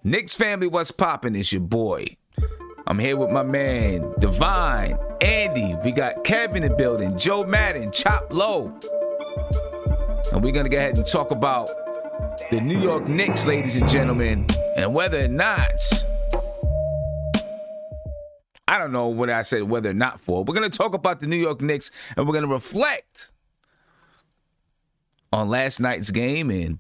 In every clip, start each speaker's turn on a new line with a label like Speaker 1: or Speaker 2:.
Speaker 1: Knicks family, what's poppin'? It's your boy. I'm here with my man, Divine, Andy. We got Kevin in the building, Joe Madden, Chop Low. And we're going to go ahead and talk about the New York Knicks, ladies and gentlemen, and whether or not, I don't know what I said whether or not for. We're going to talk about the New York Knicks, and we're going to reflect on last night's game and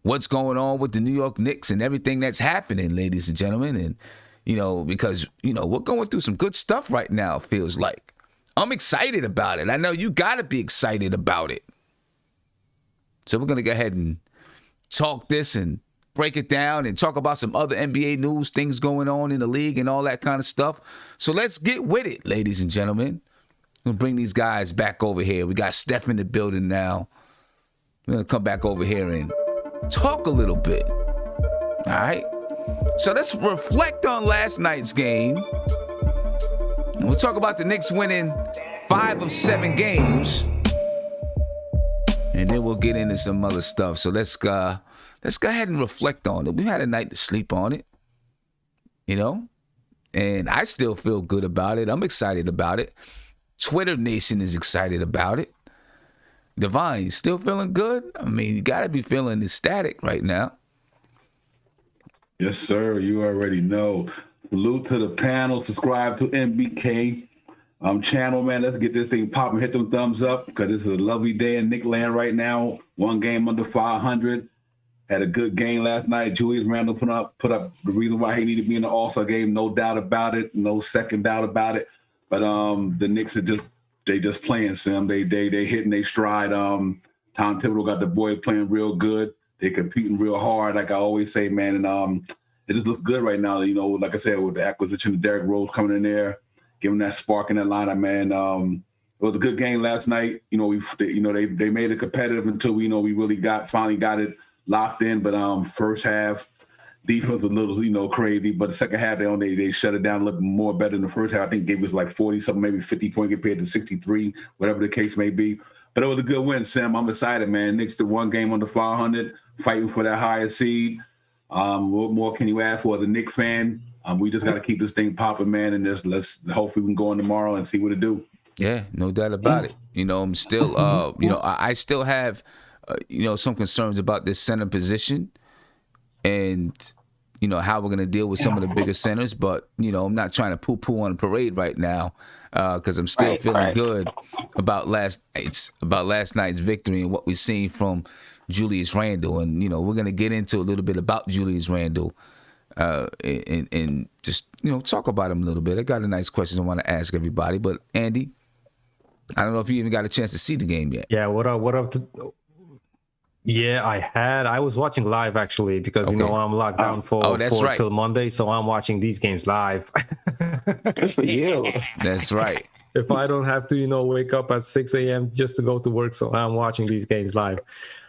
Speaker 1: what's going on with the New York Knicks and everything that's happening, ladies and gentlemen. And, because, we're going through some good stuff right now, feels like. I'm excited about it. I know you got to be excited about it. So we're going to go ahead and talk this and break it down and talk about some other NBA news, things going on in the league and all that kind of stuff. So let's get with it, ladies and gentlemen. We'll bring these guys back over here. We got Steph in the building now. We're going to come back over here and talk a little bit. All right? So let's reflect on last night's game. And we'll talk about the Knicks winning 5 of 7 games. And then we'll get into some other stuff. So let's go ahead and reflect on it. We've had a night to sleep on it, and I still feel good about it. I'm excited about it. Twitter Nation is excited about it. Divine, you still feeling good? I mean, you got to be feeling ecstatic right now.
Speaker 2: Yes, sir. You already know. Salute to the panel. Subscribe to MBK channel, man. Let's get this thing popping. Hit them thumbs up because it's a lovely day in Knick land right now. One game under 500. Had a good game last night. Julius Randle put up the reason why he needed to be in the All-Star game. No doubt about it. No second doubt about it. But the Knicks are just playing, Sam. They hitting their stride. Tom Thibodeau got the boy playing real good. They competing real hard, like I always say, man. And it just looks good right now. Like I said, with the acquisition of Derrick Rose coming in there, giving that spark in that lineup, man. It was a good game last night. They made it competitive until we really finally got it locked in. But first half defense was a little crazy, but the second half they shut it down, looked more better than the first half. I think gave us like 40 something, maybe 50 point compared to 63, whatever the case may be. But it was a good win, Sam. I'm excited, man. Knicks the one game under 500, fighting for that higher seed. What more can you ask for the Knicks fan? We just got to keep this thing popping, man, and let's hopefully we can go in tomorrow and see what it do.
Speaker 1: Yeah, no doubt about it. I'm still, I still have, some concerns about this center position, and how we're gonna deal with some of the bigger centers. But I'm not trying to poo-poo on the parade right now, because I'm still feeling good about last night's victory and what we've seen from Julius Randle, and we're gonna get into a little bit about Julius Randle. And just, talk about him a little bit. I got a nice question I want to ask everybody. But, Andy, I don't know if you even got a chance to see the game yet.
Speaker 3: Yeah, what up? Yeah, I was watching live, actually, because, I'm locked down till Monday, so I'm watching these games live.
Speaker 4: Good for you.
Speaker 1: That's right.
Speaker 3: If I don't have to, wake up at 6 a.m. just to go to work, so I'm watching these games live.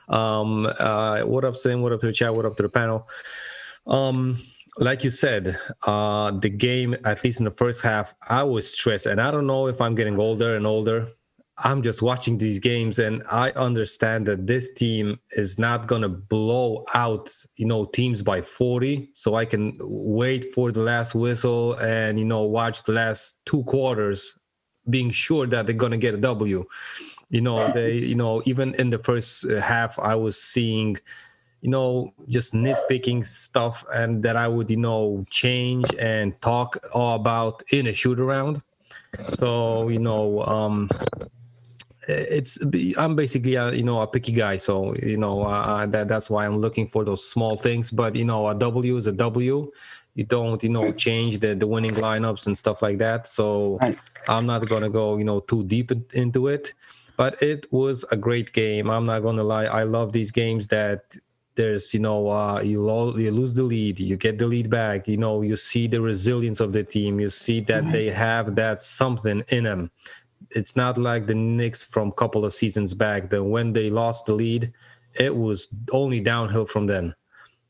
Speaker 3: What up, Sim? What up to the chat? What up to the panel? Like you said, the game, at least in the first half, I was stressed. And I don't know if I'm getting older and older. I'm just watching these games, and I understand that this team is not going to blow out, teams by 40. So I can wait for the last whistle and, watch the last 2 quarters, being sure that they're going to get a W. Even in the first half, I was seeing just nitpicking stuff, and that I would, change and talk all about in a shoot around. So, I'm basically a picky guy. So, that's why I'm looking for those small things. But, a W is a W. You don't, change the winning lineups and stuff like that. So I'm not going to go, too deep into it. But it was a great game. I'm not going to lie. I love these games that there's, you lose the lead, you get the lead back, you see the resilience of the team. You see that they have that something in them. It's not like the Knicks from a couple of seasons back, that when they lost the lead, it was only downhill from then.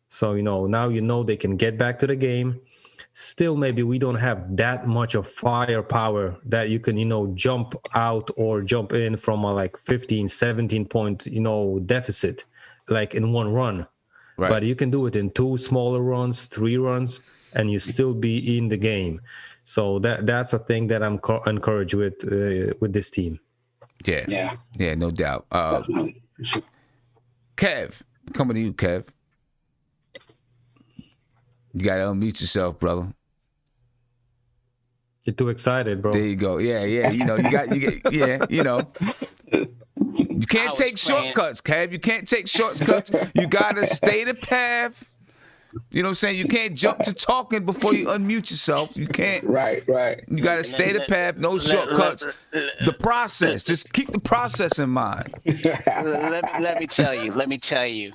Speaker 3: So, now they can get back to the game. Still, maybe we don't have that much of firepower that you can, jump out or jump in from a 15, 17 point, deficit, like in one run.
Speaker 1: Right.
Speaker 3: But you can do it in 2 smaller runs, 3 runs, and you still be in the game. So that's a thing that I'm encouraged with this team.
Speaker 1: Yeah, no doubt.
Speaker 4: Definitely.
Speaker 1: Kev, coming to you, Kev. You gotta unmute yourself, brother.
Speaker 3: You're too excited, bro.
Speaker 1: There you go. Yeah. You know, you know. You can't take shortcuts, Kev. You can't take shortcuts. You gotta stay the path. You know what I'm saying? You can't jump to talking before you unmute yourself. You can't.
Speaker 4: Right.
Speaker 1: You gotta stay the path. No shortcuts. The process. Just keep the process in mind.
Speaker 5: Let me tell you.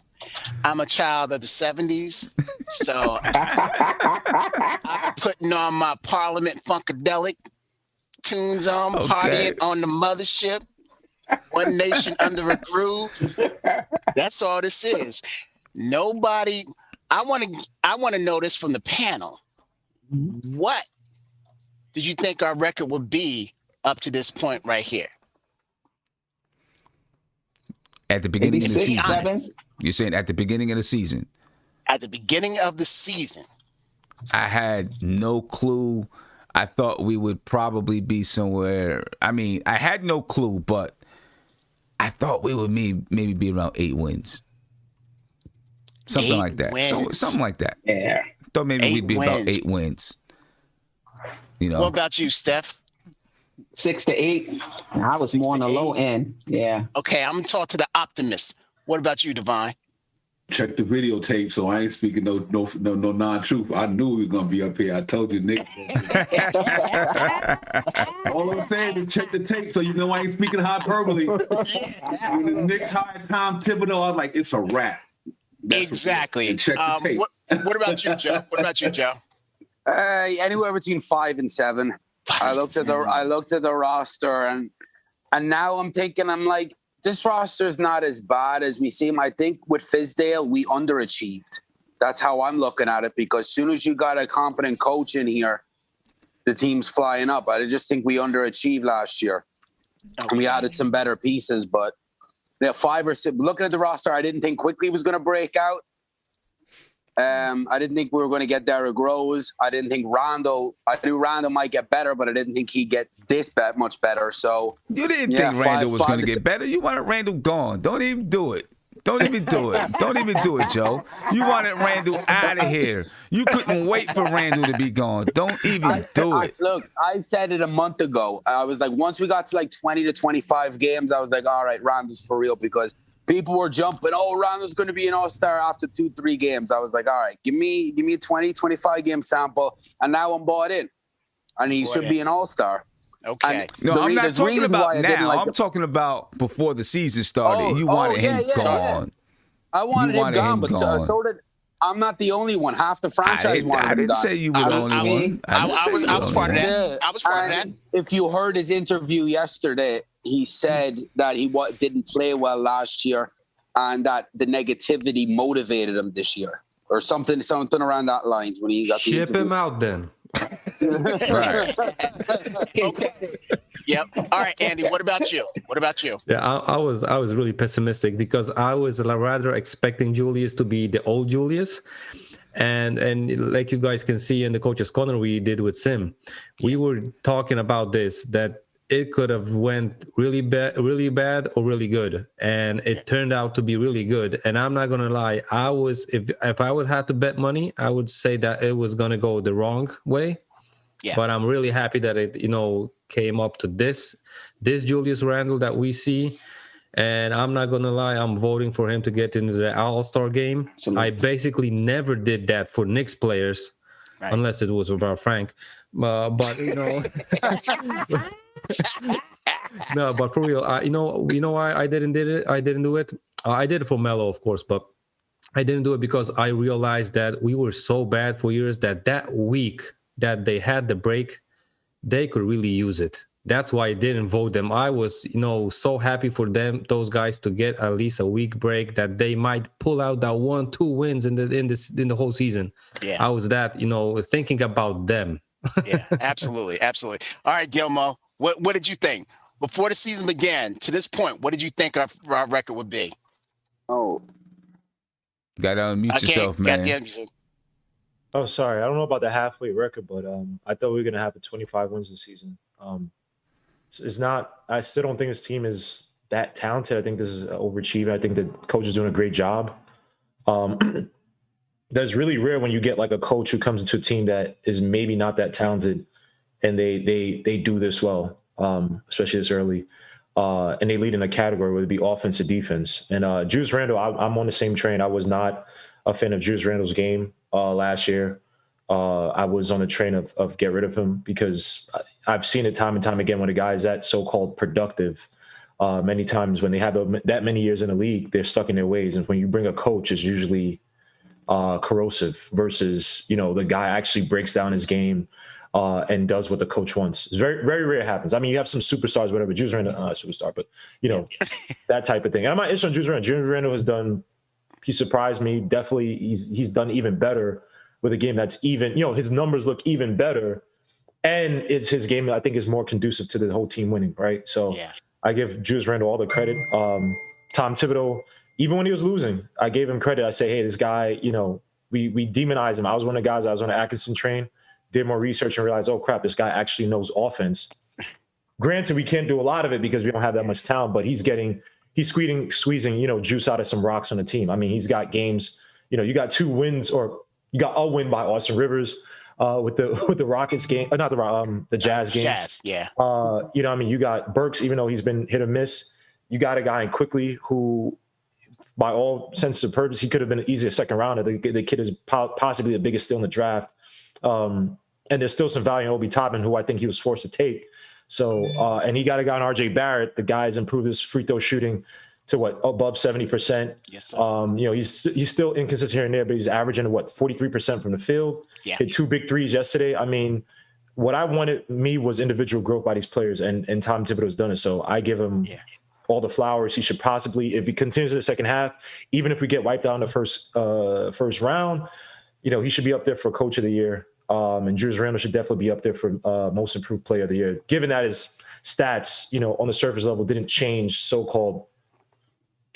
Speaker 5: I'm a child of the 70s, so I'm putting on my Parliament Funkadelic tunes on, partying on the mothership. One nation under a groove. That's all this is. Nobody. I want to know this from the panel. What did you think our record would be up to this point right here?
Speaker 1: At the beginning of the season.
Speaker 4: 7?
Speaker 1: You're saying at the beginning of the season?
Speaker 5: At the beginning of the season.
Speaker 1: I had no clue. I thought we would probably be somewhere. I mean, I had no clue, but I thought we would maybe be around 8 wins. Something like that. Something like that.
Speaker 4: Yeah.
Speaker 1: Thought maybe we'd be about 8 wins. You know.
Speaker 5: What about you, Steph?
Speaker 4: 6 to 8. I was more on the low end. Yeah.
Speaker 5: Okay, I'm gonna talk to the optimist. What about you, Divine?
Speaker 2: Check the videotape, so I ain't speaking no non-truth. I knew we was gonna be up here. I told you, Nick. All I'm saying is check the tape, so you know I ain't speaking hyperbole. When the Knicks hired Tom Thibodeau, I was like, it's a wrap.
Speaker 5: Exactly.
Speaker 2: And check the tape.
Speaker 5: What about you, Joe?
Speaker 6: Anywhere between 5 and 7. I looked at the roster and now I'm thinking, I'm like, this roster is not as bad as we seem. I think with Fizdale, we underachieved. That's how I'm looking at it, because as soon as you got a competent coach in here, the team's flying up. I just think we underachieved last year. Okay. And we added some better pieces, but 5 or 6. Looking at the roster, I didn't think Quickly was going to break out. I didn't think we were going to get Derrick Rose. I didn't think Randle. I knew Randle might get better, but I didn't think he'd get this much better. So
Speaker 1: you didn't think Randle was going to get better. You wanted Randle gone. Don't even do it. Don't even do it. Don't even do it, Joe. You wanted Randle out of here. You couldn't wait for Randle to be gone. Don't even do it.
Speaker 6: Look, I said it a month ago. I was like, once we got to like 20 to 25 games, I was like, all right, Randle's for real, because people were jumping. Oh, Randle's going to be an all-star after 2-3 games. I was like, all right, give me a 20, 25 game sample, and now I'm bought in, and he should be an all-star.
Speaker 5: Okay.
Speaker 1: No, I'm not talking about now. I'm talking about before the season started. You wanted him gone.
Speaker 6: I wanted him gone, but so did. I'm not the only one. Half the franchise wanted him gone.
Speaker 1: I didn't say you were the only one.
Speaker 5: I was part of that. I was part of that.
Speaker 6: If you heard his interview yesterday, he said that he didn't play well last year, and that the negativity motivated him this year, or something around that lines when he got the interview.
Speaker 3: Ship him out then.
Speaker 1: Right.
Speaker 5: Okay. Yep. All right, Andy. What about you?
Speaker 3: Yeah, I was really pessimistic, because I was rather expecting Julius to be the old Julius, and like you guys can see in the coach's corner we did with Sim, we were talking about this, that it could have went really bad or really good, and it turned out to be really good. And I'm not gonna lie, I was if I would have to bet money, I would say that it was gonna go the wrong way. Yeah. But I'm really happy that it came up to this Julius Randle that we see. And I'm not gonna lie, I'm voting for him to get into the All-Star game. Absolutely. I basically never did that for Knicks players, right, unless it was about Frank. But no, but for real, you know why I didn't do it. I did it for Melo, of course, but I didn't do it because I realized that we were so bad for years that week that they had the break, they could really use it. That's why I didn't vote them. I was, so happy for those guys to get at least a week break, that they might pull out that 1-2 wins in the whole season. Yeah, I was thinking about them.
Speaker 5: Yeah, absolutely. All right, Gilmo, what did you think before the season began to this point? What did you think our record would be?
Speaker 6: Oh,
Speaker 1: Got to unmute yourself, man.
Speaker 7: Oh, sorry. I don't know about the halfway record, but I thought we were gonna have 25 wins this season. It's not. I still don't think this team is that talented. I think this is overachieving. I think the coach is doing a great job. That's really rare when you get like a coach who comes into a team that is maybe not that talented, and they do this well, especially this early, and they lead in a category whether it be offense or defense. And Julius Randle, I'm on the same train. I was not a fan of Julius Randle's game last year. I was on the train of get rid of him because I've seen it time and time again when a guy is that so-called productive. Many times when they have that many years in the league, they're stuck in their ways. And when you bring a coach, it's usually corrosive versus, the guy actually breaks down his game and does what the coach wants. It's very, very rare it happens. I mean, you have some superstars, whatever. Julius Randle, not a superstar, but, that type of thing. And I'm not interested in Julius Randle. Julius Randle he surprised me. Definitely, he's done even better with a game that's even, his numbers look even better. And it's his game that I think is more conducive to the whole team winning, right? So I give Julius Randle all the credit. Tom Thibodeau, even when he was losing, I gave him credit. I say, hey, this guy, we demonize him. I was one of the guys, I was on the Atkinson train, did more research and realized, oh crap, this guy actually knows offense. Granted, we can't do a lot of it because we don't have that much talent, but he's squeezing, juice out of some rocks on the team. I mean, he's got games, you got 2 wins, or you got a win by Austin Rivers with the Rockets game, not the Jazz game.
Speaker 5: Jazz, yeah.
Speaker 7: You got Burks, even though he's been hit or miss. You got a guy in Quickly who, by all senses of purpose, he could have been easily a second rounder. The kid is possibly the biggest steal in the draft. And there's still some value in Obi Toppin, who I think he was forced to take. So, and he got a guy in RJ Barrett. The guy's improved his free throw shooting to above 70%.
Speaker 5: Yes, sir.
Speaker 7: He's still inconsistent here and there, but he's averaging 43% from the field.
Speaker 5: Yeah.
Speaker 7: Hit 2 big threes yesterday. I mean, what I wanted was individual growth by these players, and Tom Thibodeau's done it. So I give him all the flowers. He should possibly, if he continues in the second half, even if we get wiped out in the first round, he should be up there for Coach of the Year. And Julius Randle should definitely be up there for Most Improved Player of the Year, given that his stats, on the surface level, didn't change so-called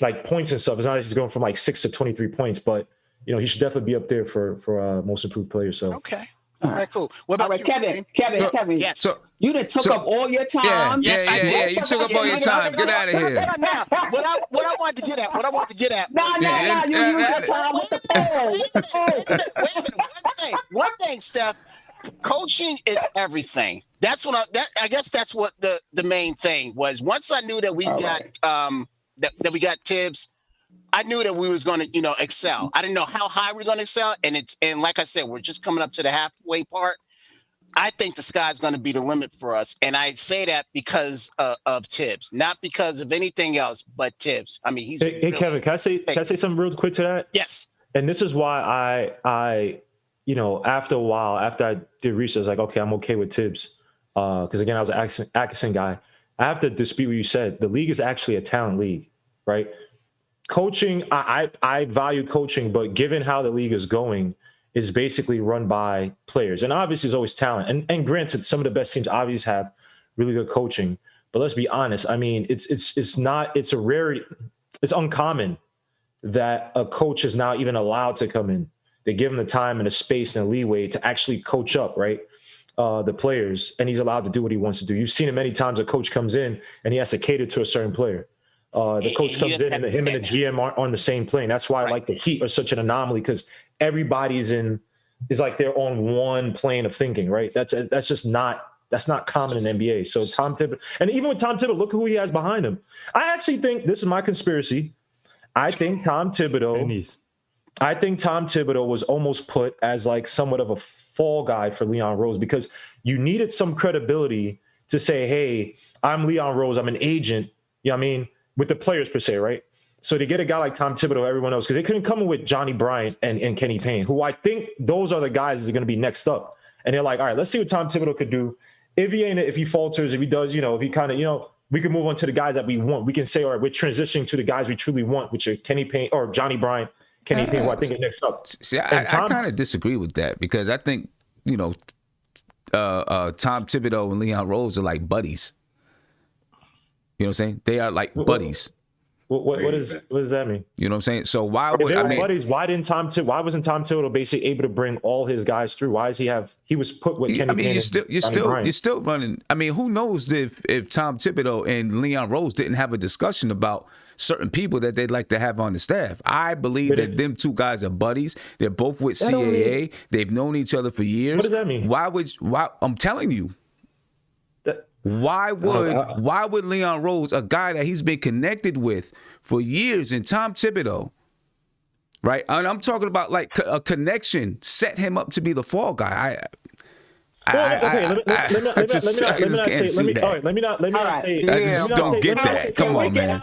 Speaker 7: like points and stuff. It's not like he's going from like 6 to 23 points, but he should definitely be up there for Most Improved Player. So
Speaker 5: okay. All right, cool. What about you,
Speaker 4: Kevin?
Speaker 5: Yes.
Speaker 4: You done took up all your time.
Speaker 5: Yes, I did.
Speaker 1: You took up all your time. Get out of here.
Speaker 5: What I wanted to get at.
Speaker 4: No, you use your time with the poll.
Speaker 5: Wait a minute. One thing, Steph. Coaching is everything. That's what I guess that's what the main thing was. Once I knew that we got that we got Tibbs, I knew that we was going to, excel. I didn't know how high we're going to excel, and like I said, we're just coming up to the halfway part. I think the sky's going to be the limit for us, and I say that because of Tibbs, not because of anything else, but Tibbs. I mean, he's.
Speaker 7: Hey Kevin, can I say something real quick to that?
Speaker 5: Yes.
Speaker 7: And this is why I after a while, after I did research, I was like, okay, I'm okay with Tibbs, because again, I was an Atkinson guy. I have to dispute what you said. The league is actually a talent league, right? Coaching, I value coaching, but given how the league is going, is basically run by players. And obviously there's always talent. And granted, some of the best teams obviously have really good coaching. But let's be honest. I mean, it's a rarity. It's uncommon that a coach is now even allowed to come in. They give him the time and the space and the leeway to actually coach up, right? The players, and he's allowed to do what he wants to do. You've seen it many times. A coach comes in and he has to cater to a certain player. The coach comes in and him and the GM aren't on the same plane. That's why like the Heat are such an anomaly, because everybody's is like they're on one plane of thinking, right? That's not common in the NBA. So Tom Thibodeau, and even with Tom Thibodeau, look who he has behind him. I actually think this is my conspiracy. I think Tom Thibodeau was almost put as like somewhat of a fall guy for Leon Rose, because you needed some credibility to say, hey, I'm Leon Rose, I'm an agent, you know what I mean, with the players per se, right? So to get a guy like Tom Thibodeau, everyone else, because they couldn't come in with Johnny Bryant and Kenny Payne, who I think those are the guys that are going to be next up. And they're like, all right, let's see what Tom Thibodeau could do. If he falters, if he does, if he kind of, we can move on to the guys that we want. We can say, all right, we're transitioning to the guguys we truly want, which are Kenny Payne or Johnny Bryant, Kenny Payne, who I think are next up.
Speaker 1: See, I kind of disagree with that, because I think, Tom Thibodeau and Leon Rose are like buddies. You know what I'm saying? They are like buddies.
Speaker 7: What does that mean?
Speaker 1: You know what I'm saying? So why
Speaker 7: If
Speaker 1: would
Speaker 7: they
Speaker 1: I
Speaker 7: were
Speaker 1: mean?
Speaker 7: buddies, why wasn't Tom Thibodeau basically able to bring all his guys through? Why does he was put with Kenny
Speaker 1: I mean,
Speaker 7: Payne
Speaker 1: you're still running. I mean, who knows if Tom Thibodeau and Leon Rose didn't have a discussion about certain people that they'd like to have on the staff. I believe that them two guys are buddies. They're both with CAA. They've known each other for years.
Speaker 7: What does that mean?
Speaker 1: Why I'm telling you. Why would Leon Rose, a guy that he's been connected with for years, and Tom Thibodeau, right? And I'm talking about like a connection, set him up to be the fall guy.
Speaker 7: Let me not say.
Speaker 1: I just don't get that. Come on, man.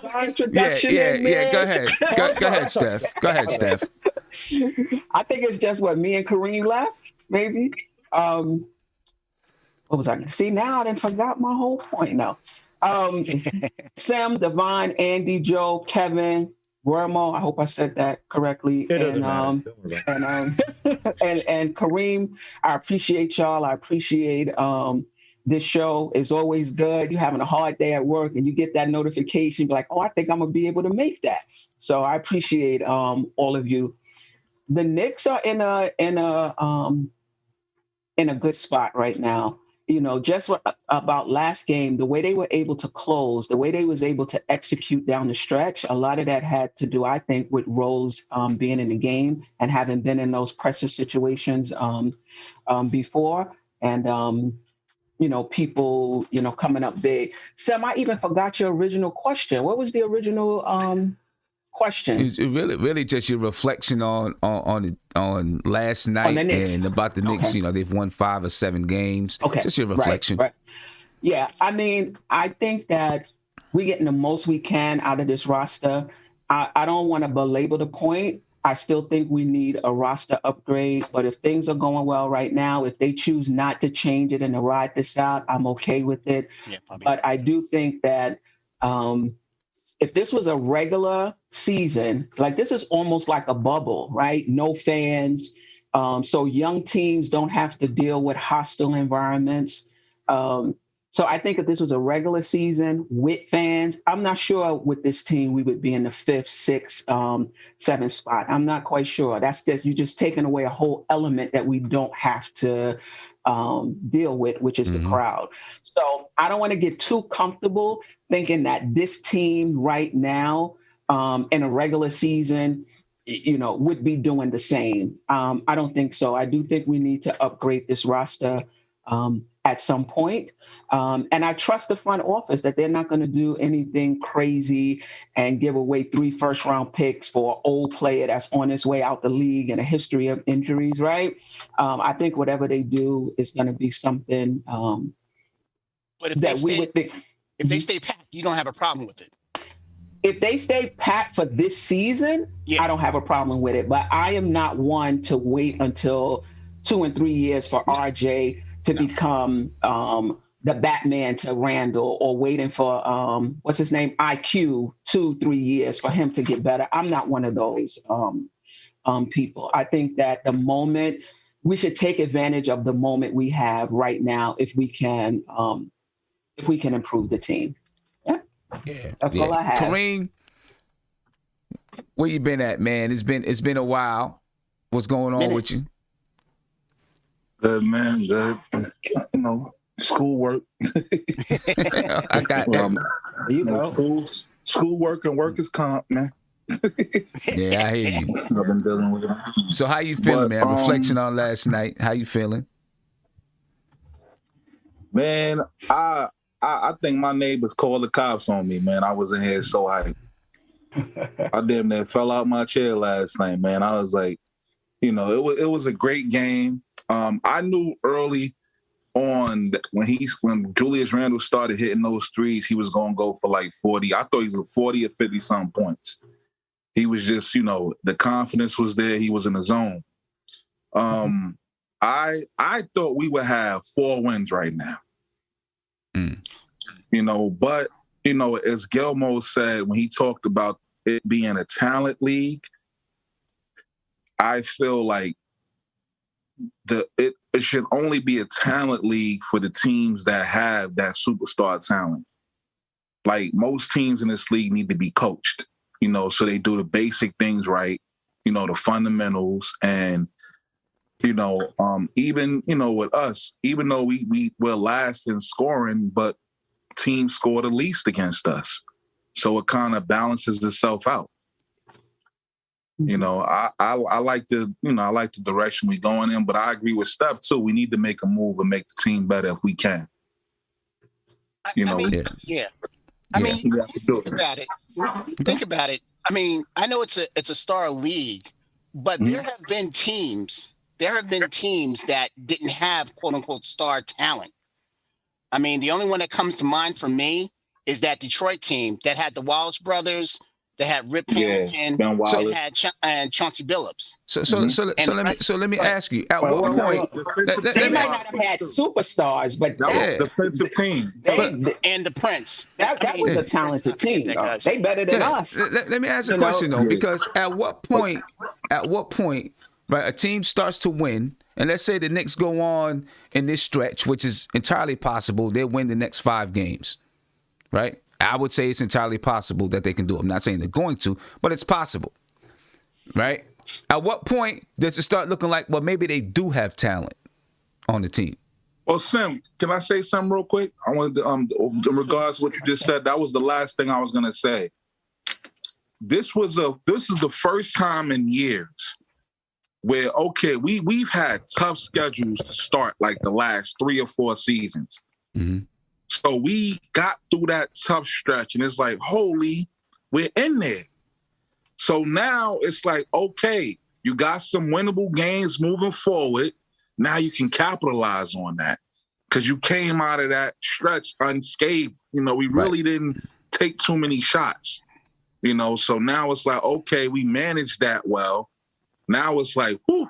Speaker 1: Yeah. Go ahead, Steph. Go ahead, Steph.
Speaker 4: I think it's just what me and Kareem left, maybe. What was I going to see? Now I done forgot my whole point. No. Sam, Devon, Andy, Joe, Kevin, Guillermo. I hope I said that correctly. And Kareem, I appreciate y'all. I appreciate this show. Is always good. You're having a hard day at work and you get that notification, like, oh, I think I'm gonna be able to make that. So I appreciate all of you. The Knicks are in a good spot right now. You know, just about last game, the way they were able to close, the way they was able to execute down the stretch, a lot of that had to do, I think, with Rose being in the game and having been in those pressure situations before. And, people, coming up big. Sam, I even forgot your original question. What was the original question?
Speaker 1: It's really just your reflection on last night and about the Knicks.
Speaker 4: Okay.
Speaker 1: They've won 5 or 7 games.
Speaker 4: Okay,
Speaker 1: just your reflection.
Speaker 4: Right. Yeah, I mean, I think that we're getting the most we can out of this roster. I don't want to belabor the point. I still think we need a roster upgrade. But if things are going well right now, if they choose not to change it and to ride this out, I'm okay with it. Yeah, but I do think that if this was a regular season, like this is almost like a bubble, right? No fans. So young teams don't have to deal with hostile environments. So I think if this was a regular season with fans, I'm not sure with this team we would be in the 5th, 6th, 7th spot. I'm not quite sure. You're just taking away a whole element that we don't have to deal with, which is the crowd. So I don't want to get too comfortable thinking that this team right now in a regular season, would be doing the same. I don't think so. I do think we need to upgrade this roster at some point. And I trust the front office that they're not going to do anything crazy and give away 3 first-round picks for an old player that's on his way out the league and a history of injuries, right? I think whatever they do is going to be something
Speaker 5: but if
Speaker 4: that we would think.
Speaker 5: If they stay packed, you don't have a problem with it.
Speaker 4: If they stay packed for this season, I don't have a problem with it. But I am not one to wait until 2 and 3 years for RJ to become the Batman to Randle, or waiting for what's his name, IQ, 2-3 years for him to get better. I'm not one of those people. I think that the moment we should take advantage of the moment we have right now, if we can improve the team. That's all I have.
Speaker 1: Kareem, where you been at, man? It's been a while. What's going on with you?
Speaker 8: Good, man. Good. Schoolwork.
Speaker 1: I got that.
Speaker 8: Schoolwork and workers' comp, man.
Speaker 1: Yeah, I hear you.
Speaker 8: I've been dealing with it.
Speaker 1: So how you feeling, man? Reflection on last night. How you feeling?
Speaker 8: Man, I think my neighbors called the cops on me, man. I was in here so hyped. I damn near fell out my chair last night, man. I was like, it was a great game. I knew early on when Julius Randle started hitting those threes, he was going to go for like 40. I thought he was 40 or 50 some points. He was just, the confidence was there. He was in the zone. I thought we would have 4 wins right now. But as Gilmore said when he talked about it being a talent league, I feel like it should only be a talent league for the teams that have that superstar talent. Like most teams in this league need to be coached. so they do the basic things right, the fundamentals. And, even, with us, even though we're last in scoring, but teams score the least against us. So it kind of balances itself out. I like the direction we're going in, but I agree with Steph too. We need to make a move and make the team better if we can.
Speaker 5: I mean, think about it. Think about it. I mean, I know it's a star league, but there have been teams that didn't have quote unquote star talent. I mean, the only one that comes to mind for me is that Detroit team that had the Wallace brothers, that had Rip Hamilton, that had and Chauncey Billups.
Speaker 1: So let me ask you. At what point?
Speaker 4: They might not have had superstars, but
Speaker 8: that defensive team
Speaker 5: and the Prince.
Speaker 4: That was a talented team. They better than us.
Speaker 1: Let me ask a question though, because at what point, right, a team starts to win, and let's say the Knicks go on in this stretch, which is entirely possible, they'll win the next 5 games, right? I would say it's entirely possible that they can do it. I'm not saying they're going to, but it's possible, right? At what point does it start looking like, well, maybe they do have talent on the team?
Speaker 8: Well, Sim, can I say something real quick? I wanted to, in regards to what you just said, that was the last thing I was going to say. This is the first time in years where, okay, we've had tough schedules to start like the last 3 or 4 seasons.
Speaker 1: Mm-hmm.
Speaker 8: So we got through that tough stretch, and it's like, holy, we're in there. So now it's like, okay, you got some winnable games moving forward. Now you can capitalize on that because you came out of that stretch unscathed. We really didn't take too many shots, So now it's like, okay, we managed that well. Now it's like, whew.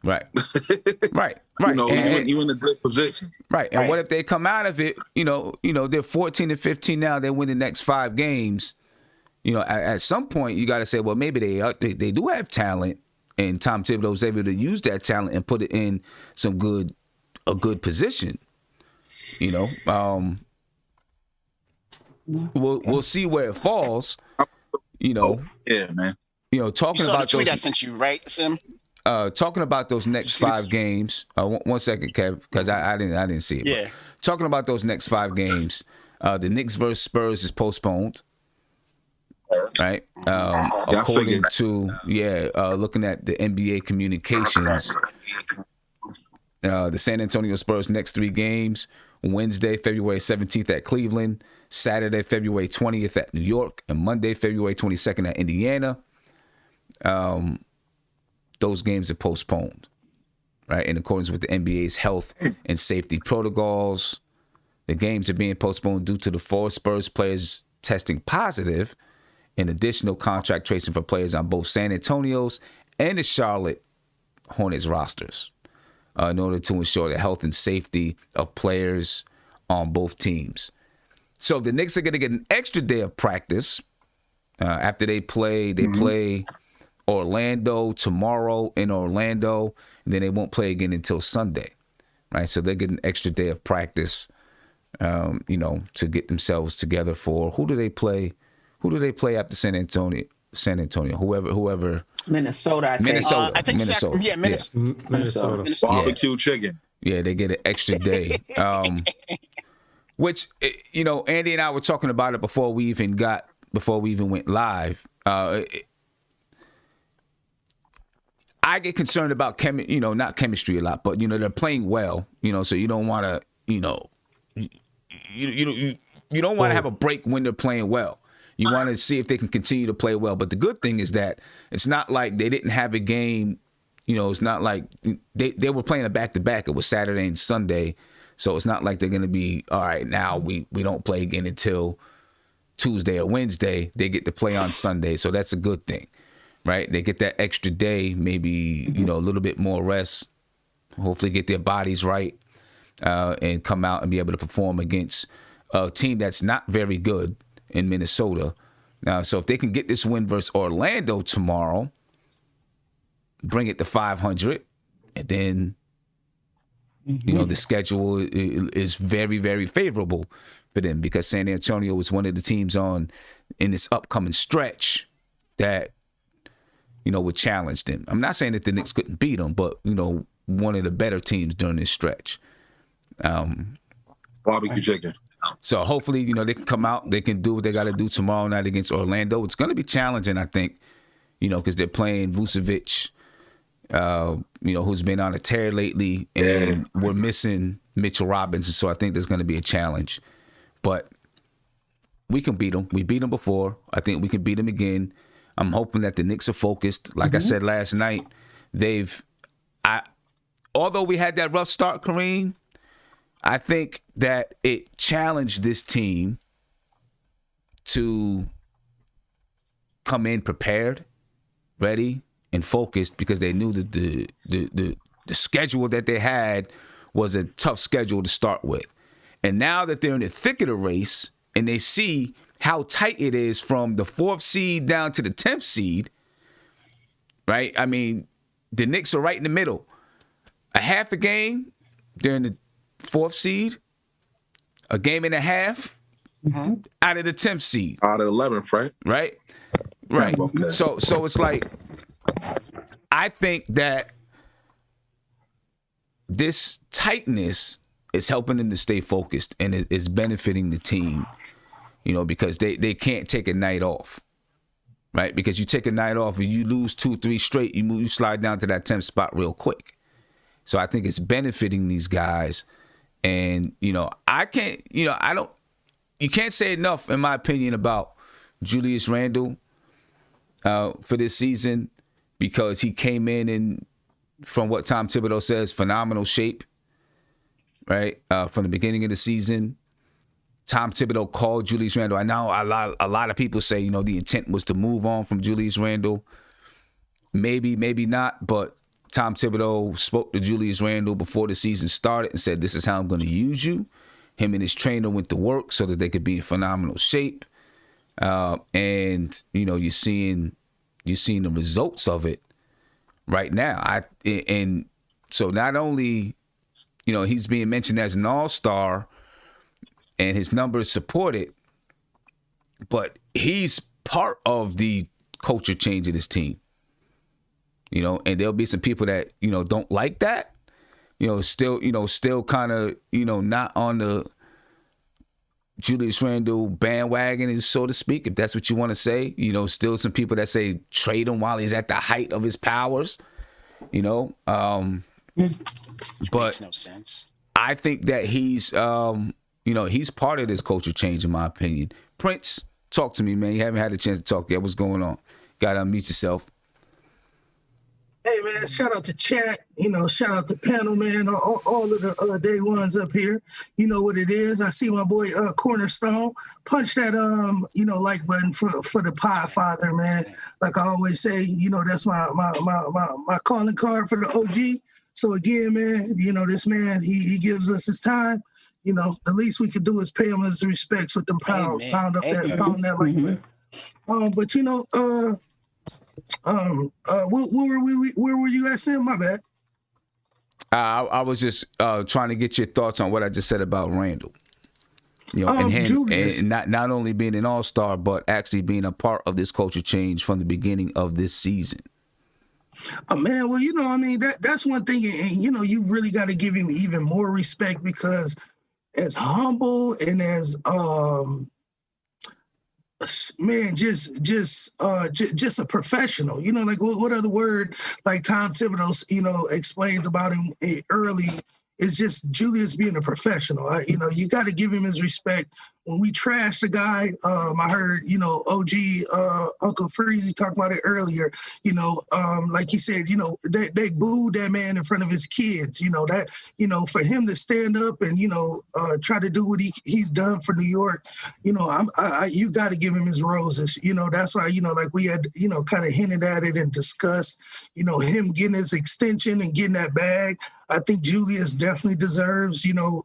Speaker 1: Right.
Speaker 8: You in a good position.
Speaker 1: Right. And what if they come out of it, they're 14 and 15 now, they win the next 5 games. At some point you got to say, well, maybe they do have talent, and Tom Thibodeau was able to use that talent and put it in a good position. We'll see where it falls.
Speaker 8: Yeah, man.
Speaker 1: Talking
Speaker 5: you saw
Speaker 1: about
Speaker 5: the tweet
Speaker 1: those,
Speaker 5: I sent you, right, Sim?
Speaker 1: Talking about those next 5 games. 1 second, Kev, because I didn't see it.
Speaker 5: Yeah.
Speaker 1: Talking about those next 5 games, the Knicks versus Spurs is postponed. Right. According to looking at the NBA communications, the San Antonio Spurs next 3 games: Wednesday, February 17th at Cleveland, Saturday, February 20th at New York, and Monday, February 22nd at Indiana. Those games are postponed, right? In accordance with the NBA's health and safety protocols, the games are being postponed due to the 4 Spurs players testing positive and additional contract tracing for players on both San Antonio's and the Charlotte Hornets rosters in order to ensure the health and safety of players on both teams. So the Knicks are going to get an extra day of practice after they play. They play Orlando tomorrow in Orlando, and then they won't play again until Sunday, right? So they get an extra day of practice, to get themselves together for who do they play? Who do they play after San Antonio? Whoever.
Speaker 4: Minnesota, I think.
Speaker 1: Minnesota.
Speaker 5: I think
Speaker 1: Minnesota.
Speaker 3: Minnesota.
Speaker 8: Barbecue chicken.
Speaker 1: Yeah, they get an extra day. Which, Andy and I were talking about it before we even went live. I get concerned about not chemistry a lot, but they're playing well, so you don't want to, you don't want to have a break when they're playing well. You want to see if they can continue to play well. But the good thing is that it's not like they didn't have a game. It's not like they were playing a back-to-back. It was Saturday and Sunday. So it's not like they're going to be, all right, now we don't play again until Tuesday or Wednesday. They get to play on Sunday. So that's a good thing, right? They get that extra day, maybe, a little bit more rest, hopefully get their bodies right and come out and be able to perform against a team that's not very good in Minnesota. So if they can get this win versus Orlando tomorrow, bring it to 500, and then You know, the schedule is very, very favorable for them because San Antonio was one of the teams in this upcoming stretch that, you know, would challenge them. I'm not saying that the Knicks couldn't beat them, but, you know, one of the better teams during this stretch.
Speaker 8: Barbecue chicken.
Speaker 1: So hopefully, you know, they can come out, they can do what they got to do tomorrow night against Orlando. It's going to be challenging, I think, you know, because they're playing Vucevic, you know, who's been on a tear lately, and we're missing Mitchell Robinson. So I think there's going to be a challenge. But we can beat them. We beat them before. I think we can beat them again. I'm hoping that the Knicks are focused. Like I said last night, although we had that rough start, Kareem, I think that it challenged this team to come in prepared, ready, and focused because they knew that the schedule that they had was a tough schedule to start with. And now that they're in the thick of the race and they see how tight it is from the 4th seed down to the 10th seed, right? I mean, the Knicks are right in the middle. A half a game, they're in the 4th seed. A game and a half out of the 10th seed.
Speaker 8: Out of 11th, right?
Speaker 1: Right? Right.
Speaker 8: Okay.
Speaker 1: So it's like, I think that this tightness is helping them to stay focused and is benefiting the team, you know, because they can't take a night off, right? Because you take a night off and you lose 2-3 straight, you slide down to that 10th spot real quick. So I think it's benefiting these guys. And, you know, you can't say enough, in my opinion, about Julius Randle for this season, because he came in, from what Tom Thibodeau says, phenomenal shape, right? From the beginning of the season. Tom Thibodeau called Julius Randle. I know a lot of people say, you know, the intent was to move on from Julius Randle. Maybe not, but Tom Thibodeau spoke to Julius Randle before the season started and said, this is how I'm going to use you. Him and his trainer went to work so that they could be in phenomenal shape. And, you know, you're seeing the results of it right now. And so not only, you know, he's being mentioned as an all-star and his numbers support it, but he's part of the culture change of this team. You know, and there'll be some people that, you know, don't like that, you know, still kind of, you know, not on the Julius Randle bandwagon, so to speak, if that's what you want to say. You know, still some people that say trade him while he's at the height of his powers, you know.
Speaker 5: Which
Speaker 1: but
Speaker 5: makes no sense.
Speaker 1: I think that he's, you know, he's part of this culture change, in my opinion. Prince, talk to me, man. You haven't had a chance to talk yet. What's going on? Got to unmute yourself.
Speaker 9: Hey, man, shout out to chat, you know, shout out to panel, man, all of the day ones up here. You know what it is. I see my boy Cornerstone. Punch that, you know, like button for the Pod Father, man. Like I always say, you know, that's my calling card for the OG. So again, man, you know, this man, he gives us his time. You know, the least we could do is pay him his respects with them pounds.
Speaker 5: Amen.
Speaker 9: Pound that like that. But, you know, where were you at, Sam? My bad.
Speaker 1: I was just trying to get your thoughts on what I just said about Randle. You know, and him,
Speaker 9: Julius.
Speaker 1: and not only being an all-star, but actually being a part of this culture change from the beginning of this season.
Speaker 9: Man, well, you know, I mean, that's one thing, and you know, you really got to give him even more respect, because as humble and as man, just a professional. You know, like what other word, like Tom Thibodeau, you know, explains about him early, is just Julius being a professional. You know, you got to give him his respect. When we trash the guy, I heard, you know, OG Uncle Freezy talk about it earlier. You know, like he said, you know, they booed that man in front of his kids. You know, that, you know, for him to stand up and, you know, try to do what he's done for New York, you know, you got to give him his roses. You know, that's why, you know, like we had, you know, kind of hinted at it and discussed, you know, him getting his extension and getting that bag. I think Julius definitely deserves, you know,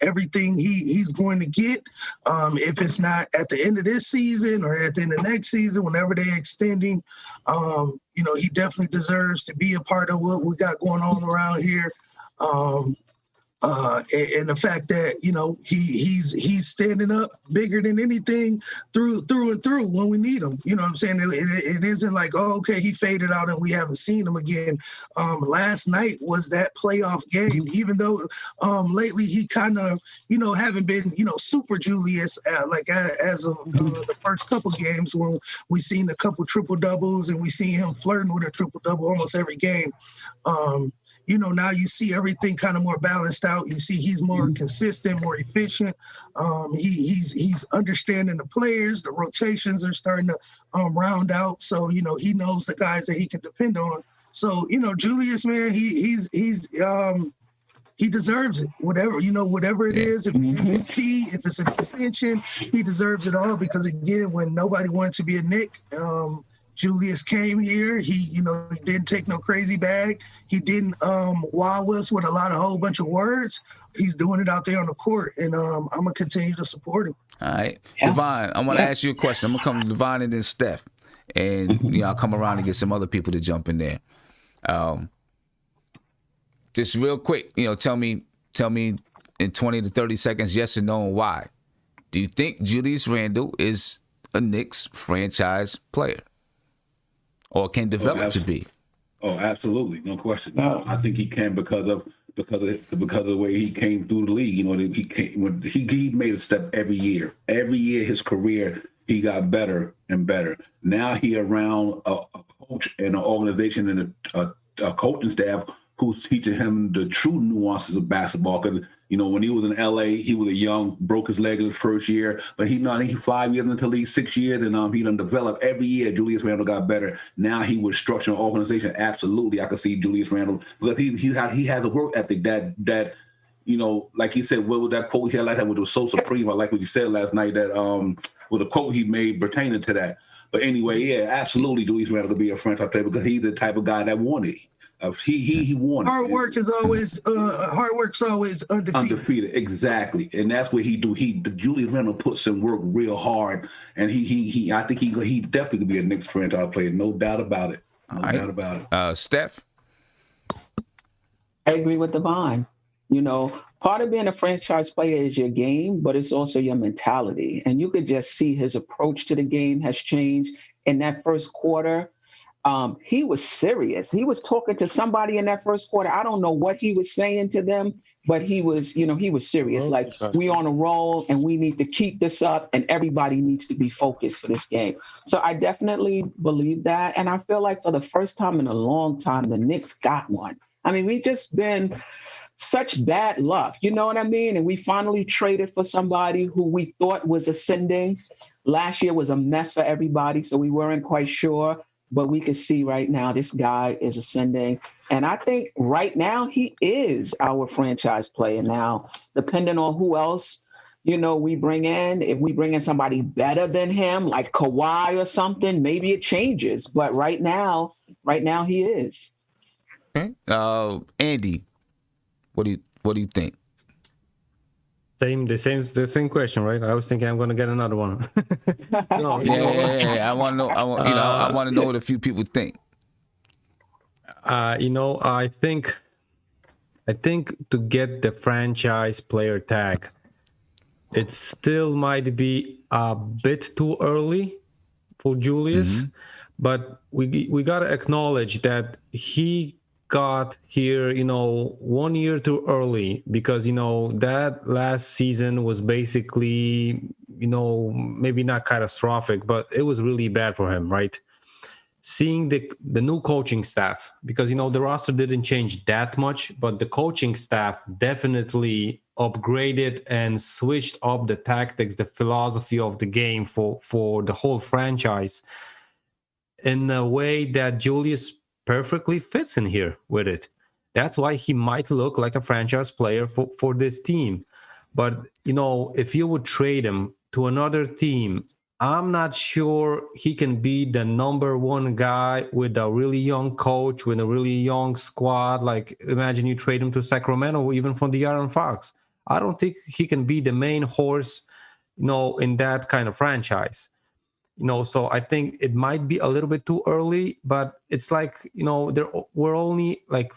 Speaker 9: everything he's going to get. If it's not at the end of this season or at the end of next season, whenever they're extending, you know, he definitely deserves to be a part of what we got going on around here. And the fact that he's standing up bigger than anything through and through when we need him. You know what I'm saying? It isn't like, oh, okay, he faded out and we haven't seen him again. Last night was that playoff game, even though lately he kind of haven't been super Julius as of the first couple games when we seen a couple triple doubles and we seen him flirting with a triple double almost every game. Now you see everything kind of more balanced out. You see he's more consistent, more efficient. He's understanding the players. The rotations are starting to round out. So he knows the guys that he can depend on. So Julius, man, he deserves it. Whatever it is. If it's MVP, if it's an extension, he deserves it all. Because again, when nobody wanted to be a Knick, Julius came here. He didn't take no crazy bag. He didn't wow us with a whole bunch of words. He's doing it out there on the court, and I'm gonna continue to support him.
Speaker 1: All right, yeah. Devon, I'm gonna ask you a question. I'm gonna come to Devon and then Steph, and I'll come around and get some other people to jump in there. Just real quick, tell me in 20 to 30 seconds, yes or no, and why. Do you think Julius Randle is a Knicks franchise player? Or can develop to be?
Speaker 2: Oh, absolutely, no question. No. I think he can because of the way he came through the league. He made a step every year. Every year, his career, he got better and better. Now he around a coach and an organization and a coaching staff who's teaching him the true nuances of basketball. Because when he was in LA, he was broke his leg in his first year, but he 5 years into the league, 6 years, and he done developed every year. Julius Randle got better. Now he was structuring an organization. Absolutely, I could see Julius Randle because he has a work ethic that like he said, what was that quote he had like that was so supreme? I like what you said last night that was a quote he made pertaining to that. But anyway, yeah, absolutely, Julius Randle could be a franchise player because he's the type of guy that wanted. He won.
Speaker 9: Hard work's always
Speaker 2: undefeated. Exactly, and that's what he do. Julius Randle puts in work real hard, and I think he definitely could be a Knicks franchise player. No doubt about it. No doubt about it.
Speaker 1: Steph,
Speaker 4: I agree with Devon. Part of being a franchise player is your game, but it's also your mentality, and you could just see his approach to the game has changed in that first quarter. He was serious. He was talking to somebody in that first quarter. I don't know what he was saying to them, but he was serious. Like, we on a roll and we need to keep this up and everybody needs to be focused for this game. So I definitely believe that. And I feel like for the first time in a long time, the Knicks got one. I mean, we just been such bad luck, you know what I mean? And we finally traded for somebody who we thought was ascending. Last year was a mess for everybody, so we weren't quite sure. But we can see right now this guy is ascending. And I think right now he is our franchise player. Now, depending on who else, we bring in, if we bring in somebody better than him, like Kawhi or something, maybe it changes. But right now he is.
Speaker 1: Okay. Andy, what do you think?
Speaker 3: The same question, right? I was thinking I'm going to get another one.
Speaker 1: No, yeah. I want to know. I want to know what a few people think.
Speaker 3: I think to get the franchise player tag, it still might be a bit too early for Julius, but we got to acknowledge that he got here 1 year too early because that last season was basically maybe not catastrophic, but it was really bad for him, right? Seeing the new coaching staff, because the roster didn't change that much, but the coaching staff definitely upgraded and switched up the tactics, the philosophy of the game for the whole franchise in a way that Julius perfectly fits in here with it. That's why he might look like a franchise player for this team. But, if you would trade him to another team, I'm not sure he can be the number one guy with a really young coach, with a really young squad. Like, imagine you trade him to Sacramento or even from the Iron Fox. I don't think he can be the main horse, in that kind of franchise. So I think it might be a little bit too early, but it's like, we're only like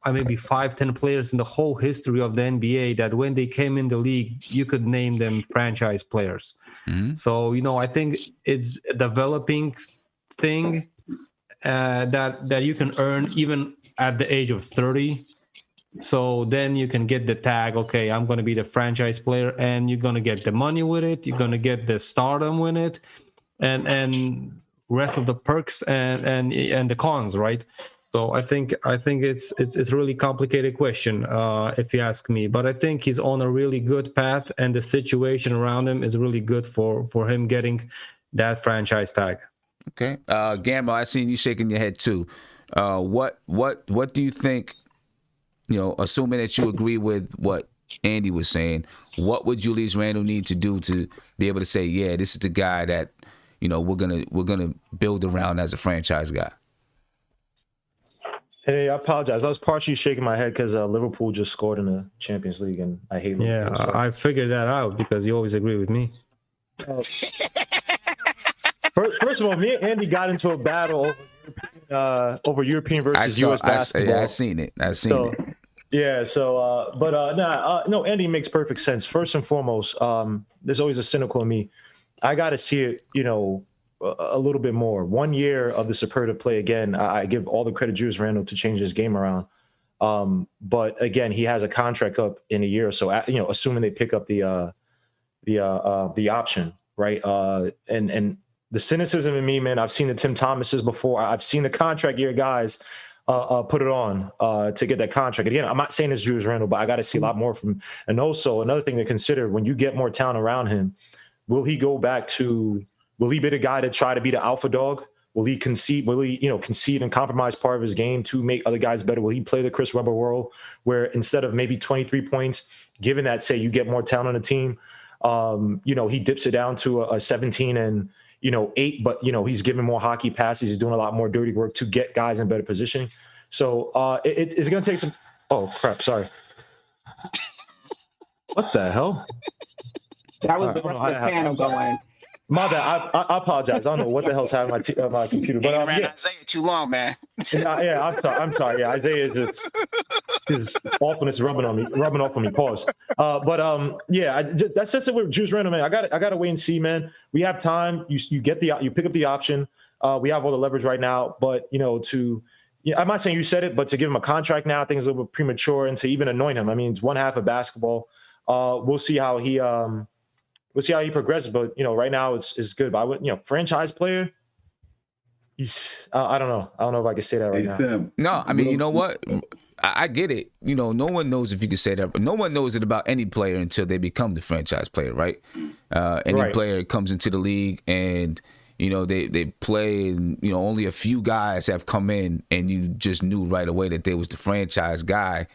Speaker 3: maybe 5-10 players in the whole history of the NBA that when they came in the league, you could name them franchise players. So, I think it's a developing thing that you can earn even at the age of 30. So then you can get the tag, okay, I'm going to be the franchise player, and you're going to get the money with it. You're going to get the stardom with it, and rest of the perks and the cons, right? So I think it's a really complicated question, if you ask me. But I think he's on a really good path, and the situation around him is really good for him getting that franchise tag.
Speaker 1: Okay, Gambo, I seen you shaking your head too. What do you think? Assuming that you agree with what Andy was saying, what would Julius Randle need to do to be able to say, yeah, this is the guy that we're gonna build around as a franchise guy?
Speaker 7: Hey, I apologize. I was partially shaking my head because Liverpool just scored in the Champions League, and I hate Liverpool.
Speaker 3: Yeah, so. I figured that out because you always agree with me.
Speaker 7: First of all, me and Andy got into a battle over European versus U.S. basketball.
Speaker 1: I seen it.
Speaker 7: Yeah. So, no, Andy makes perfect sense. First and foremost, there's always a cynical in me. I got to see it, a little bit more. 1 year of the superlative play again. I give all the credit to Julius Randle to change his game around. But again, he has a contract up in a year or so. Assuming they pick up the option, right? And the cynicism in me, man. I've seen the Tim Thomases before. I've seen the contract year guys put it on to get that contract. Again, I'm not saying it's Julius Randle, but I got to see a lot more from him. And also another thing to consider: when you get more talent around him, will he go back to? Will he be the guy to try to be the alpha dog? Will he concede? Will he, concede and compromise part of his game to make other guys better? Will he play the Chris Webber role, where instead of maybe 23 points, given that say you get more talent on the team, he dips it down to a 17 and 8, but he's giving more hockey passes. He's doing a lot more dirty work to get guys in better positioning. So it's going to take some. Oh crap! Sorry. What the hell?
Speaker 4: That was the rest of the panel going.
Speaker 7: My bad. I apologize. I don't know what the hell's happening with my computer. But
Speaker 5: Isaiah too long, man.
Speaker 7: Yeah, I'm sorry. Yeah, Isaiah is just his awfulness rubbing off on me. Pause. That's just it with Julius Randle, man. I got to wait and see, man. We have time. You pick up the option. We have all the leverage right now, but I'm not saying you said it, but to give him a contract now, I think it's a little bit premature, and to even anoint him. I mean, it's one half of basketball. We'll see how he. We'll see how he progresses, but right now it's good. But I would, franchise player. I don't know. I don't know if I can say that right now.
Speaker 1: No, I mean, you know what? I get it. No one knows if you can say that, but no one knows it about any player until they become the franchise player, right? Any player comes into the league and they play, and only a few guys have come in, and you just knew right away that they was the franchise guy.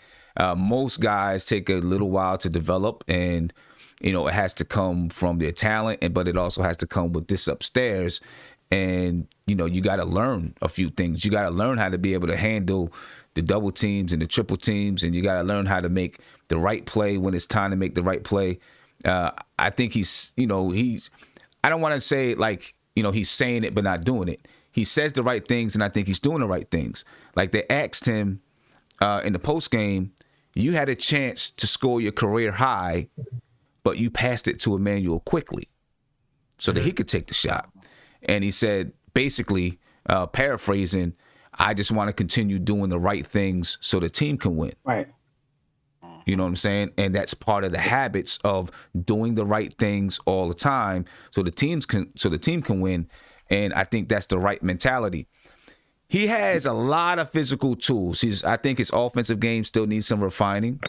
Speaker 1: Most guys take a little while to develop, and it has to come from their talent, but it also has to come with this upstairs. And, you got to learn a few things. You got to learn how to be able to handle the double teams and the triple teams, and you got to learn how to make the right play when it's time to make the right play. I think he's I don't want to say like, he's saying it but not doing it. He says the right things, and I think he's doing the right things. Like they asked him in the postgame, you had a chance to score your career high, but you passed it to Emmanuel quickly so that he could take the shot. And he said, basically, paraphrasing, I just want to continue doing the right things so the team can win.
Speaker 4: Right.
Speaker 1: You know what I'm saying? And that's part of the habits of doing the right things all the time so the team can win. And I think that's the right mentality. He has a lot of physical tools. I think his offensive game still needs some refining.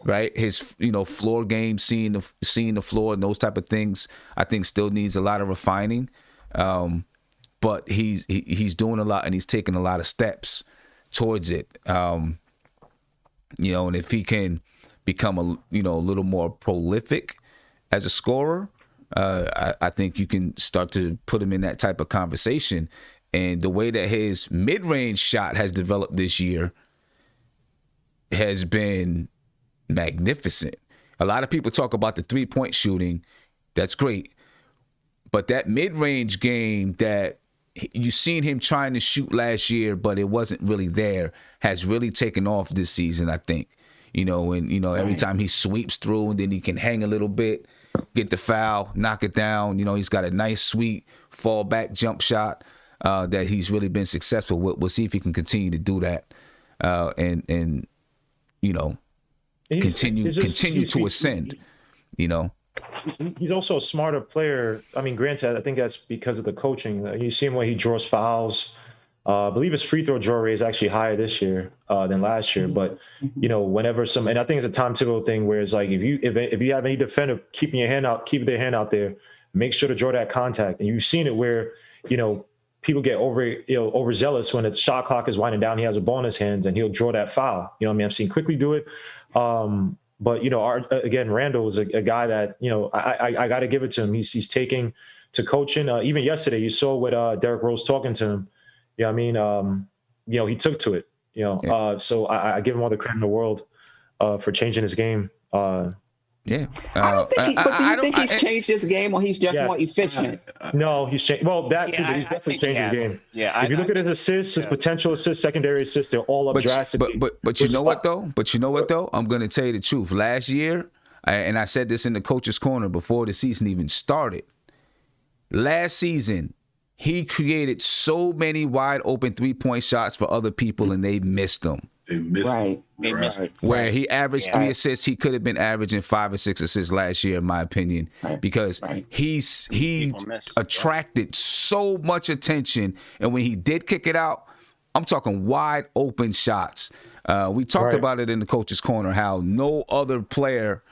Speaker 1: Right, his floor game, seeing the floor and those type of things, I think still needs a lot of refining. But he's doing a lot, and he's taking a lot of steps towards it. And if he can become a little more prolific as a scorer, I think you can start to put him in that type of conversation. And the way that his mid-range shot has developed this year has been magnificent. A lot of people talk about the three-point shooting. That's great. But that mid-range game that you seen him trying to shoot last year, but it wasn't really there, has really taken off this season, I think. And every time he sweeps through and then he can hang a little bit, get the foul, knock it down. He's got a nice, sweet fallback jump shot that he's really been successful with. We'll see if he can continue to do that and continue to ascend,
Speaker 7: He's also a smarter player. I mean, granted, I think that's because of the coaching. You see him when he draws fouls. I believe his free throw draw rate is actually higher this year than last year. But whenever and I think it's a Tom Thibodeau thing where it's like if you have any defender keeping their hand out there, make sure to draw that contact. And you've seen it where people get overzealous when the shot clock is winding down. He has a ball in his hands and he'll draw that foul. I've seen Quickly do it. But again, Randle is a guy that I got to give it to him. He's taking to coaching. Even yesterday, you saw with Derrick Rose talking to him. He took to it. So I give him all the credit in the world for changing his game.
Speaker 1: Yeah.
Speaker 4: I don't think do you think he's changed his game, or he's just more efficient?
Speaker 7: No, he's changed. Well, he's definitely changed his game.
Speaker 5: Yeah.
Speaker 7: If you look at his assists, his potential assists, secondary assists, they're all up drastically.
Speaker 1: But you know what though? I'm going to tell you the truth. Last year, and I said this in the coach's corner before the season even started. Last season, he created so many wide open 3-point shots for other people, and they missed them.
Speaker 2: They missed it.
Speaker 1: Where he averaged 3 assists, he could have been averaging 5 or 6 assists last year, in my opinion, because he attracted so much attention, and when he did kick it out, I'm talking wide open shots. We talked about it in the coach's corner, how no other player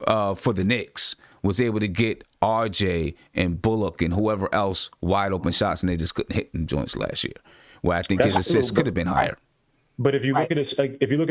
Speaker 1: for the Knicks was able to get RJ and Bullock and whoever else wide open shots, and they just couldn't hit them joints last year. Where I think his assists could have been higher.
Speaker 7: But if you look at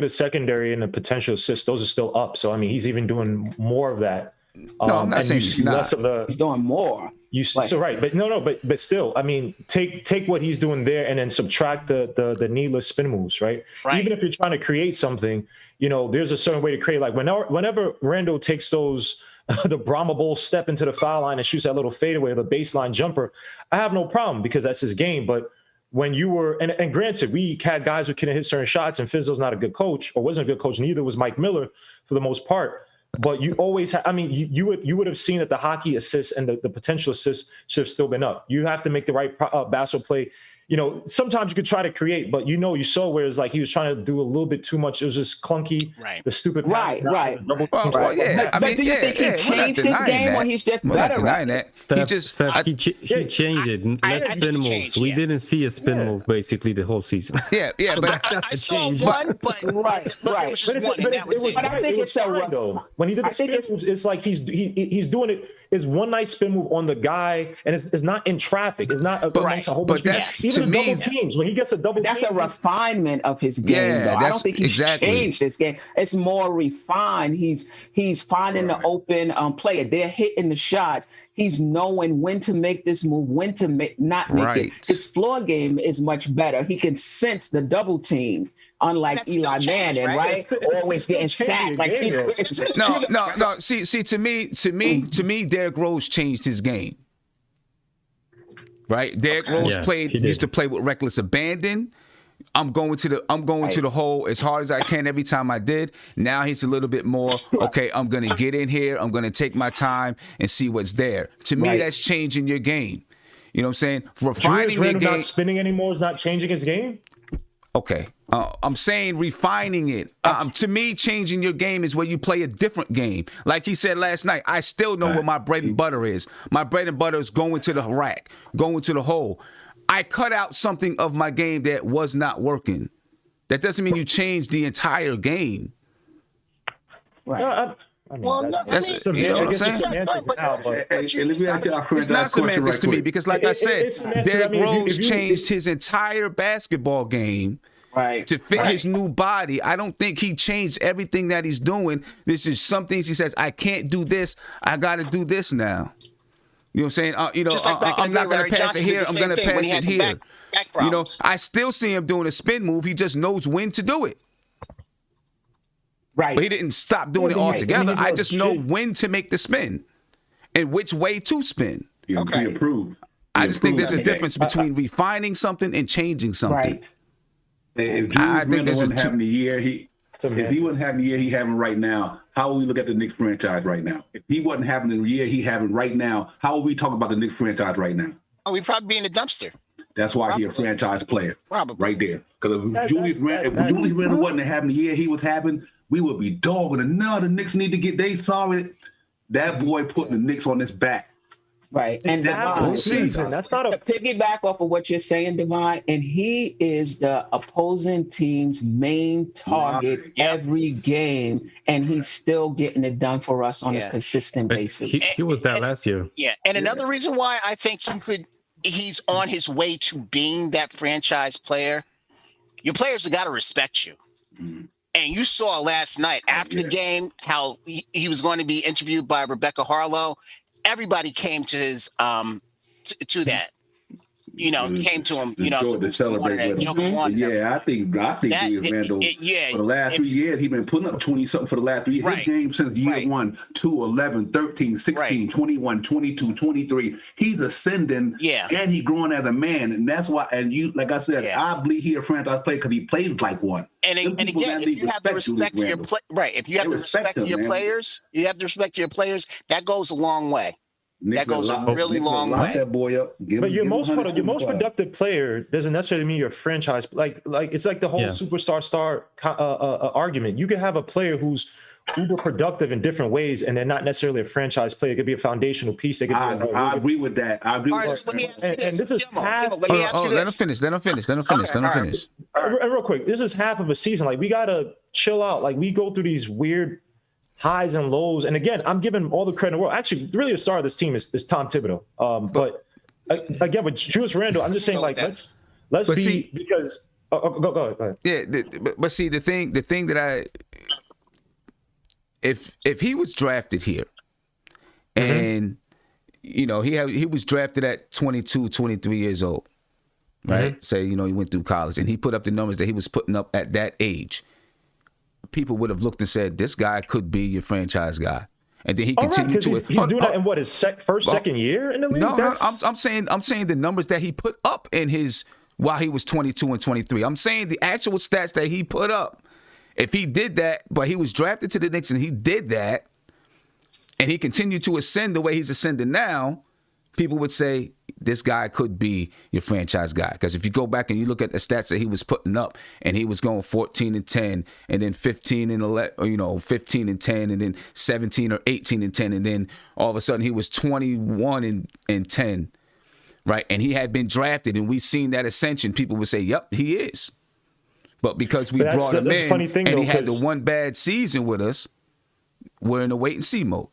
Speaker 7: his secondary and the potential assists, those are still up. So I mean, he's even doing more of that.
Speaker 1: No, I'm not saying he's not.
Speaker 4: He's doing more.
Speaker 7: But still, I mean, take what he's doing there and then subtract the needless spin moves, right? Even if you're trying to create something, there's a certain way to create. Like whenever Randle takes those the Brahma Bowl step into the foul line and shoots that little fadeaway, the baseline jumper, I have no problem because that's his game. But when you were, and granted, we had guys who couldn't hit certain shots, and Fizzo's not a good coach, or wasn't a good coach. Neither was Mike Miller for the most part. But you always, you would have seen that the hockey assists and the potential assists should have still been up. You have to make the right basketball play. Sometimes you could try to create, but you saw where it's like he was trying to do a little bit too much. It was just clunky.
Speaker 5: Right.
Speaker 7: The stupid.
Speaker 4: Right.
Speaker 1: Yeah.
Speaker 4: But do you think he changed his game, or he's just better?
Speaker 3: He changed it. Less spin moves. We didn't see a spin move basically the whole season.
Speaker 1: Yeah.
Speaker 3: So
Speaker 1: But
Speaker 5: I saw one, but right.
Speaker 4: But I think it's a
Speaker 7: when he did the spin moves, it's like he's doing it. It's one nice spin move on the guy, and it's not in traffic. It's not amongst a whole bunch of people. Even double teams. When he gets a double,
Speaker 4: that's a refinement of his game. Though. I don't think he's changed his game. It's more refined. He's finding the open player. They're hitting the shots. He's knowing when to make this move, when to not make it. His floor game is much better. He can sense the double team. Unlike Eli Manning, right? Always getting sacked.
Speaker 1: No. See, to me, Derrick Rose changed his game. Right? Derrick Rose used to play with reckless abandon. I'm going to the hole as hard as I can every time I did. Now he's a little bit more, okay, I'm going to get in here. I'm going to take my time and see what's there. To me, that's changing your game. You know what I'm saying? Refining
Speaker 7: Julius Randle not spinning anymore is not changing his game?
Speaker 1: Okay. I'm saying refining it. To me, changing your game is where you play a different game. Like he said last night, I still know what my bread and butter is. My bread and butter is going to the rack, going to the hole. I cut out something of my game that was not working. That doesn't mean you change the entire game.
Speaker 5: Right.
Speaker 1: It's not semantics to me because, like I said, Derrick Rose changed his entire basketball game to fit his new body. I don't think he changed everything that he's doing. There's just some things he says, I can't do this. I got to do this now. You know what I'm saying? I'm not going to pass it here. I'm going to pass it here. I still see him doing a spin move. He just knows when to do it.
Speaker 4: Right.
Speaker 1: But he didn't stop doing it altogether. I just know when to make the spin and which way to spin.
Speaker 2: He approved.
Speaker 1: I just think there's a
Speaker 2: improved today.
Speaker 1: difference between refining something and changing something.
Speaker 4: Right.
Speaker 2: If
Speaker 1: I
Speaker 2: Julius
Speaker 1: think
Speaker 2: Randle
Speaker 1: there's
Speaker 2: wasn't having the year if he wasn't having the year he having right now, how would we look at the Knicks franchise right now? If he wasn't having the year he having right now, how would we talk about the Knicks franchise right now?
Speaker 5: Oh, we'd probably be in the dumpster.
Speaker 2: That's why he's a franchise player.
Speaker 5: Probably.
Speaker 2: Right there. Because if Julius Randle wasn't having the year he was having, we would be dogging. No, the Knicks need to get sorry. That boy putting the Knicks on his back.
Speaker 4: Right. And
Speaker 3: Whole season. That's not
Speaker 4: to piggyback off of what you're saying, Divine, and he is the opposing team's main target every game, and he's still getting it done for us on a consistent basis.
Speaker 3: He was that last year.
Speaker 5: Yeah. And another reason why I think he's on his way to being that franchise player, your players have got to respect you. Mm-hmm. And you saw last night after the game how he was going to be interviewed by Rebecca Harlow. Everybody came to his to that, came to him,
Speaker 2: to celebrate with him. Yeah, I think Julius Randle for the last 3 years, he's been putting up 20 something for the last 3 years. His game since year 1, 2, 11, 13, 16, 21, 22, 23. He's ascending, and he's growing as a man, and that's why. And you, like I said, I believe he's a franchise player because he plays like one.
Speaker 5: And again, if you have the respect for your if you have the respect for your players, that goes a long way. That goes a really long way.
Speaker 2: That boy up.
Speaker 7: But your most productive player doesn't necessarily mean you're a franchise. Like it's like the whole superstar argument. You can have a player who's uber productive in different ways, and they're not necessarily a franchise player. It could be a foundational piece.
Speaker 2: I agree with that. I agree with that.
Speaker 5: Let me ask you this.
Speaker 7: And this is half.
Speaker 1: Let him finish. Let him finish.
Speaker 7: And real quick, this is half of a season. Like, we gotta chill out. Like, we go through these weird highs and lows. And again, I'm giving all the credit in the world. Actually, really, the star of this team is Tom Thibodeau. But again, with Julius Randle, I'm just saying, like, let's be, because go ahead.
Speaker 1: Yeah, but see, the thing that if he was drafted here, and he was drafted at 22, 23 years old, right? Say, he went through college, and he put up the numbers that he was putting up at that age. People would have looked and said, this guy could be your franchise guy. And then he continued to.
Speaker 7: He's doing that in what, his second year in the league?
Speaker 1: No, I'm saying the numbers that he put up in his while he was 22 and 23. I'm saying the actual stats that he put up. If he did that, but he was drafted to the Knicks and he did that, and he continued to ascend the way he's ascending now, people would say this guy could be your franchise guy. Because if you go back and you look at the stats that he was putting up, and he was going 14 and 10, and then 15 and 11, 15 and 10, and then 17 or 18 and 10, and then all of a sudden he was 21 and 10, right? And he had been drafted, and we seen that ascension. People would say, "Yep, he is." But because we brought him in, and he had the one bad season with us, we're in a wait and see mode.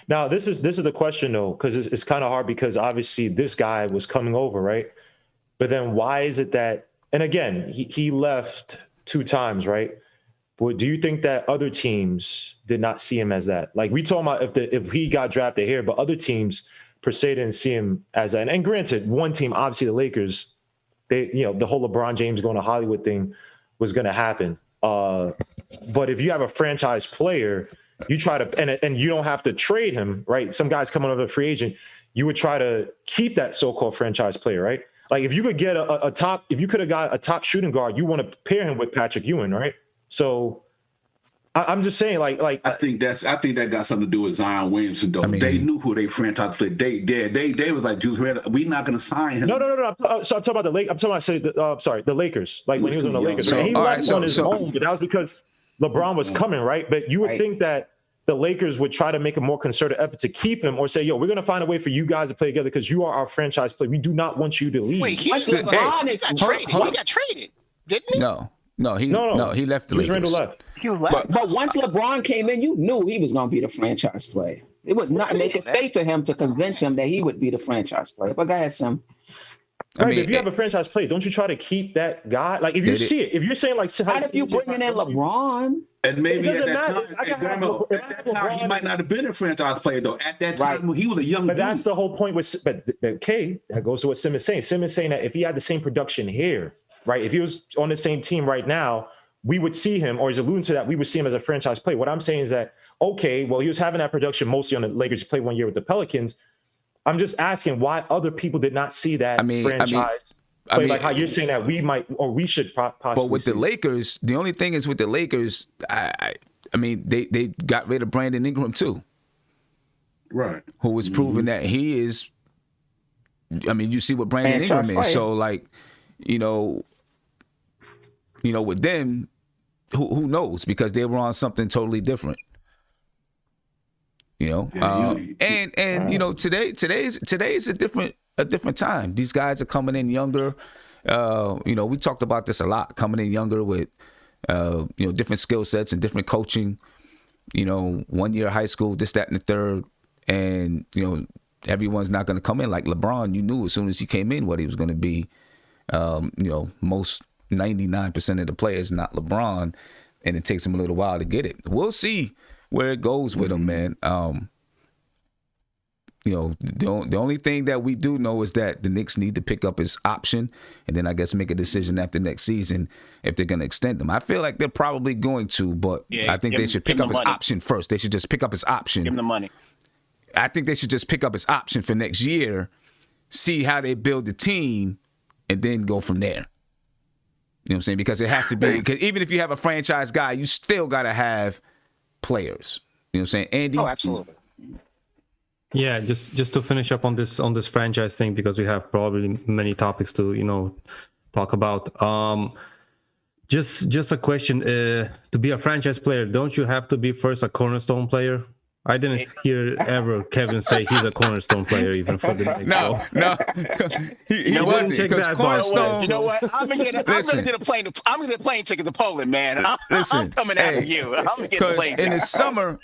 Speaker 7: Now, this is the question, though, because it's kind of hard, because obviously this guy was coming over, right? But then why is it that, and again, he left 2 times, right? But do you think that other teams did not see him as that? Like, we talking about if he got drafted here, but other teams per se didn't see him as that. And granted, one team, obviously the Lakers, the whole LeBron James going to Hollywood thing was going to happen. But if you have a franchise player, you try to, and you don't have to trade him, right? Some guy's coming over a free agent. You would try to keep that so-called franchise player, right? Like, if you could get if you could have got a top shooting guard, you want to pair him with Patrick Ewing, right? So I'm just saying, like
Speaker 2: I think that got something to do with Zion Williamson, though. They knew who they franchise player. They was like, Julius Randle, we're not going to sign him.
Speaker 7: No. I'm talking about the Lakers. The Lakers. Like, when he was on the Lakers, and he left on his own, but that was because LeBron was coming, right? But you would think that the Lakers would try to make a more concerted effort to keep him, or say, "Yo, we're going to find a way for you guys to play together because you are our franchise player. We do not want you to leave."
Speaker 5: Wait, he got traded, didn't he?
Speaker 1: No, he left the Lakers.
Speaker 7: Randle left.
Speaker 4: But once LeBron came in, you knew he was going to be the franchise player. It was nothing they could say to him to convince him that he would be the franchise player. But go ahead, Sam.
Speaker 7: Right, if you have a franchise player, don't you try to keep that guy? Like, if you see it, if you're saying, like,
Speaker 4: what if you bringing in LeBron?
Speaker 2: And maybe at that time, he might not have been a franchise player, though. At that time, he was a young dude.
Speaker 7: That's the whole point. That goes to what Sim is saying. Sim is saying that if he had the same production here, right, if he was on the same team right now, we would see him, or he's alluding to that, we would see him as a franchise player. What I'm saying is that, okay, well, he was having that production mostly on the Lakers. He played 1 year with the Pelicans. I'm just asking why other people did not see that franchise. Like how you're saying that we might or we should possibly.
Speaker 1: But with the Lakers, the only thing is with the Lakers, I mean, they got rid of Brandon Ingram too,
Speaker 2: right?
Speaker 1: Who was proving that he is. I mean, you see what Brandon Ingram is. So like, you know, with them, who knows? Because they were on something totally different. You know, and you know, today's a different time. These guys are coming in younger. You know, we talked about this a lot. Coming in younger with you know, different skill sets and different coaching. You know, 1 year high school, this, that, and the third, and you know, everyone's not going to come in like LeBron. You knew as soon as he came in what he was going to be. You know, most 99% of the players not LeBron, and it takes him a little while to get it. We'll see where it goes with him, man. You know, the only thing that we do know is that the Knicks need to pick up his option and then I guess make a decision after next season if they're going to extend him. I feel like they're probably going to, but I think they should pick up his option first. They should just pick up his option.
Speaker 5: Give him the money.
Speaker 1: I think they should just pick up his option for next year, see how they build the team, and then go from there. You know what I'm saying? Because it has to be, because even if you have a franchise guy, you still got to have players. You know what I'm saying? Andy?
Speaker 5: Oh, absolutely.
Speaker 3: Yeah, just to finish up on this franchise thing, because we have probably many topics to, you know, talk about. Just a question. To be a franchise player, don't you have to be first a cornerstone player? I didn't hear ever Kevin say he's a cornerstone player even for the Knicks.
Speaker 1: No. he wasn't, because cornerstone.
Speaker 5: You know what? I'm gonna get a plane. I'm gonna get a plane ticket to Poland, man. I'm coming after you. I'm gonna get a plane.
Speaker 1: In the summer,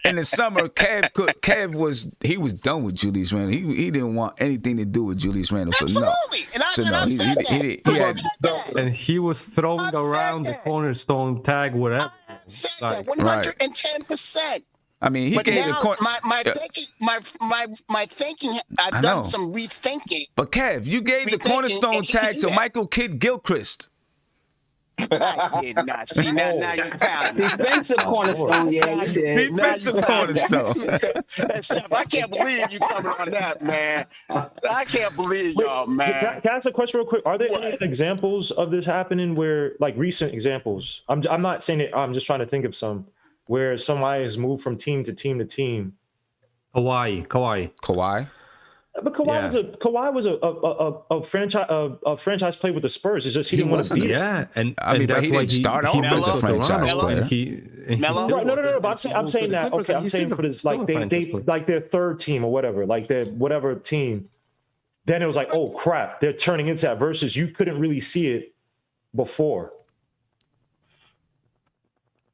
Speaker 1: Kev was done with Julius Randle. He didn't want anything to do with Julius Randle.
Speaker 5: Absolutely, I've said that.
Speaker 3: And he was throwing around the cornerstone tag, whatever.
Speaker 5: I said that 110%.
Speaker 1: I mean, he gave
Speaker 5: now, my thinking. I've done some rethinking.
Speaker 1: But Kev, you gave the cornerstone tag to Michael Kidd-Gilchrist.
Speaker 5: I did not. See, now you're pounding.
Speaker 4: Defensive cornerstone, yeah, you did.
Speaker 1: Defensive cornerstone.
Speaker 5: I can't believe you coming on that, man. I can't believe y'all, man.
Speaker 7: Can I ask a question real quick? Are there any examples of this happening where, like, recent examples? I'm not saying it. I'm just trying to think of some. Where somebody has moved from team to team to team.
Speaker 3: Kawhi.
Speaker 7: But Kawhi was a franchise player with the Spurs. It's just he didn't want to be.
Speaker 3: Yeah, and
Speaker 1: I mean,
Speaker 3: that's
Speaker 1: he
Speaker 3: why
Speaker 1: didn't start off as a franchise player.
Speaker 7: No. But I'm saying that. Okay, I'm saying for this, like they like their third team or whatever, like their whatever team. Then it was like, oh crap, they're turning into that. Versus you couldn't really see it before.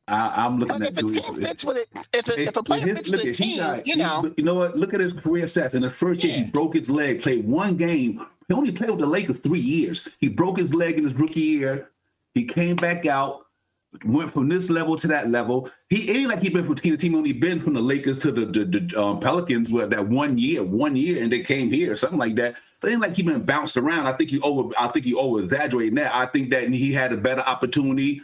Speaker 2: I'm looking at Julius.
Speaker 5: If a player fits with the team, you know.
Speaker 2: You know what? Look at his career stats. In the first year, he broke his leg, played one game. He only played with the Lakers 3 years. He broke his leg in his rookie year. He came back out, went from this level to that level. He ain't like he been from team to team. Only been from the Lakers to the Pelicans with that 1 year, and they came here, something like that. But it ain't like he been bounced around. I think you over exaggerating that. I think that he had a better opportunity.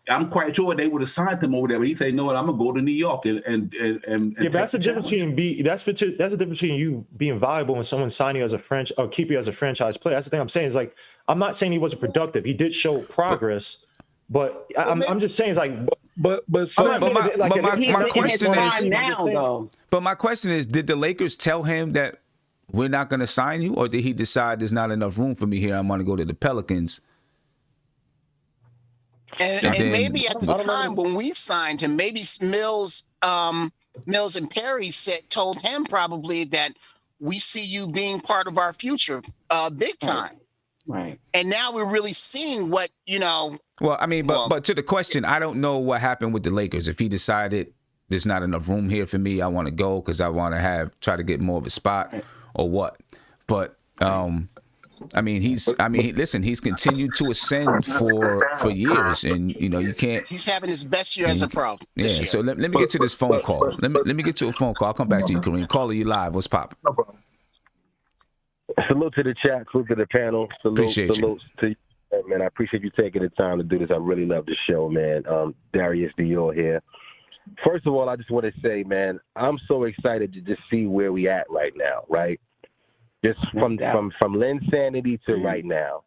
Speaker 2: I'm quite sure they would have signed him over there, but he said, "No, I'm gonna go to New York and
Speaker 7: yeah, but that's the difference between that's the difference between you being valuable and someone signing you as a franchise or keep you as a franchise player. That's the thing I'm saying. Is like I'm not saying he wasn't productive. He did show progress, but I'm just saying it's like.
Speaker 8: But
Speaker 1: my question is
Speaker 4: now though.
Speaker 1: But my question is, did the Lakers tell him that we're not going to sign you, or did he decide there's not enough room for me here? I'm going to go to the Pelicans.
Speaker 5: And maybe at the time when we signed him, maybe Mills and Perry told him probably that we see you being part of our future, big time.
Speaker 4: Right.
Speaker 5: And now we're really seeing what, you know.
Speaker 1: Well, I mean, but to the question, I don't know what happened with the Lakers. If he decided there's not enough room here for me, I want to go because I want to try to get more of a spot, or what. But I mean, listen, he's continued to ascend for years, and you know you can't.
Speaker 5: He's having his best year as a pro.
Speaker 1: Yeah. So let me get to this phone call. Let me get to a phone call. I'll come back to you, Kareem. Caller, you live. What's poppin'?
Speaker 10: No problem. Salute to the chat. Salute to the panel. Salute to you, man. I appreciate you taking the time to do this. I really love the show, man. Darius Dior here. First of all, I just want to say, man, I'm so excited to just see where we at right now, right? Just from Linsanity to right now.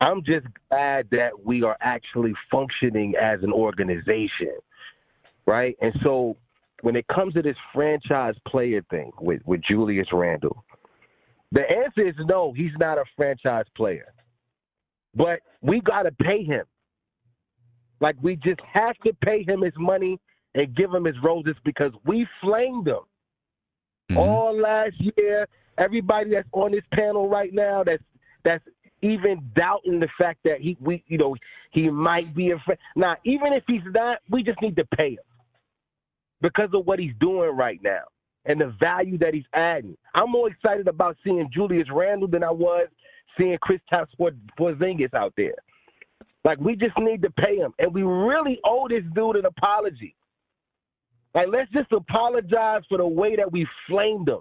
Speaker 10: I'm just glad that we are actually functioning as an organization, right? And so when it comes to this franchise player thing with Julius Randle, the answer is no, he's not a franchise player. But we got to pay him. Like, we just have to pay him his money and give him his roses because we flamed him all last year. Everybody that's on this panel right now that's even doubting the fact that he might be a friend. Now, even if he's not, we just need to pay him because of what he's doing right now and the value that he's adding. I'm more excited about seeing Julius Randle than I was seeing Kristaps Porzingis out there. Like, we just need to pay him, and we really owe this dude an apology. Like, let's just apologize for the way that we flamed him.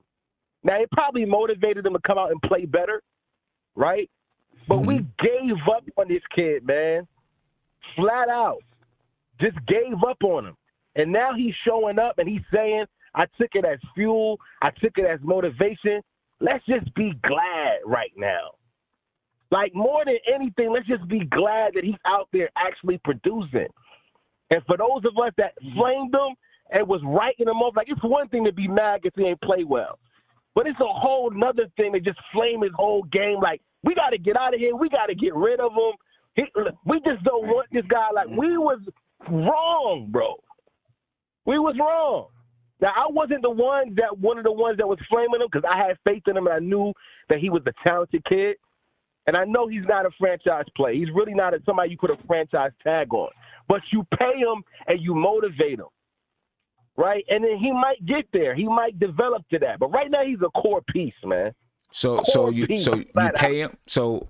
Speaker 10: Now, it probably motivated him to come out and play better, right? But we gave up on this kid, man. Flat out. Just gave up on him. And now he's showing up and he's saying, I took it as fuel. I took it as motivation. Let's just be glad right now. Like, more than anything, let's just be glad that he's out there actually producing. And for those of us that flamed him and was writing him off, like, it's one thing to be mad if he ain't play well. But it's a whole nother thing to just flame his whole game. Like, we got to get out of here. We got to get rid of him. We just don't want this guy. Like, we was wrong, bro. We was wrong. Now, I wasn't one of the ones that was flaming him because I had faith in him and I knew that he was a talented kid. And I know he's not a franchise player. He's really not somebody you put a franchise tag on. But you pay him and you motivate him. Right? And then he might get there. He might develop to that. But right now he's a core piece, man.
Speaker 1: So you pay him. So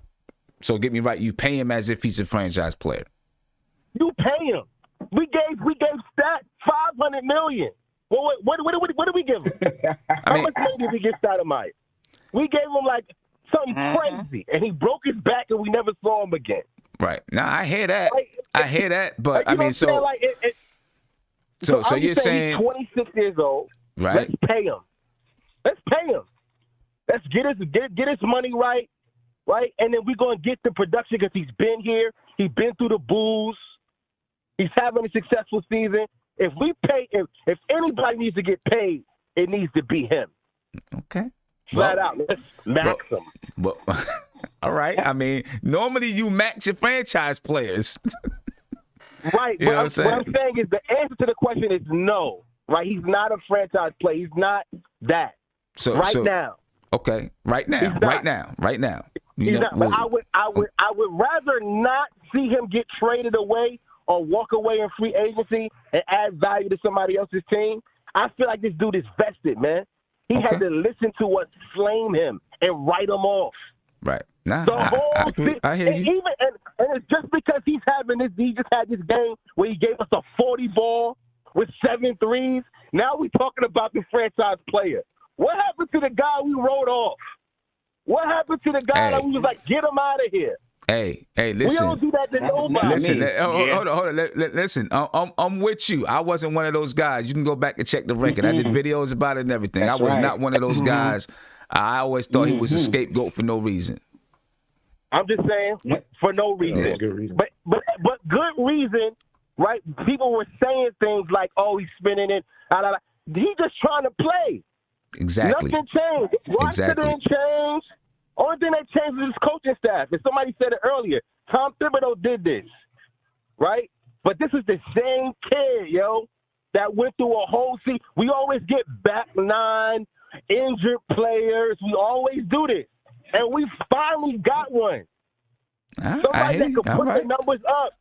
Speaker 1: get me right. You pay him as if he's a franchise player.
Speaker 10: You pay him. We gave Stat $500 million. Well, what did we give him? How much money did we give Stoudemire? We gave him like something crazy, and he broke his back, and we never saw him again.
Speaker 1: Right. Now I hear that. But
Speaker 10: like,
Speaker 1: I mean, so.
Speaker 10: Like,
Speaker 1: So you're saying
Speaker 10: he's 26 years old.
Speaker 1: Right.
Speaker 10: Let's pay him. Let's get his money right, and then we're gonna get the production because he's been here. He's been through the Bulls. He's having a successful season. If anybody needs to get paid, it needs to be him.
Speaker 1: Okay.
Speaker 10: Flat out. Let's max him.
Speaker 1: But all right. I mean, normally you max your franchise players.
Speaker 10: Right.
Speaker 1: You know what I'm
Speaker 10: saying is the answer to the question is no. Right? He's not a franchise player. He's not that. Now.
Speaker 1: Okay. Right now.
Speaker 10: But I would rather not see him get traded away or walk away in free agency and add value to somebody else's team. I feel like this dude is vested, man. He had to listen to what flame him and write him off.
Speaker 1: Right. Nah,
Speaker 10: I hear you. And it's just because he just had this game where he gave us a 40 ball with 7 threes. Now we're talking about the franchise player. What happened to the guy we wrote off? What happened to the guy that we was like, get him out of here?
Speaker 1: Hey, listen.
Speaker 10: We don't do that to nobody.
Speaker 1: Listen, hold on. Listen, I'm with you. I wasn't one of those guys. You can go back and check the record. I did videos about it and everything. I was not one of those guys. I always thought he was a scapegoat for no reason.
Speaker 10: I'm just saying, for no reason.
Speaker 7: Yeah, good reason.
Speaker 10: But good reason, right? People were saying things like, "Oh, he's spinning it." He's just trying to play.
Speaker 1: Exactly.
Speaker 10: Nothing changed. Roster didn't change. Only thing that changed was his coaching staff. And somebody said it earlier. Tom Thibodeau did this, right? But this is the same kid, that went through a whole season. We always get back 9 injured players. We always do this. And we finally got one. Somebody that can put the numbers up.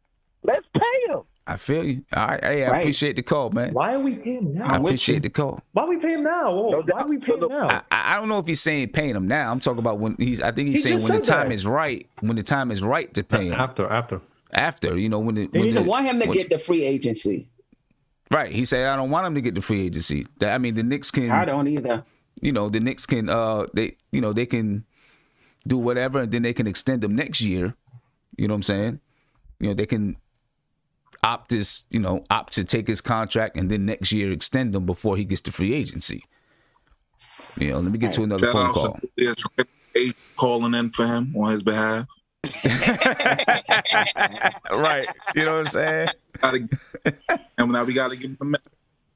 Speaker 10: Let's pay him.
Speaker 1: I feel you. All right. Hey, I appreciate the call, man.
Speaker 7: Why are we paying him now?
Speaker 1: I appreciate the call.
Speaker 7: Why are we paying him now? Why are we paying him now?
Speaker 1: I don't know if he's saying paying him now. I'm talking about when I think he's saying when the time is right. When the time is right to pay him.
Speaker 3: After.
Speaker 4: You want him to get the free agency.
Speaker 1: Right. He said, I don't want him to get the free agency. I mean, the Knicks can.
Speaker 4: I don't either.
Speaker 1: The Knicks can. They can do whatever, and then they can extend him next year. You know what I'm saying? They can opt to take his contract and then next year extend him before he gets to free agency. You know, let me get to another
Speaker 8: Shout
Speaker 1: phone
Speaker 8: out
Speaker 1: call.
Speaker 8: to Julius Randle calling in for him on his behalf.
Speaker 1: Right. You know what I'm saying?
Speaker 8: And now we got to give him a minute.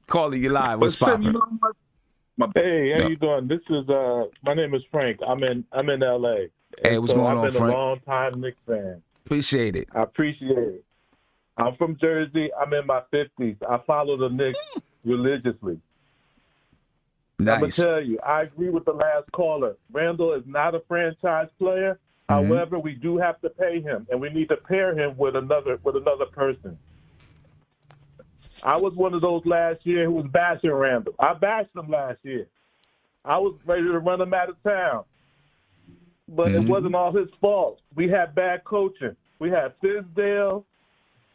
Speaker 1: Calling you live. What's
Speaker 8: But Sim,
Speaker 1: poppin'?
Speaker 11: Hey, how
Speaker 1: Yeah.
Speaker 11: you doing? This is my name is Frank. I'm in LA.
Speaker 1: Hey, what's going on,
Speaker 11: I've been
Speaker 1: Frank?
Speaker 11: a long time Knicks fan.
Speaker 1: Appreciate it.
Speaker 11: I appreciate it. I'm from Jersey. I'm in my 50s. I follow the Knicks religiously. I'm gonna
Speaker 1: Nice.
Speaker 11: tell you, I agree with the last caller. Randle is not a franchise player. However, we do have to pay him, and we need to pair him with another person. I was one of those last year who was bashing Randle. I bashed him last year. I was ready to run him out of town. But it wasn't all his fault. We had bad coaching. We had Fizdale.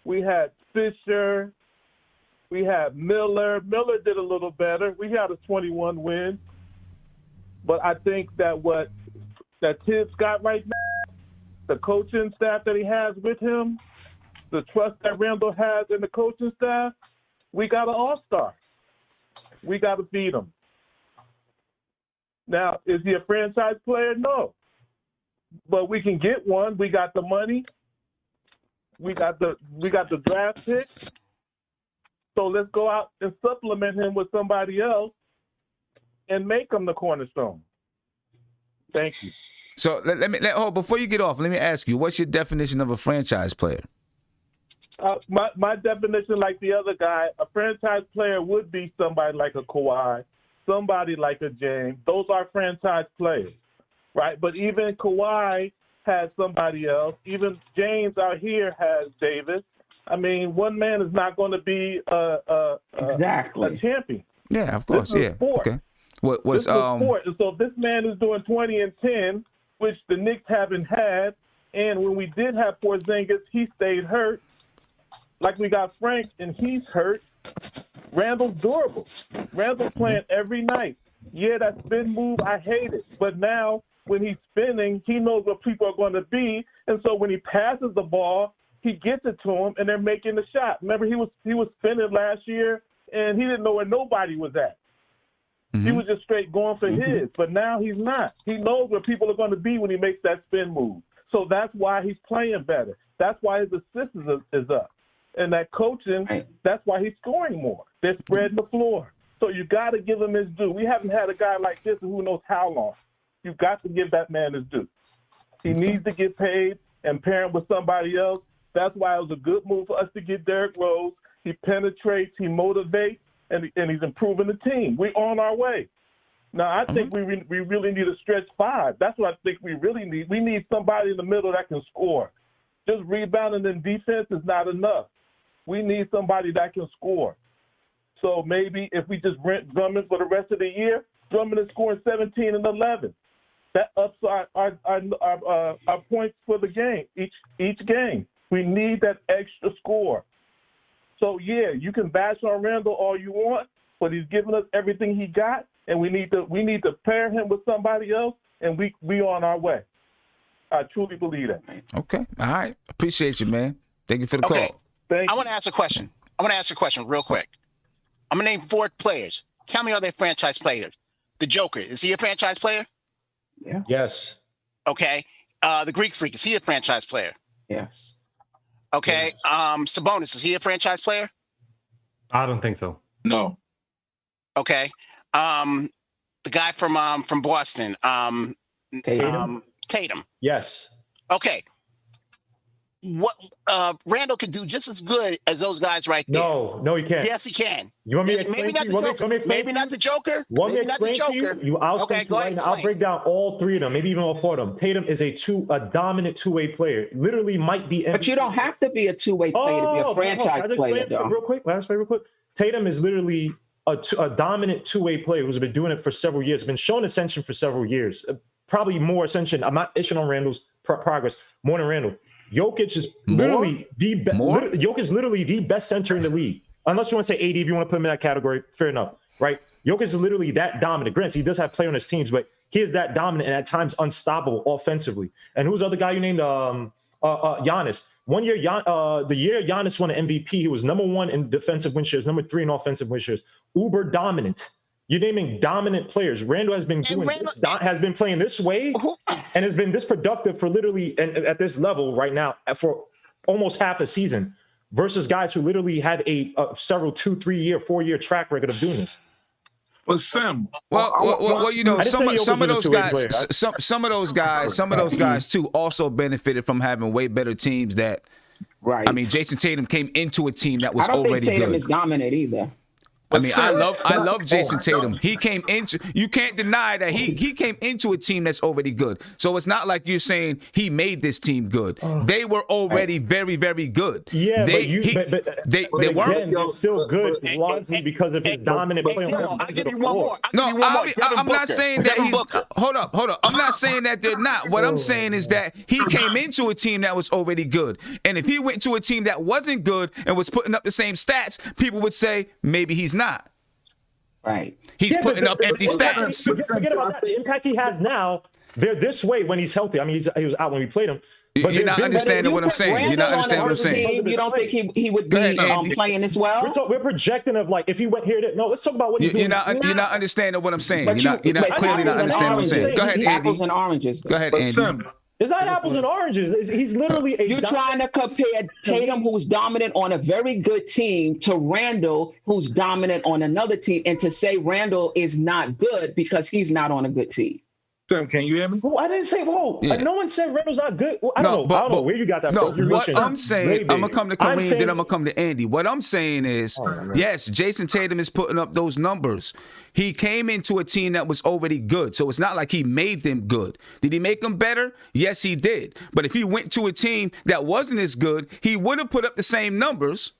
Speaker 11: We had Fisher. We had Miller. Miller did a little better. We had a 21 win. But I think that what that Tibbs got right now, the coaching staff that he has with him, the trust that Randle has in the coaching staff, we got an all-star. We got to feed him. Now, is he a franchise player? No. But we can get one. We got the money. We got the draft pick. So let's go out and supplement him with somebody else and make him the cornerstone. Thank you.
Speaker 1: So before you get off, let me ask you, what's your definition of a franchise player?
Speaker 11: My definition, like the other guy, a franchise player would be somebody like a Kawhi, somebody like a James. Those are franchise players, right? But even Kawhi has somebody else. Even James out here has Davis. I mean, one man is not going to be a champion.
Speaker 1: Yeah, of course.
Speaker 11: This is
Speaker 1: Yeah.
Speaker 11: sport.
Speaker 1: Okay. What was
Speaker 11: This is sport. And so if this man is doing 20 and 10, which the Knicks haven't had, and when we did have Porzingis, he stayed hurt. Like we got Frank, and he's hurt. Randle's durable. Randle's playing every night. Yeah, that spin move, I hate it. But now, when he's spinning, he knows where people are going to be. And so when he passes the ball, he gets it to him, and they're making the shot. Remember, he was spinning last year, and he didn't know where nobody was at. He was just straight going for his. But now he's not. He knows where people are going to be when he makes that spin move. So that's why he's playing better. That's why his assists is up. And that coaching, that's why he's scoring more. They're spreading the floor. So you got to give him his due. We haven't had a guy like this in who knows how long. You've got to give that man his due. He needs to get paid and pair him with somebody else. That's why it was a good move for us to get Derrick Rose. He penetrates, he motivates, and he's improving the team. We're on our way. Now, I think we really need a stretch five. That's what I think we really need. We need somebody in the middle that can score. Just rebounding and defense is not enough. We need somebody that can score. So maybe if we just rent Drummond for the rest of the year, Drummond is scoring 17 and 11. That ups our points for the game, each game. We need that extra score. So, yeah, you can bash on Randle all you want, but he's giving us everything he got, and we need to pair him with somebody else, and we on our way. I truly believe that.
Speaker 1: Okay. All right. Appreciate you, man. Thank you for the call.
Speaker 5: I want to ask a question. Real quick. I'm going to name 4 players. Tell me, are they franchise players? The Joker, is he a franchise player?
Speaker 3: Yeah.
Speaker 7: Yes.
Speaker 5: Okay. The Greek Freak, is he a franchise player?
Speaker 4: Yes.
Speaker 5: Okay.
Speaker 3: Yes.
Speaker 5: Sabonis, is he a franchise player?
Speaker 3: I don't think so.
Speaker 8: No.
Speaker 5: Okay. The guy from Boston, Tatum.
Speaker 7: Yes.
Speaker 5: Okay. What Randle could do just as good as those guys right there.
Speaker 7: No, he can't.
Speaker 5: Yes, he can.
Speaker 7: You want me to explain to you?
Speaker 5: Maybe not the Joker.
Speaker 7: Maybe not the Joker. I'll break down all 3 of them, maybe even all 4 of them. Tatum is a dominant two-way player. Literally might be.
Speaker 4: But you don't have to be a two-way player to be a franchise player, though.
Speaker 7: Real quick. Tatum is literally a dominant two-way player who's been doing it for several years. Been showing ascension for several years. Probably more ascension. I'm not itching on Randle's progress more than Randle. Jokic is literally the best center in the league. Unless you want to say AD, if you want to put him in that category, fair enough, right? Jokic is literally that dominant. Granted, he does have player on his teams, but he is that dominant and at times unstoppable offensively. And who's the other guy you named? Giannis. One year, the year Giannis won an MVP, he was number 1 in defensive win shares, number 3 in offensive win shares. Uber dominant. You're naming dominant players. Randle has been has been playing this way and has been this productive for literally and at this level right now for almost half a season versus guys who literally had a several 2, 3 year, 4 year track record of doing this.
Speaker 8: Well, Sam.
Speaker 1: Well, you know, some of those guys too also benefited from having way better teams that.
Speaker 4: Right.
Speaker 1: I mean, Jason Tatum came into a team that was already good.
Speaker 4: I don't think Tatum is dominant either.
Speaker 1: I mean, I love Jason Tatum. He came into, you can't deny that he came into a team that's already good. So it's not like you're saying he made this team good. They were already very, very good.
Speaker 7: Yeah,
Speaker 1: but they weren't
Speaker 7: still good largely because of his dominant play.
Speaker 5: I'll give you one more.
Speaker 1: I'm not saying that he's. Hold up. I'm not saying that they're not. What I'm saying is that he came into a team that was already good. And if he went to a team that wasn't good and was putting up the same stats, people would say maybe he's not.
Speaker 4: Right.
Speaker 1: He's putting up empty stats.
Speaker 7: Forget about that. The impact he has now, they're this way when he's healthy. I mean, he was out when we played him. But
Speaker 1: you're not understanding what I'm saying. You're not understanding what I'm saying.
Speaker 4: You don't think he would be playing this well?
Speaker 7: We're projecting of like if he went here. No, let's talk about what he's doing.
Speaker 1: You're not understanding what I'm saying. You're not clearly not understanding what I'm saying. Go ahead, Andy.
Speaker 4: Apples and oranges.
Speaker 1: Go ahead, Andy.
Speaker 7: It's not apples and oranges. He's literally
Speaker 4: You're trying to compare Tatum, who's dominant on a very good team, to Randle, who's dominant on another team, and to say Randle is not good because he's not on a good team.
Speaker 8: Sam, can you hear me?
Speaker 7: Well, I didn't say, no one said Randle's not good. Well, I don't know where you got that
Speaker 1: from.
Speaker 7: No,
Speaker 1: what I'm saying, I'm going to come to Kareem, then I'm going to come to Andy. What I'm saying is, yes, Jason Tatum is putting up those numbers. He came into a team that was already good, so it's not like he made them good. Did he make them better? Yes, he did. But if he went to a team that wasn't as good, he would have put up the same numbers.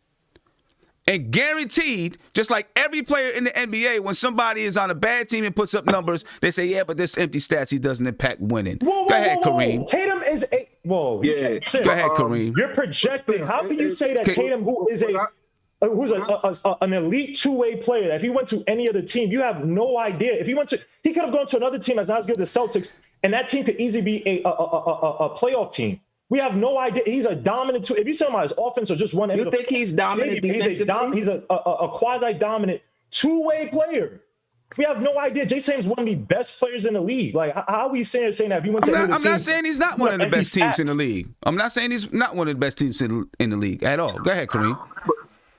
Speaker 1: And guaranteed, just like every player in the NBA, when somebody is on a bad team and puts up numbers, they say, yeah, but this empty stats, he doesn't impact winning. Go ahead, Kareem.
Speaker 7: Tatum is a... Whoa.
Speaker 1: Yeah. Go ahead, Kareem.
Speaker 7: You're projecting. How can you say that Tatum, who's an elite two-way player, if he went to any other team, you have no idea. If he could have gone to another team that's not as good as the Celtics, and that team could easily be a playoff team. We have no idea. He's a dominant two. If you say about his offense or just one end,
Speaker 4: you think he's dominant defensively?
Speaker 7: He's a quasi-dominant two-way player. We have no idea. Jason Tatum's one of the best players in the league. Like, how are we saying that if he went to
Speaker 1: I'm not saying he's not one of the best teams in the league. I'm not saying he's not one of the best teams in the league at all. Go ahead, Kareem.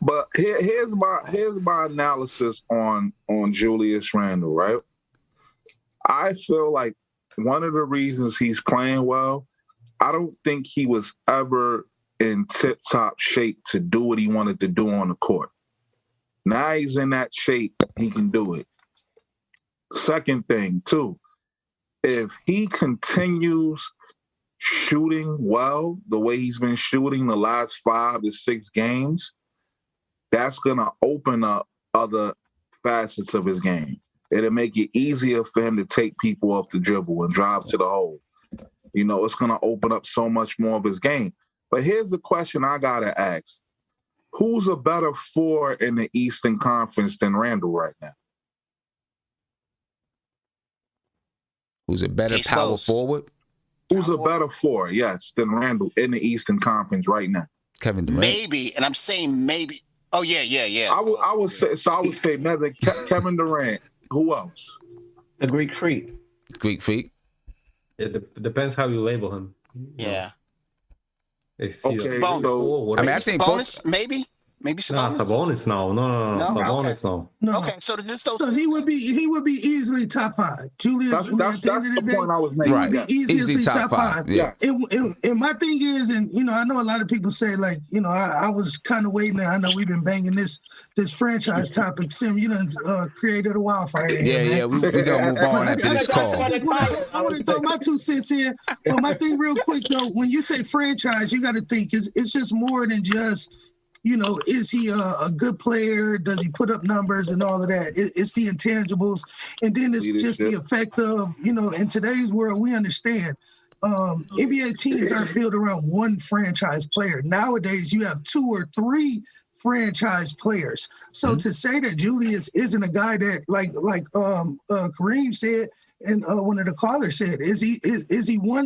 Speaker 8: But here's my analysis on Julius Randle, right? I feel like one of the reasons he's playing well, I don't think he was ever in tip-top shape to do what he wanted to do on the court. Now he's in that shape, he can do it. Second thing, too, if he continues shooting well the way he's been shooting the last 5 to 6 games, that's going to open up other facets of his game. It'll make it easier for him to take people off the dribble and drive to the hole. You know, it's going to open up so much more of his game. But here's the question I got to ask. Who's a better 4 in the Eastern Conference than Randle right now?
Speaker 1: Who's a better power forward?
Speaker 8: Who's a better 4, yes, than Randle in the Eastern Conference right now?
Speaker 1: Kevin Durant.
Speaker 5: Maybe, and I'm saying maybe. Oh, yeah.
Speaker 8: I would say maybe Kevin Durant. Who else?
Speaker 4: The Greek Freak.
Speaker 1: Greek Freak.
Speaker 3: It depends how you label him.
Speaker 5: Yeah.
Speaker 8: Okay,
Speaker 5: I think Sabonis, maybe Sabonis.
Speaker 3: Sabonis, no. Sabonis,
Speaker 5: no. Okay, so just those.
Speaker 9: So he would be easily top 5. Julius,
Speaker 8: that's the point I was making.
Speaker 9: He would be easily top 5.
Speaker 1: Yeah.
Speaker 9: And my thing is, and I know a lot of people say like, I was kind of waiting. I know we've been banging this franchise topic. Sim, you done created a wildfire.
Speaker 1: Yeah. We gonna move on after this call.
Speaker 9: I want to throw my 2 cents in. But my thing, real quick though, when you say franchise, you got to think it's just more than just. Is he a good player? Does he put up numbers and all of that? It's the intangibles. And then it's just the effect of, in today's world, we understand NBA teams aren't built around one franchise player. Nowadays, you have 2 or 3 franchise players. So to say that Julius isn't a guy that, like Kareem said, and one of the callers said, is he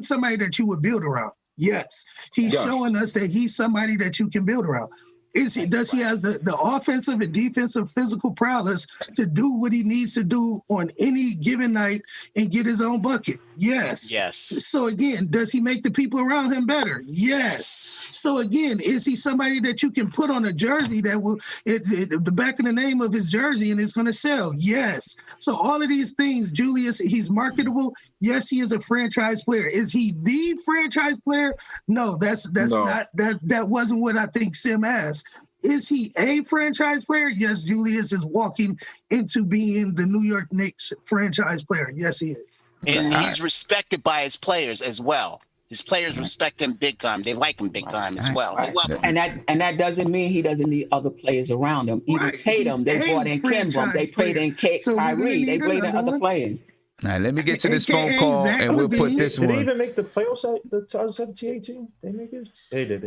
Speaker 9: somebody that you would build around? Yes. He's showing us that he's somebody that you can build around. Does he have the offensive and defensive physical prowess to do what he needs to do on any given night and get his own bucket? Yes.
Speaker 5: Yes.
Speaker 9: So again, does he make the people around him better? Yes. So again, is he somebody that you can put on a jersey that will the back of the name of his jersey and it's going to sell? Yes. So all of these things, Julius, he's marketable. Yes, he is a franchise player. Is he the franchise player? No, that's not that wasn't what I think Sim asked. Is he a franchise player? Yes, Julius is walking into being the New York Knicks franchise player. Yes, he is.
Speaker 5: And he's respected by his players as well. His players respect him big time. They like him big time as well. They love him.
Speaker 4: And that doesn't mean he doesn't need other players around him. Even Tatum, they brought in Kimba, they played in Kyrie, they played in other players.
Speaker 1: All right, let me get to this phone call and we'll put this one.
Speaker 7: Did they even make the playoffs at the 2017 team? They make it? They did.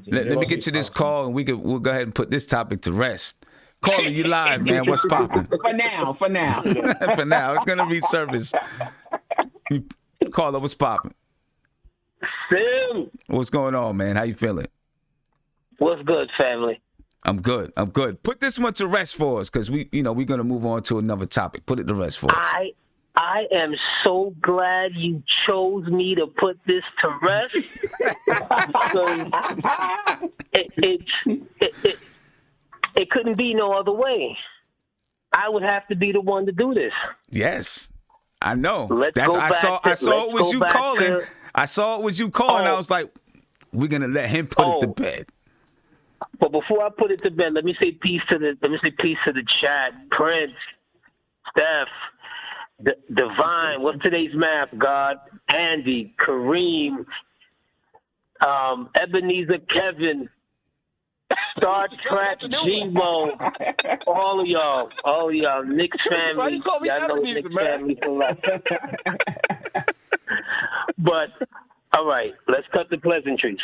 Speaker 1: Let me get to this call and we'll go ahead and put this topic to rest. Caller, you live, man. What's popping?
Speaker 4: For now.
Speaker 1: For now. It's going to resurface. Caller, what's popping?
Speaker 12: Sim.
Speaker 1: What's going on, man? How you feeling?
Speaker 12: What's good, family?
Speaker 1: I'm good. Put this one to rest for us because we're going to move on to another topic. Put it to rest for us.
Speaker 12: I am so glad you chose me to put this to rest. It couldn't be no other way. I would have to be the one to do this.
Speaker 1: Yes, I know.
Speaker 12: I
Speaker 1: saw it was you calling. I saw it was you calling. I was like, we're gonna let him put it to bed.
Speaker 12: But before I put it to bed, let me say peace to the chat. Prince, Steph, Divine. What's today's math? God, Andy, Kareem, Ebenezer, Kevin, Star Trek, G-Mo, all of y'all, Knicks family.
Speaker 5: Why you call me Ebenezer, man?
Speaker 12: But, all right, let's cut the pleasantries.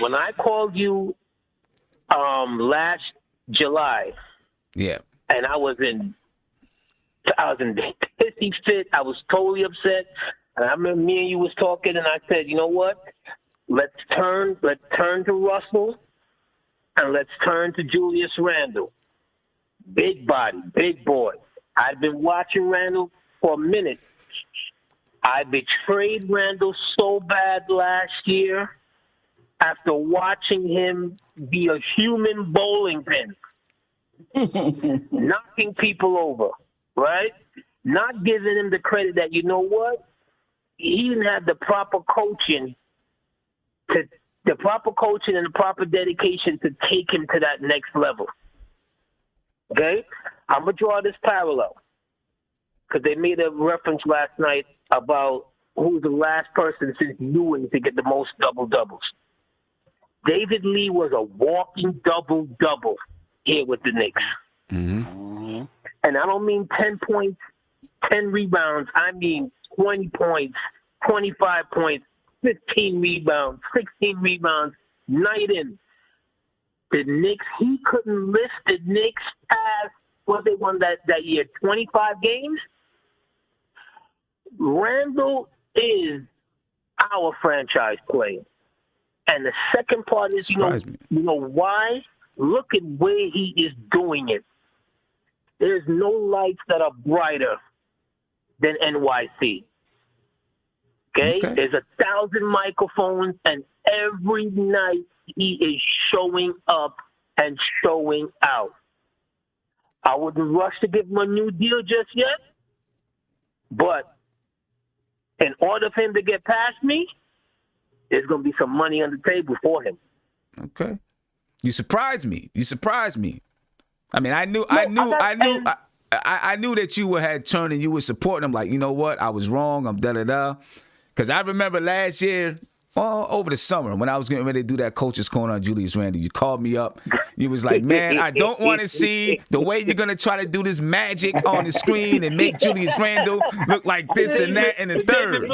Speaker 12: When I called you last July, and I was in pissy fit. I was totally upset. And I remember me and you was talking, and I said, you know what? Let's turn to Russell, and let's turn to Julius Randle. Big body, big boy. I've been watching Randle for a minute. I betrayed Randle so bad last year after watching him be a human bowling pin, knocking people over, right? Not giving him the credit that, you know what? He didn't have the proper coaching and the proper dedication to take him to that next level. Okay? I'm going to draw this parallel because they made a reference last night about who's the last person since Ewing to get the most double-doubles. David Lee was a walking double-double here with the Knicks. Mm-hmm. And I don't mean 10 points, 10 rebounds. I mean 20 points, 25 points, 15 rebounds, 16 rebounds, night in. The Knicks, he couldn't lift the Knicks past what they won that year, 25 games. Randle is our franchise player. And the second part is, you know why? Look at where he is doing it. There's no lights that are brighter than NYC. Okay? There's 1,000 microphones, and every night he is showing up and showing out. I wouldn't rush to give him a new deal just yet, but in order for him to get past me, there's going to be some money on the table for him.
Speaker 1: Okay. You surprised me. I mean, I knew that you had turned and you were supporting him. Like, you know what? I was wrong. I'm da-da-da. Because I remember last year, over the summer, when I was getting ready to do that Coach's Corner on Julius Randle, you called me up. You was like, man, I don't want to see the way you're going to try to do this magic on the screen and make Julius Randle look like this and that and the third.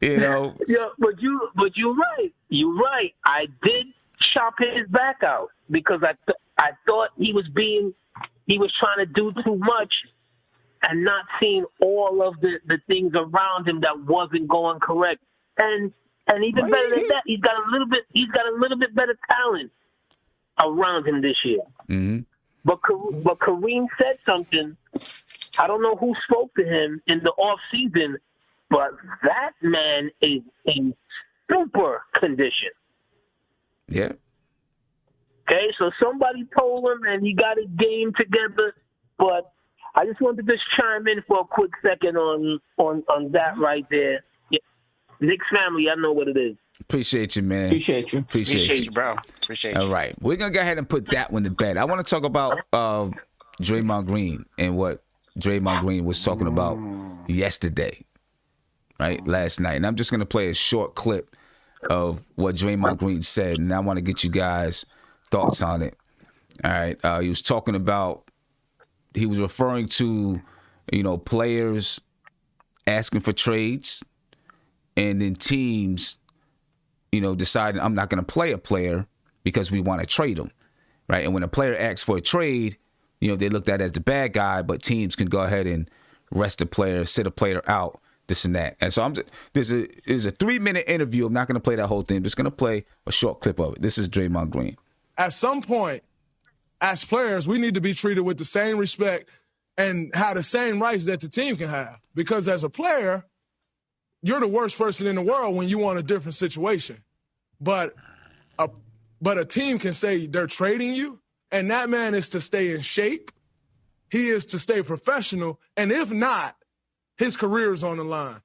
Speaker 1: You know.
Speaker 12: Yeah, but you're right. You're right. I did chop his back out because I thought he was trying to do too much and not seeing all of the things around him that wasn't going correct. And And even better than that, he's got a little bit better talent around him this year.
Speaker 1: Mm-hmm.
Speaker 12: But Kareem said something. I don't know who spoke to him in the off season, but that man is in super condition.
Speaker 1: Yeah.
Speaker 12: Okay, so somebody told him, and he got his game together. But I just wanted to just chime in for a quick second on that right there. Yeah. Knicks family, I know what it is.
Speaker 1: Appreciate you, man.
Speaker 4: Appreciate you.
Speaker 5: Appreciate you, bro. Appreciate you.
Speaker 1: All right. We're going to go ahead and put that one to bed. I want to talk about Draymond Green and what Draymond Green was talking about yesterday, right, last night. And I'm just going to play a short clip of what Draymond Green said, and I want to get you guys' thoughts on it. All right. He was talking about, he was referring to, players asking for trades and then teams, deciding I'm not going to play a player because we want to trade him, right? And when a player asks for a trade, they looked at it as the bad guy, but teams can go ahead and rest a player, sit a player out, this and that. And so there's a 3-minute interview. I'm not going to play that whole thing. I'm just going to play a short clip of it. This is Draymond Green.
Speaker 13: At some point, as players, we need to be treated with the same respect and have the same rights that the team can have. Because as a player, you're the worst person in the world when you want a different situation. But a team can say they're trading you, and that man is to stay in shape. He is to stay professional. And if not, his career is on the line.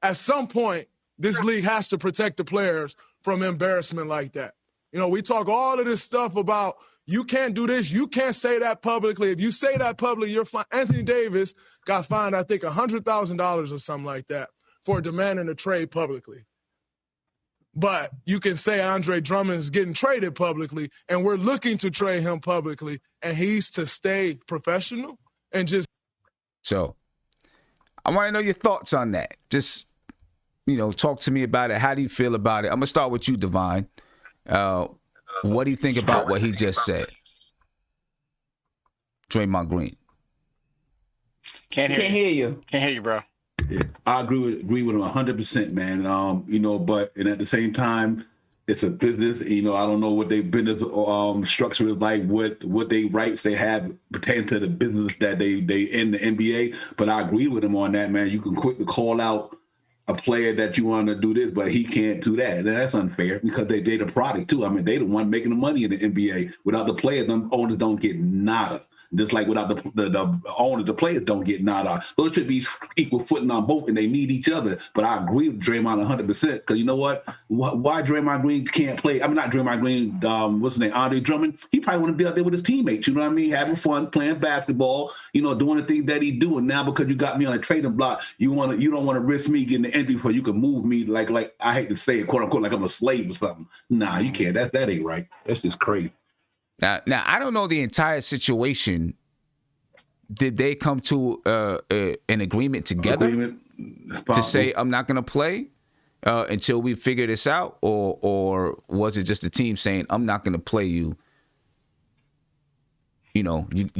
Speaker 13: At some point, this league has to protect the players from embarrassment like that. We talk all of this stuff about you can't do this, you can't say that publicly. If you say that publicly, you're fine. Anthony Davis got fined, I think, $100,000 or something like that for demanding a trade publicly. But you can say Andre Drummond is getting traded publicly, and we're looking to trade him publicly, and he's to stay professional and just.
Speaker 1: So I want to know your thoughts on that. Just, talk to me about it. How do you feel about it? I'm going to start with you, Divine. What do you think about what he just said? Draymond Green.
Speaker 5: Can't hear you. Can't hear you, bro.
Speaker 2: Yeah, I agree with him 100%, man. But at the same time, it's a business. I don't know what their business structure is like, what they rights they have pertaining to the business that they in the NBA. But I agree with him on that, man. You can quickly call out a player that you want to do this, but he can't do that. And that's unfair because they the product too. I mean, they the one making the money in the NBA. Without the players, the owners don't get nada. Just like without the owners, the players don't get nada. Those should be equal footing on both, and they need each other. But I agree with Draymond 100% because you know what? Why Draymond Green can't play? I mean, not Draymond Green. What's his name? Andre Drummond. He probably want to be out there with his teammates. You know what I mean? Having fun, playing basketball. Doing the things that he do. And now because you got me on a trading block, you don't want to risk me getting the injury before you can move me like I hate to say it, quote unquote, like I'm a slave or something. Nah, you can't. That ain't right. That's just crazy.
Speaker 1: Now, I don't know the entire situation. Did they come to an agreement together to say I'm not going to play until we figure this out, or was it just the team saying I'm not going to play you? You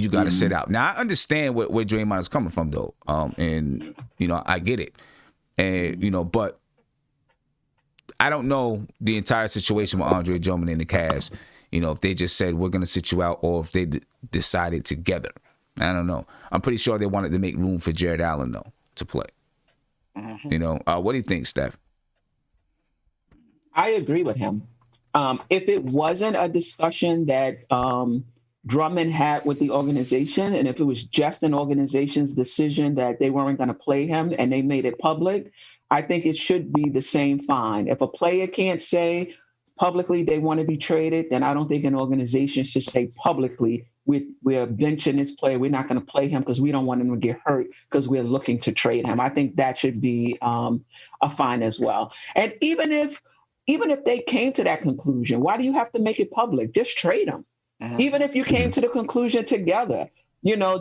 Speaker 1: got to sit out. Now I understand where Draymond is coming from though, and I get it, and but I don't know the entire situation with Andre Drummond and the Cavs. If they just said we're going to sit you out, or if they decided together. I don't know. I'm pretty sure they wanted to make room for Jared Allen, though, to play. Mm-hmm. What do you think, Steph?
Speaker 4: I agree with him. If it wasn't a discussion that Drummond had with the organization, and if it was just an organization's decision that they weren't going to play him and they made it public, I think it should be the same fine. If a player can't say publicly they want to be traded, then I don't think an organization should say publicly, we're benching this player. We're not going to play him because we don't want him to get hurt because we're looking to trade him. I think that should be a fine as well. And even if they came to that conclusion, why do you have to make it public? Just trade him. Mm-hmm. Even if you came to the conclusion together,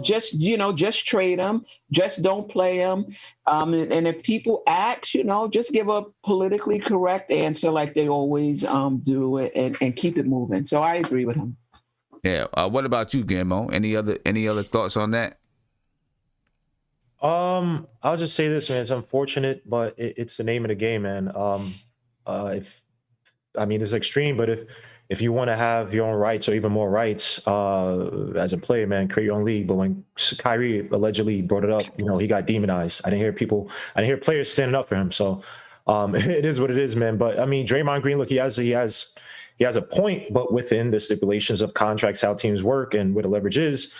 Speaker 4: just trade him. Just don't play him. And if people ask, just give a politically correct answer like they always do and keep it moving. So I agree with him.
Speaker 1: Yeah. What about you, Guillermo? Any other thoughts on that?
Speaker 7: I'll just say this, man. It's unfortunate, but it's the name of the game, man. It's extreme, but if you want to have your own rights or even more rights as a player, man, create your own league. But when Kyrie allegedly brought it up, he got demonized. I didn't hear players standing up for him. So it is what it is, man. But I mean, Draymond Green, look, he has a point, but within the stipulations of contracts, how teams work and what the leverage is,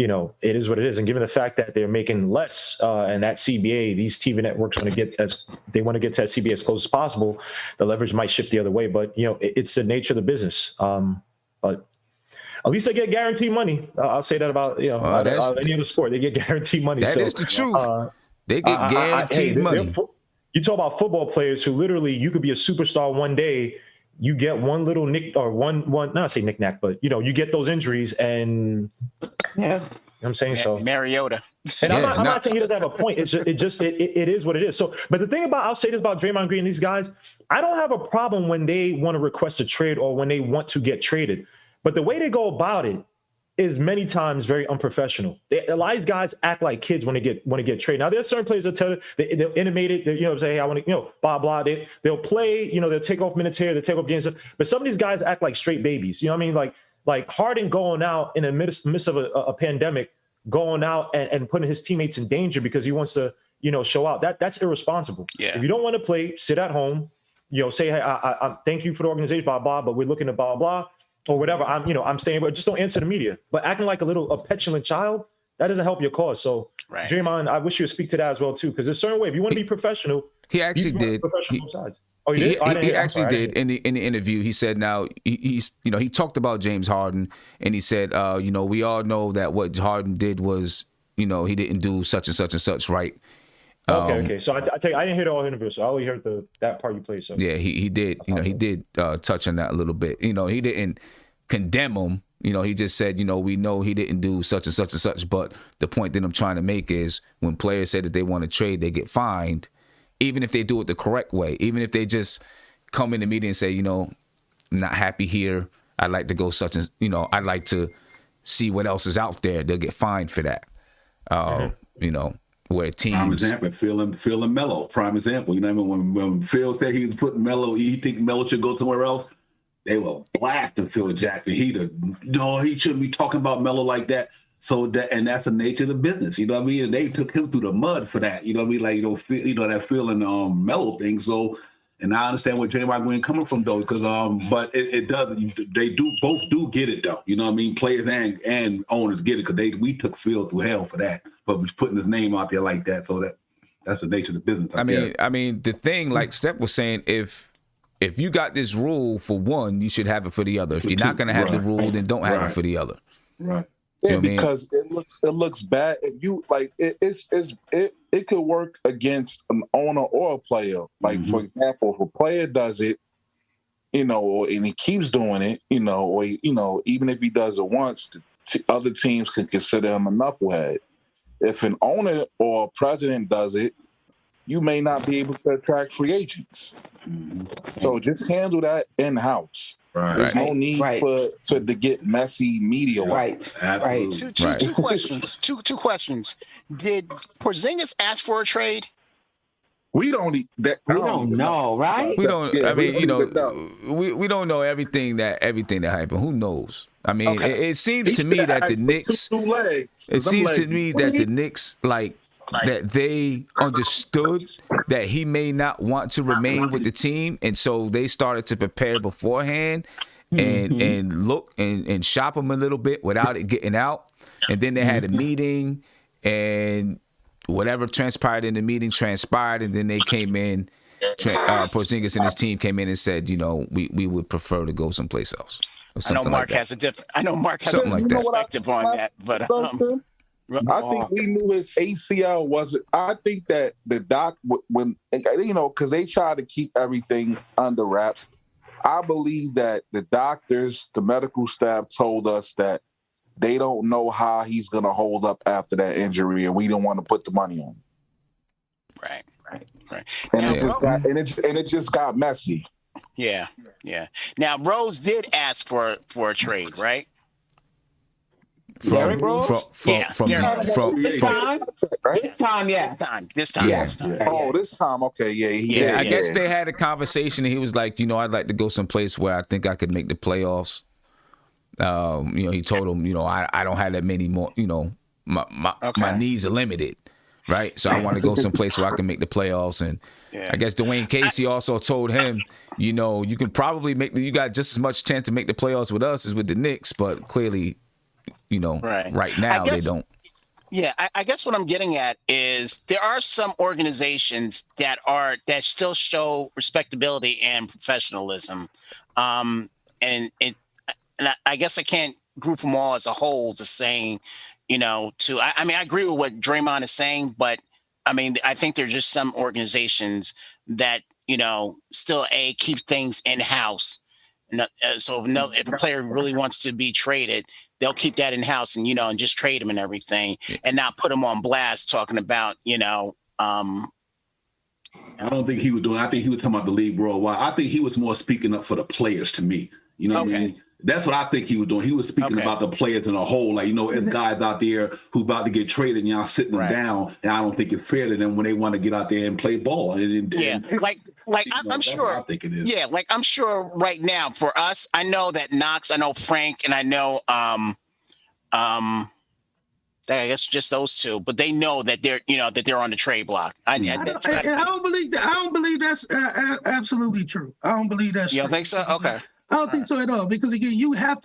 Speaker 7: it is what it is. And given the fact that they're making less, and that CBA, these TV networks want to get to that CBA as close as possible, the leverage might shift the other way. But it's the nature of the business. But at least they get guaranteed money. I'll say that about any other sport. They get guaranteed money.
Speaker 1: That is the truth. They get guaranteed money.
Speaker 7: You talk about football players who literally, you could be a superstar one day. You get one little nick or not I say knick-knack, but you get those injuries and
Speaker 4: yeah.
Speaker 7: I'm saying so.
Speaker 5: Mariota.
Speaker 7: And I'm not saying he doesn't have a point. It is what it is. So, but the thing I'll say this about Draymond Green and these guys, I don't have a problem when they want to request a trade or when they want to get traded. But the way they go about it is many times very unprofessional. A lot of these guys act like kids when they want to get traded. Now, there are certain players that tell you, they'll intimate it, say, hey, I want to, blah, blah. They'll play, they'll take off minutes here, they'll take off games. But some of these guys act like straight babies. You know what I mean? Like Harden going out in the midst of a pandemic, going out and putting his teammates in danger because he wants to, show out. That's irresponsible.
Speaker 5: Yeah.
Speaker 7: If you don't want to play, sit at home, say, hey, I thank you for the organization, blah, blah, but we're looking at blah, blah. Or whatever, I'm saying, but just don't answer the media. But acting like a petulant child, that doesn't help your cause. So, right. Draymond, I wish you would speak to that as well too, because there's a certain way. If you want to be professional,
Speaker 1: he actually did.
Speaker 7: Oh, he did?
Speaker 1: He actually did in the interview. He said now he's he talked about James Harden and he said we all know that what Harden did was he didn't do such and such and such right.
Speaker 7: Okay. So I tell you, I didn't hear the whole interview, so I only heard that part you played. So
Speaker 1: yeah, he did. He did touch on that a little bit. He didn't condemn him. He just said, we know he didn't do such and such and such. But the point that I'm trying to make is when players say that they want to trade, they get fined, even if they do it the correct way. Even if they just come in the meeting and say, I'm not happy here. I'd like to go such and I'd like to see what else is out there. They'll get fined for that. Where teams.
Speaker 2: Prime example, Phil and Melo. Prime example. When Phil said he was putting Melo, he think Melo should go somewhere else. They were blasting Phil Jackson. He shouldn't be talking about Melo like that. So that's the nature of the business. You know what I mean? And they took him through the mud for that. You know what I mean? That Phil and Melo thing. So, and I understand where Draymond Green coming from though, because but it does. They both do get it though. You know what I mean? Players and owners get it because we took Phil through hell for that, but putting his name out there like that. So that's the nature of the business.
Speaker 1: I mean, the thing like Steph was saying, if you got this rule for one, you should have it for the other. If you're not going to have the rule, then don't have it for the other.
Speaker 2: Right.
Speaker 8: Yeah, because it looks bad. If you it could work against an owner or a player. Like for example, if a player does it, and he keeps doing it, or even if he does it once, other teams can consider him a knucklehead. If an owner or a president does it, you may not be able to attract free agents. So just handle that in-house.
Speaker 2: Right.
Speaker 8: There's no need to get messy media.
Speaker 4: Right.
Speaker 2: Absolutely.
Speaker 5: Two questions. Two questions. Did Porzingis ask for a trade?
Speaker 8: We don't
Speaker 4: know, right?
Speaker 1: We don't. Yeah, we don't know everything that happened. Who knows? I mean, it seems to me that the Knicks. It seems to me that the Knicks that they understood that he may not want to remain with the team, and so they started to prepare beforehand and look and shop him a little bit without it getting out. And then they had a meeting, and whatever transpired in the meeting transpired, and then they came in. Porzingis and his team came in and said, we would prefer to go someplace else.
Speaker 5: I know Mark has a perspective on that, but.
Speaker 8: I think we knew his ACL wasn't. I think that the doc, because they try to keep everything under wraps. I believe that the doctors, the medical staff told us that they don't know how he's going to hold up after that injury, and we don't want to put the money on him.
Speaker 5: Right.
Speaker 8: And it just got messy.
Speaker 5: Yeah. Now Rose did ask for a trade, right?
Speaker 4: Derrick Rose?
Speaker 5: This
Speaker 4: time?
Speaker 6: Right?
Speaker 4: This time, yeah.
Speaker 5: This time.
Speaker 8: Oh, this time. Okay,
Speaker 1: I guess they had a conversation and he was like, I'd like to go someplace where I think I could make the playoffs. He told him, I don't have that many more, my needs are limited, right? So I want to go someplace where I can make the playoffs. And I guess Dwayne Casey also told him, you can probably you got just as much chance to make the playoffs with us as with the Knicks, but clearly, right now they don't.
Speaker 5: Yeah, I guess what I'm getting at is there are some organizations that still show respectability and professionalism, and I guess I can't group them all as a whole to saying, I agree with what Draymond is saying, but I think there are just some organizations that still keep things in house. So if a player really wants to be traded, they'll keep that in house and and just trade him and everything, and not put him on blast talking about
Speaker 2: I don't think he was doing. I think he was talking about the league worldwide. I think he was more speaking up for the players to me. You know what I mean? That's what I think he was doing. He was speaking about the players in a whole. Like, there's guys out there who about to get traded and y'all sitting them down. And I don't think it's fair to them when they want to get out there and play ball.
Speaker 5: I'm sure. I think it is. Yeah, I'm sure right now for us, I know that Knox, I know Frank, and I know I guess just those two, but they know that they're on the trade block. I
Speaker 9: don't believe that. I don't believe that's absolutely true. I don't believe that's.
Speaker 5: You don't think so? Okay.
Speaker 9: I don't think so at all, because again, we have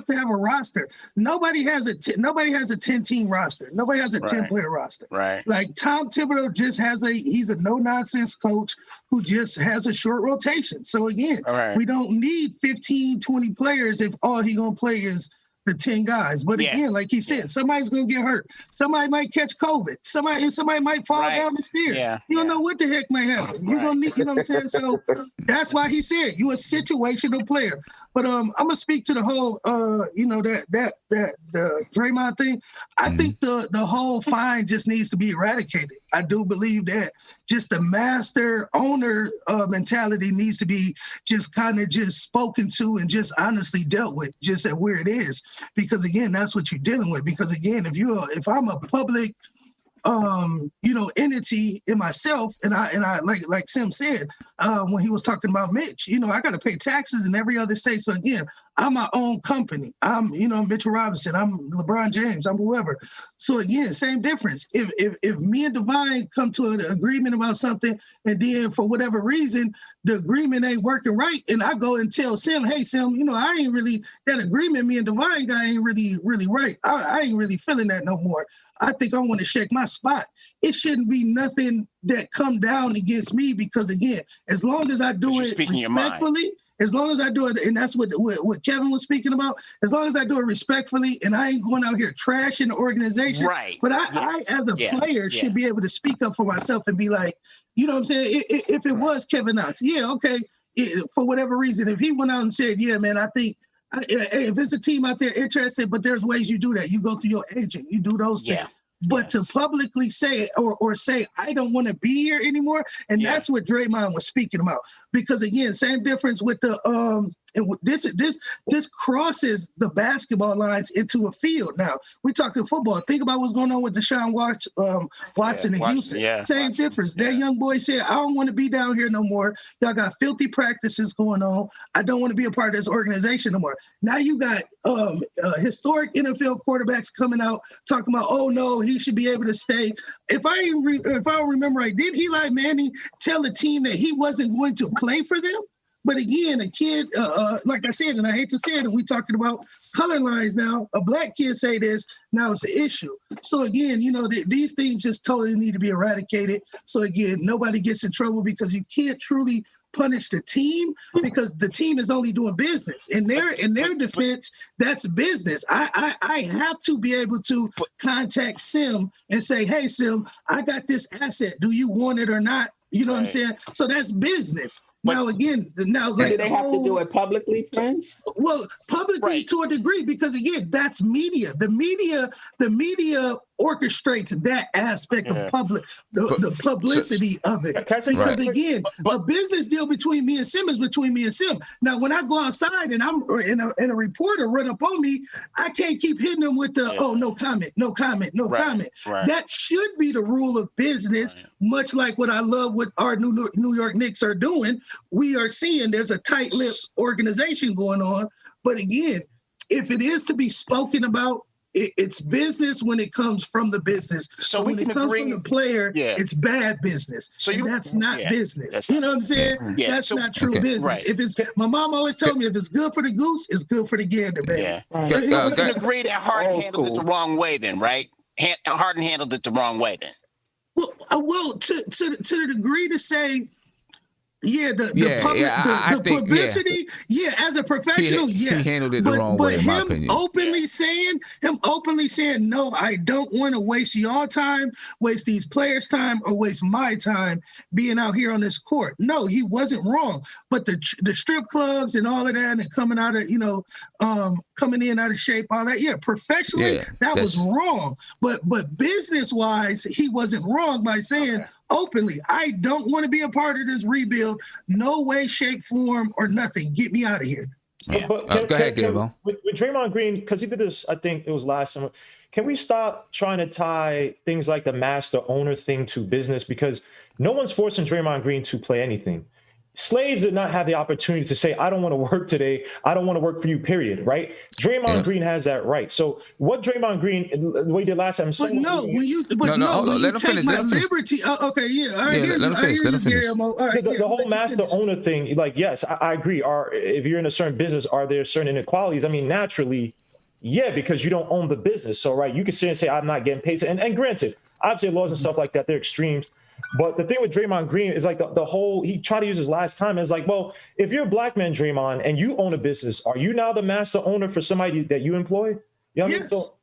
Speaker 9: to have a roster. Nobody has a 10-team roster. Nobody has a 10-player roster.
Speaker 5: Right.
Speaker 9: Like Tom Thibodeau just he's a no-nonsense coach who just has a short rotation. So again, we don't need 15, 20 players if all he's going to play is the 10 guys. But again, like he said, somebody's going to get hurt. Somebody might catch COVID. Somebody might fall down the stairs.
Speaker 5: Yeah.
Speaker 9: You don't know what the heck might happen. You're going to need, you know what I'm saying? So that's why he said you're a situational player. But I'm going to speak to the whole, the Draymond thing. I think the whole fine just needs to be eradicated. I do believe that just the master owner mentality needs to be just kind of just spoken to and just honestly dealt with just at where it is. Because again, that's what you're dealing with. Because again, if I'm a public entity in myself, and I like Sim said when he was talking about Mitch, I got to pay taxes in every other state. So again, I'm my own company. I'm Mitchell Robinson. I'm LeBron James. I'm whoever. So again, same difference. If me and Divine come to an agreement about something, and then for whatever reason the agreement ain't working right, and I go and tell Sim, hey Sim, I ain't really, that agreement me and Divine guy ain't really right. I ain't really feeling that no more. I think I want to shake my spot. It shouldn't be nothing that come down against me, because again, as long as I do it respectfully, as long as I do it, and that's what Kevin was speaking about, as long as I do it respectfully and I ain't going out here trashing the organization. Right. But I as a player should be able to speak up for myself and be like, you know what I'm saying? If it was Kevin Knox, for whatever reason, if he went out and said, yeah, man, I think if it's a team out there interested, but there's ways you do that. You go through your agent, you do those things. But to publicly say or say, I don't want to be here anymore. And that's what Draymond was speaking about. Because again, same difference with the this crosses the basketball lines into a field. Now we're talking football. Think about what's going on with Deshaun Watson in Houston. Same difference. That young boy said, I don't want to be down here no more. Y'all got filthy practices going on. I don't want to be a part of this organization no more. Now you got historic NFL quarterbacks coming out talking about, oh no, he should be able to stay. If I don't remember right, did Eli Manning tell the team that he wasn't going to play for them? But again, a kid, like I said, and I hate to say it, and we're talking about color lines now, a black kid say this, now it's an issue. So again, these things just totally need to be eradicated. So again, nobody gets in trouble, because you can't truly punish the team, because the team is only doing business. In their defense, that's business. I have to be able to contact Sim and say, hey, Sim, I got this asset. Do you want it or not? You know what I'm saying? So that's business. Now again, do they have to do it publicly, friends? Well, publicly to a degree, because again, that's media. The media orchestrates that aspect of the publicity of it. Because again, a business deal between me and Sim is between me and Sim. Now, when I go outside and I'm and a reporter run up on me, I can't keep hitting them with the no comment, no comment, no comment.
Speaker 5: Right.
Speaker 9: That should be the rule of business, much like what I love what our New York Knicks are doing. We are seeing there's a tight-lipped organization going on. But again, if it is to be spoken about, it's business when it comes from the business.
Speaker 5: So
Speaker 9: when it comes from the player, it's bad business.
Speaker 5: So
Speaker 9: that's not business. You know what I'm saying? That's not true business.
Speaker 5: Right.
Speaker 9: If it's my mom always told me, if it's good for the goose, it's good for the gander, baby.
Speaker 5: Yeah. You can agree that Harden handled it the wrong way, then, right? Harden handled it the wrong way, then.
Speaker 9: Well, to the degree to say. Yeah, the publicity. Yeah, as a professional, yes.
Speaker 1: He handled it the wrong way, in my opinion.
Speaker 9: But him openly saying, no, I don't want to waste your time, waste these players' time, or waste my time being out here on this court. No, he wasn't wrong. But the strip clubs and all of that, and coming out of coming in out of shape, all that. Yeah, professionally, that was wrong. But business wise, he wasn't wrong by saying. Openly, I don't want to be a part of this rebuild. No way, shape, form, or nothing. Get me out of here.
Speaker 7: Yeah. Go ahead, Gabo. With Draymond Green, because he did this, I think it was last summer. Can we stop trying to tie things like the master owner thing to business? Because no one's forcing Draymond Green to play anything. Slaves did not have the opportunity to say, I don't want to work today. I don't want to work for you, period, right? Draymond Green has that right. So what Draymond Green, the way he did last time.
Speaker 9: When you take my liberty. Okay, yeah. All right,
Speaker 7: the whole master owner thing, like, yes, I agree. If you're in a certain business, are there certain inequalities? I mean, naturally, yeah, because you don't own the business. So, right, you can sit and say, I'm not getting paid. And granted, obviously laws and stuff like that, they're extremes. But the thing with Draymond Green is like the whole, he tried to use his last time. It's like, well, if you're a black man, Draymond, and you own a business, are you now the master owner for somebody that you employ? You know what I mean? So,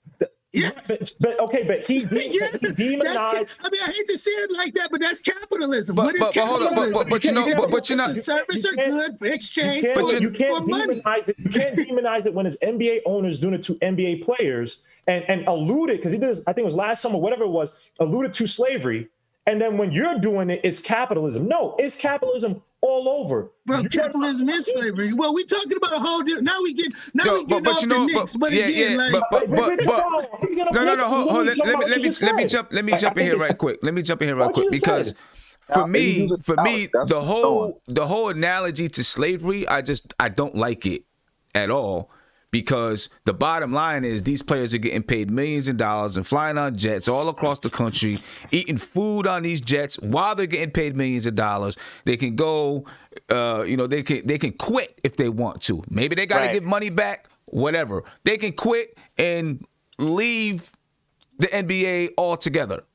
Speaker 7: but he demonized.
Speaker 9: I hate to say it like that, but that's capitalism. What is capitalism?
Speaker 1: But you know,
Speaker 9: service are good for exchange.
Speaker 7: You can't demonize it. You can't demonize it when it's NBA owners doing it to NBA players and alluded, because he did this, I think it was last summer, whatever it was, alluded to slavery. And then when you're doing it, it's capitalism. No, it's capitalism all over.
Speaker 9: Bro, capitalism is slavery. Well, we talking about a whole different. Now we get off the Knicks. But again,
Speaker 1: let me jump in here right quick. Because for me, the whole analogy to slavery, I don't like it at all. Because the bottom line is these players are getting paid millions of dollars and flying on jets all across the country, eating food on these jets while they're getting paid millions of dollars. They can go, they can quit if they want to. Maybe they got to give money back, whatever. They can quit and leave the NBA altogether.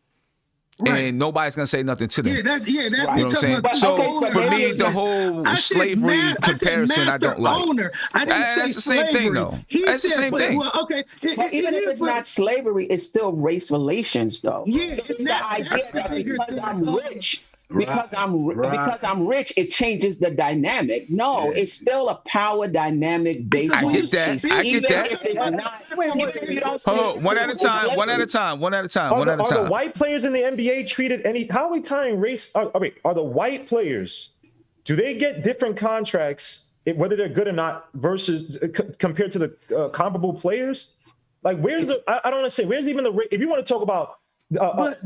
Speaker 1: Right. And nobody's gonna say nothing to them. You know what I'm saying? So for me, the whole slavery comparison, I don't like.
Speaker 9: Owner. I didn't say
Speaker 1: that's the same thing, though.
Speaker 9: That's the same thing. Well, okay,
Speaker 4: even if it's not slavery, it's still race relations, though.
Speaker 9: Yeah,
Speaker 4: it's the idea that because I'm rich. Because I'm rich, it changes the dynamic. No, it's still a power dynamic based on
Speaker 1: I get that.
Speaker 4: If it's not,
Speaker 1: hold on, one at a time.
Speaker 7: Are the white players in the NBA treated how are we tying race? Are the white players, do they get different contracts, whether they're good or not, versus compared to the comparable players? Like, where's I don't want to say, where's even the, if you want to talk about,
Speaker 9: hold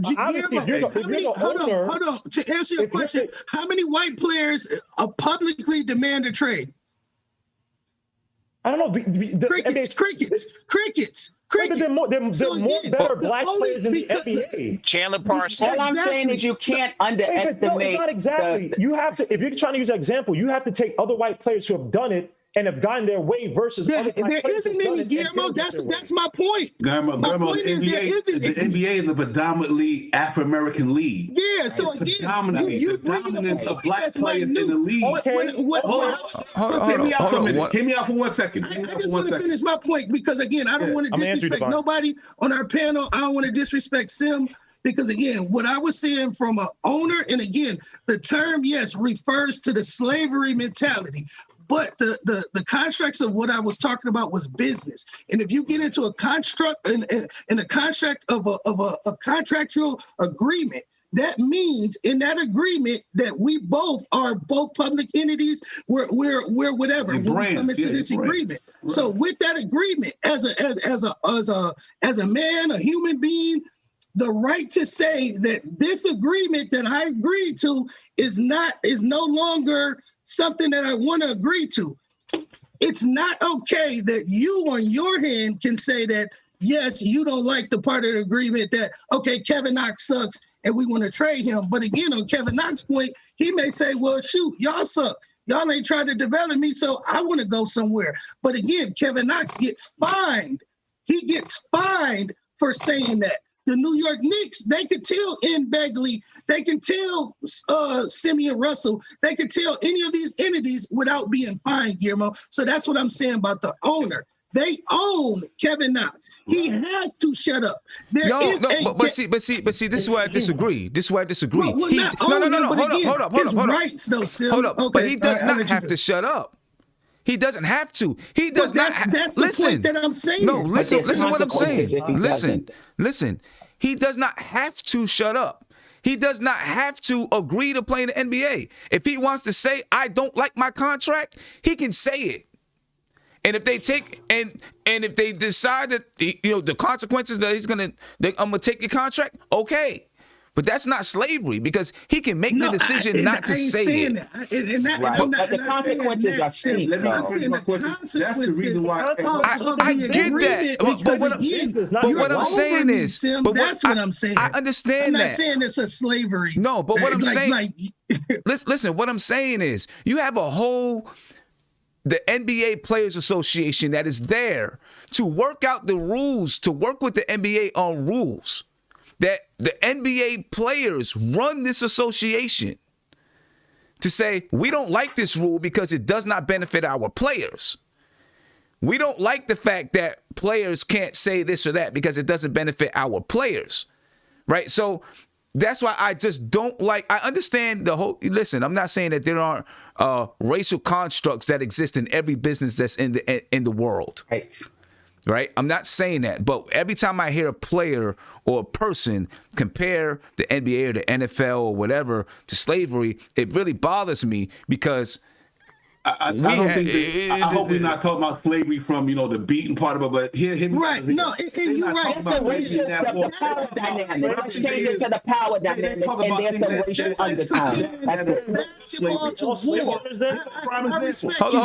Speaker 9: on. To answer your question, how many white players publicly demand a trade?
Speaker 7: I don't know.
Speaker 9: Crickets.
Speaker 7: But there are more better black players in the NBA.
Speaker 5: Chandler Parsons.
Speaker 4: All I'm saying is you can't underestimate.
Speaker 7: It's not exactly. You have to, if you're trying to use that example, you have to take other white players who have done it and have gotten their way versus
Speaker 9: there isn't any, Guillermo. That's my point.
Speaker 2: Guillermo, the NBA is a predominantly Afro-American league.
Speaker 9: Yeah, so again,
Speaker 2: the dominance of black players in the league. Hear me out for 1 second.
Speaker 9: I just want to finish my point because, again, I don't want to disrespect nobody on our panel. I don't want to disrespect Sim. Because, again, what I was saying from an owner, and again, the term, yes, refers to the slavery mentality. But the constructs of what I was talking about was business. And if you get into a construct in a contract of a contractual agreement, that means in that agreement that we both are both public entities. We're whatever when we come into this agreement. Right. So with that agreement, as a man, a human being, the right to say that this agreement that I agreed to is no longer something that I want to agree to. It's not okay that you on your hand can say that, yes, you don't like the part of the agreement that, okay, Kevin Knox sucks and we want to trade him. But again, on Kevin Knox's point, he may say, well, shoot, y'all suck. Y'all ain't trying to develop me, so I want to go somewhere. But again, Kevin Knox gets fined. He gets fined for saying that. The New York Knicks, they could tell N. Begley, they can tell Simeon Russell, they could tell any of these entities without being fined, Guillermo. So that's what I'm saying about the owner. They own Kevin Knox. He has to shut up.
Speaker 1: But see, this is where I disagree.
Speaker 9: Well, hold up. Rights, though, Sim.
Speaker 1: Hold up. Okay, but he does not have to shut up. He doesn't have to. He does not.
Speaker 9: That's the point that I'm saying.
Speaker 1: No, listen what I'm saying. Listen. He does not have to shut up. He does not have to agree to play in the NBA. If he wants to say, I don't like my contract, he can say it. And if they take and if they decide that the consequences that I'm gonna take your contract, okay. But that's not slavery because he can make the decision not to say it.
Speaker 4: But the consequences are seen.
Speaker 2: Let me answer your question. That's the reason why.
Speaker 1: I get that. But what I'm saying is,
Speaker 9: that's what I'm saying.
Speaker 1: I understand that.
Speaker 9: I'm not saying it's a slavery.
Speaker 1: No, but what I'm saying, listen. What I'm saying is, you have the NBA Players Association that is there to work out the rules, to work with the NBA on rules. That the NBA players run this association to say, we don't like this rule because it does not benefit our players. We don't like the fact that players can't say this or that because it doesn't benefit our players, right? So that's why I just don't like, I understand the whole, listen, I'm not saying that there aren't racial constructs that exist in every business that's in the world. Right? I'm not saying that, but every time I hear a player or a person compare the NBA or the NFL or whatever to slavery, it really bothers me because
Speaker 2: I hope we're not talking about slavery from the beaten part of it, but here
Speaker 9: right. No, and you're right.
Speaker 4: It's the power dynamic. Let's change it to the power dynamic, and there's some racial undertone.
Speaker 9: Basketball to war. I respect you.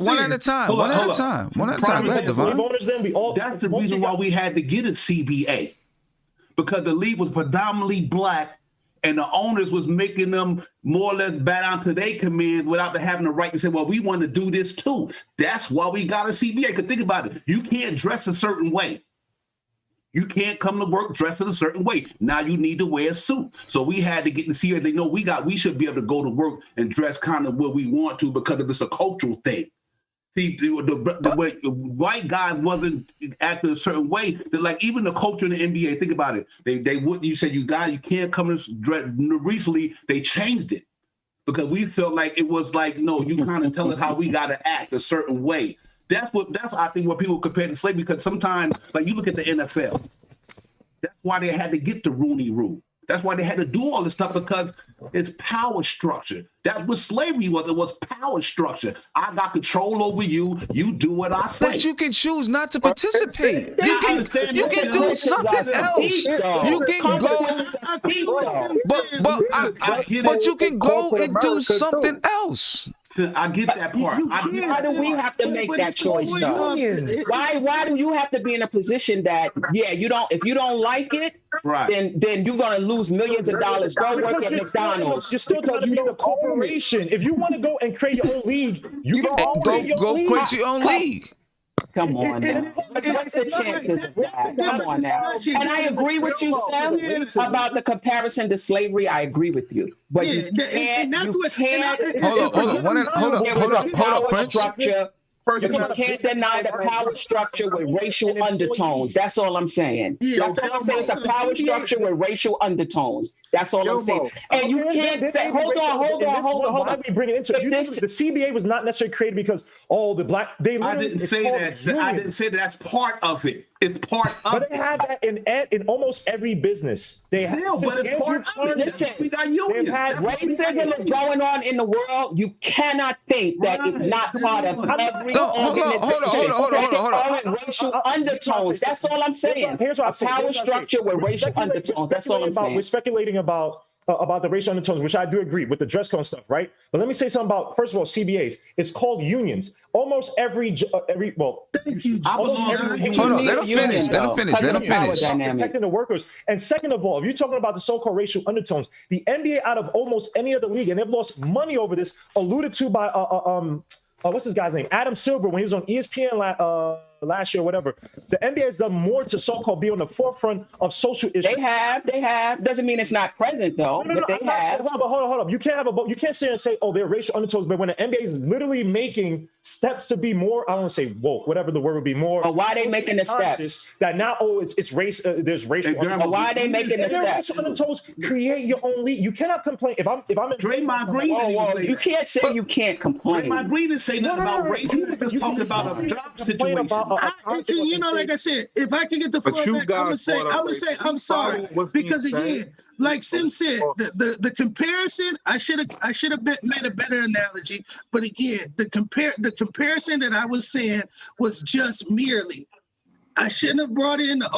Speaker 1: One at a time. Go ahead, Devon.
Speaker 2: That's the reason why we had to get a CBA, because the league was predominantly black. And the owners was making them more or less bow down to their commands without having the right to say, well, we want to do this too. That's why we got a CBA. Because think about it. You can't dress a certain way. You can't come to work dressed in a certain way. Now you need to wear a suit. So we had to get in the CBA. They know we should be able to go to work and dress kind of where we want to because of it's a cultural thing. See, the way white guys wasn't acting a certain way. That like even the culture in the NBA, think about it. They wouldn't. You said you can't come and dress. Recently, they changed it because we felt like it was like no, you kind of tell us how we got to act a certain way. That's I think what people compare to slavery, because sometimes like you look at the NFL. That's why they had to get the Rooney Rule. That's why they had to do all this stuff, because it's power structure. That's what slavery was. It was power structure. I got control over you. You do what I say.
Speaker 1: But you can choose not to participate. You can do something else. You can go, but you can go and do something else.
Speaker 2: I get that part.
Speaker 4: Why do we have to make that choice, though? Why do you have to be in a position that if you don't like it,
Speaker 2: right,
Speaker 4: then you're gonna lose millions of dollars. Go work at McDonald's.
Speaker 7: You're still trying to be a corporation. If you want to go and create your own league, you can
Speaker 1: go create your own league.
Speaker 4: Come on now. What's the chances of that? Come on now. And I agree with you, Sam, about the comparison to slavery. I agree with you. But you can't.
Speaker 1: Hold up, Prince.
Speaker 4: Structure But you can't deny the power structure with racial undertones. That's all I'm saying. That's all I'm saying. It's a power structure with racial undertones. That's all I'm saying. And you can't say, hold on.
Speaker 7: Why we bring it into it? The CBA was not necessarily created because
Speaker 2: I didn't say that. I didn't say that. That's part of it. It's part of it.
Speaker 7: But they have that in almost every business. They have,
Speaker 2: but it's part of it.
Speaker 4: Listen,
Speaker 2: we got unions.
Speaker 4: Racism is going on in the world. You cannot think that it's not part of every organization. Hold on. Racial undertones. That's all I'm saying.
Speaker 7: Here's what I'm saying.
Speaker 4: Power structure with racial undertones. That's all I'm saying.
Speaker 7: We're speculating about the racial undertones, which I do agree with the dress code stuff, right? But let me say something about, first of all, CBAs. It's called unions. Almost every
Speaker 9: thank you.
Speaker 1: Hold on, let him finish.
Speaker 7: Protecting the workers. And second of all, if you're talking about the so-called racial undertones, the NBA out of almost any other league, and they've lost money over this, alluded to by what's this guy's name? Adam Silver, when he was on ESPN last year or whatever. The NBA has done more to so-called be on the forefront of social issues.
Speaker 4: They have. Doesn't mean it's not present though. No, but they have.
Speaker 7: Hold on. You can't sit and say, oh, they're racial undertones, but when the NBA is literally making steps to be more, I don't want to say woke, whatever the word would be, more.
Speaker 4: But why are they making the steps?
Speaker 7: That now, it's race. There's racial.
Speaker 4: But why are they making the steps?
Speaker 7: Racial undertones, create your own league. You cannot complain. If I'm in
Speaker 2: Draymond Green,
Speaker 4: you can't say you can't complain.
Speaker 2: Draymond Green didn't say nothing about race. He was just talking about a job situation.
Speaker 9: Like I said, if I can get the floor back, I'm gonna say I'm sorry because again, like Sim said, the comparison I should have made a better analogy, but again, the comparison that I was saying was just merely. I shouldn't have brought in the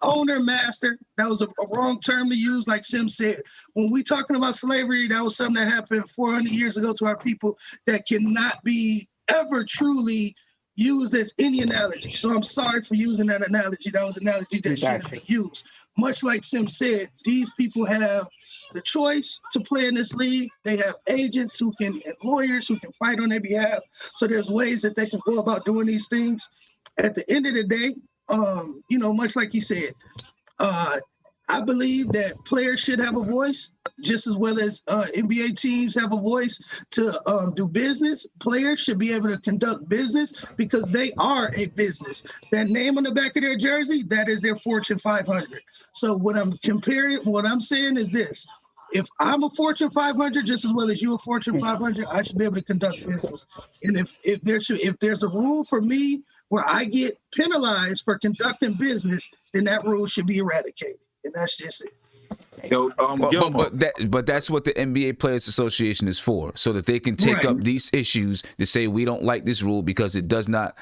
Speaker 9: owner master. That was a wrong term to use, like Sim said. When we talking about slavery, that was something that happened 400 years ago to our people that cannot be ever truly used as any analogy. So I'm sorry for using that analogy. That was an analogy that shouldn't be used. Much like Sim said, these people have the choice to play in this league. They have agents and lawyers who can fight on their behalf. So there's ways that they can go about doing these things. At the end of the day, much like you said, I believe that players should have a voice just as well as NBA teams have a voice to do business. Players should be able to conduct business because they are a business. That name on the back of their jersey, that is their Fortune 500. So what I'm saying is this. If I'm a Fortune 500 just as well as you a Fortune 500, I should be able to conduct business. And if there's a rule for me where I get penalized for conducting business, then that rule should be eradicated. And that's just it.
Speaker 1: But that's what the NBA Players Association is for, so that they can take up these issues to say we don't like this rule because it does not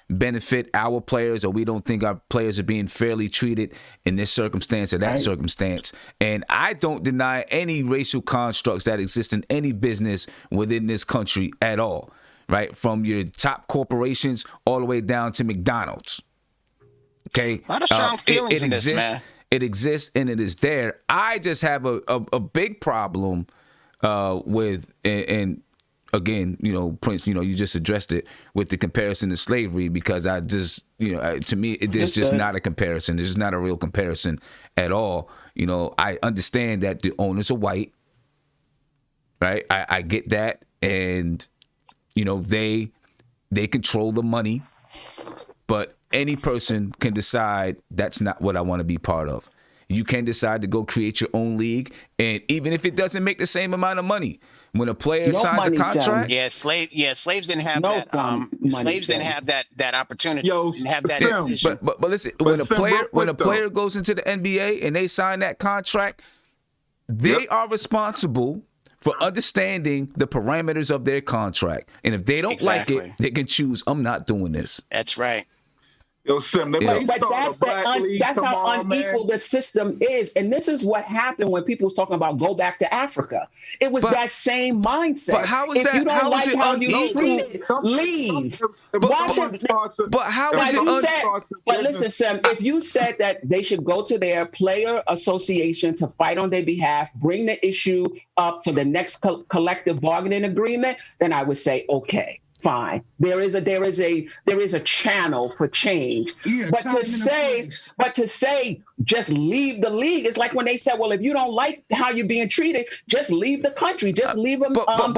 Speaker 1: benefit our players, or we don't think our players are being fairly treated in this circumstance or that circumstance. And I don't deny any racial constructs that exist in any business within this country at all, right? From your top corporations all the way down to McDonald's. Okay,
Speaker 5: a lot of strong feelings in this, man.
Speaker 1: It exists and it is there. I just have a big problem with and again, Prince, you just addressed it with the comparison to slavery, because I just, to me, there's just not a comparison. There's not a real comparison at all. I understand that the owners are white, right? I get that, and they control the money, but any person can decide that's not what I want to be part of. You can decide to go create your own league, and even if it doesn't make the same amount of money, when a player signs a contract,
Speaker 5: slaves didn't have that. Slaves didn't have that opportunity. Didn't have that.
Speaker 1: But listen, when a player goes into the NBA and they sign that contract, they are responsible for understanding the parameters of their contract, and if they don't like it, they can choose. I'm not doing this.
Speaker 5: That's right.
Speaker 4: But that's how unequal the system is. And this is what happened when people was talking about go back to Africa. It was that same mindset.
Speaker 1: But how is
Speaker 4: if you don't like how you treated, leave.
Speaker 1: But how is it
Speaker 4: But listen, Sam, if you said that they should go to their player association to fight on their behalf, bring the issue up for the next collective bargaining agreement, then I would say, okay. fine. There is a channel for change.
Speaker 9: Yeah,
Speaker 4: but to say just leave the league, it's like when they said, well, if you don't like how you're being treated, just leave the country, just leave America.
Speaker 1: But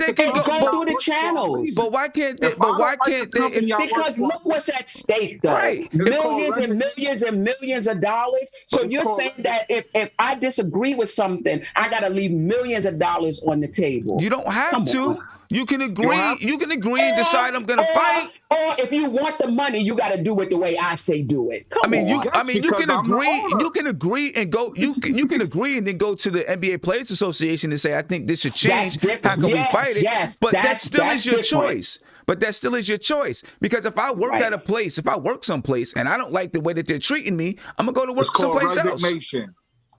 Speaker 1: they can
Speaker 4: go through the channels.
Speaker 1: But why can't they?
Speaker 4: Because look what's at stake, though.
Speaker 1: Right.
Speaker 4: Millions and millions and millions of dollars. So you're saying that if I disagree with something, I got to leave millions of dollars on the table.
Speaker 1: You don't have to. You can agree. You can agree and decide I'm going to fight.
Speaker 4: Or if you want the money, you got to do it the way I say do it.
Speaker 1: You can agree. You can agree and go. You can agree and then go to the NBA Players Association and say, I think this should change. How can we fight it?
Speaker 4: Yes,
Speaker 1: but that still is your choice. But that still is your choice. Because if I work at a place, if I work someplace and I don't like the way that they're treating me, I'm gonna go to work someplace else.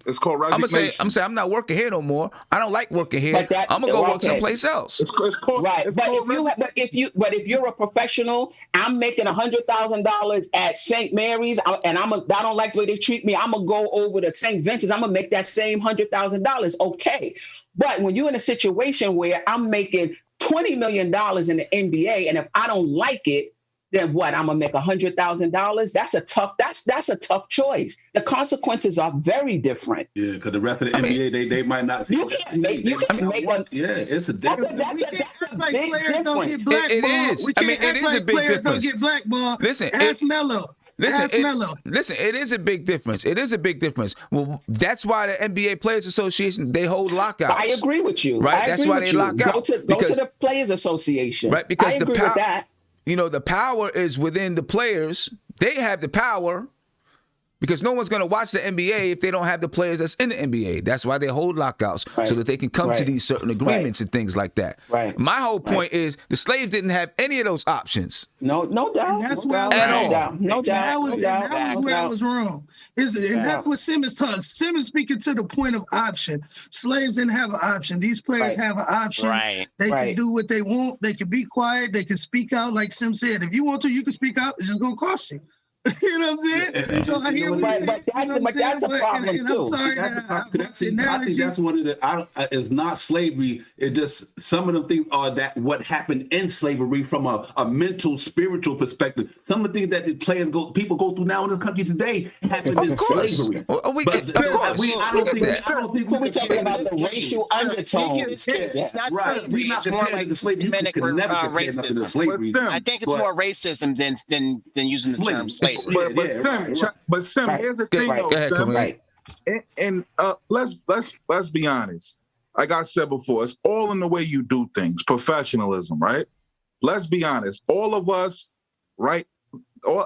Speaker 8: It's called resignation.
Speaker 1: I'm saying I'm not working here no more. I don't like working here. I'm gonna go work someplace else.
Speaker 8: It's called
Speaker 4: But if you're a professional, I'm making $100,000 at St. Mary's, and I don't like the way they treat me. I'm gonna go over to St. Vincent's. I'm gonna make that same $100,000. Okay, but when you're in a situation where I'm making $20 million in the NBA, and if I don't like it, then what? I'm gonna make $100,000. That's a tough choice. The consequences are very different.
Speaker 2: Yeah, because the rest of the NBA, they might not.
Speaker 4: You can't make one.
Speaker 2: Yeah, it's a difference.
Speaker 9: That's a big difference.
Speaker 1: It is.
Speaker 9: We can't
Speaker 1: it is a big
Speaker 9: players
Speaker 1: difference.
Speaker 9: don't get blackballed.
Speaker 1: Listen,
Speaker 9: ask Melo.
Speaker 1: Listen, it is a big difference. It is a big difference. Well, that's why the NBA Players Association, they hold lockouts.
Speaker 4: I agree with you.
Speaker 1: Right? That's why they lock out.
Speaker 4: Go to the Players Association.
Speaker 1: Right? Because
Speaker 4: I agree with that.
Speaker 1: The power is within the players. They have the power because no one's going to watch the NBA if they don't have the players that's in the NBA. That's why they hold lockouts so that they can come to these certain agreements and things like that.
Speaker 4: Right.
Speaker 1: My whole point is the slaves didn't have any of those options.
Speaker 4: No doubt.
Speaker 9: And that's where I was wrong. And that's what Simmons taught. Simmons speaking to the point of option. Slaves didn't have an option. These players have an option. They can do what they want. They can be quiet. They can speak out. Like Sim said, if you want to, you can speak out. It's just going to cost you. You know what I'm saying? So I hear what you're saying.
Speaker 4: But that's a problem
Speaker 9: and I'm sorry
Speaker 2: I think that's one of the. It's not slavery. It just some of the things are that what happened in slavery from a mental, spiritual perspective. Some of the things that the people go through now in this country today happened in slavery.
Speaker 1: I don't think
Speaker 4: we're talking about the racial undertones.
Speaker 5: It's not slavery. It's more like racism. I think it's more racism than using the term slave.
Speaker 8: But Sim, here's the thing, though, Sim. Let's be honest. Like I said before, it's all in the way you do things. Professionalism, right? Let's be honest. All of us, right?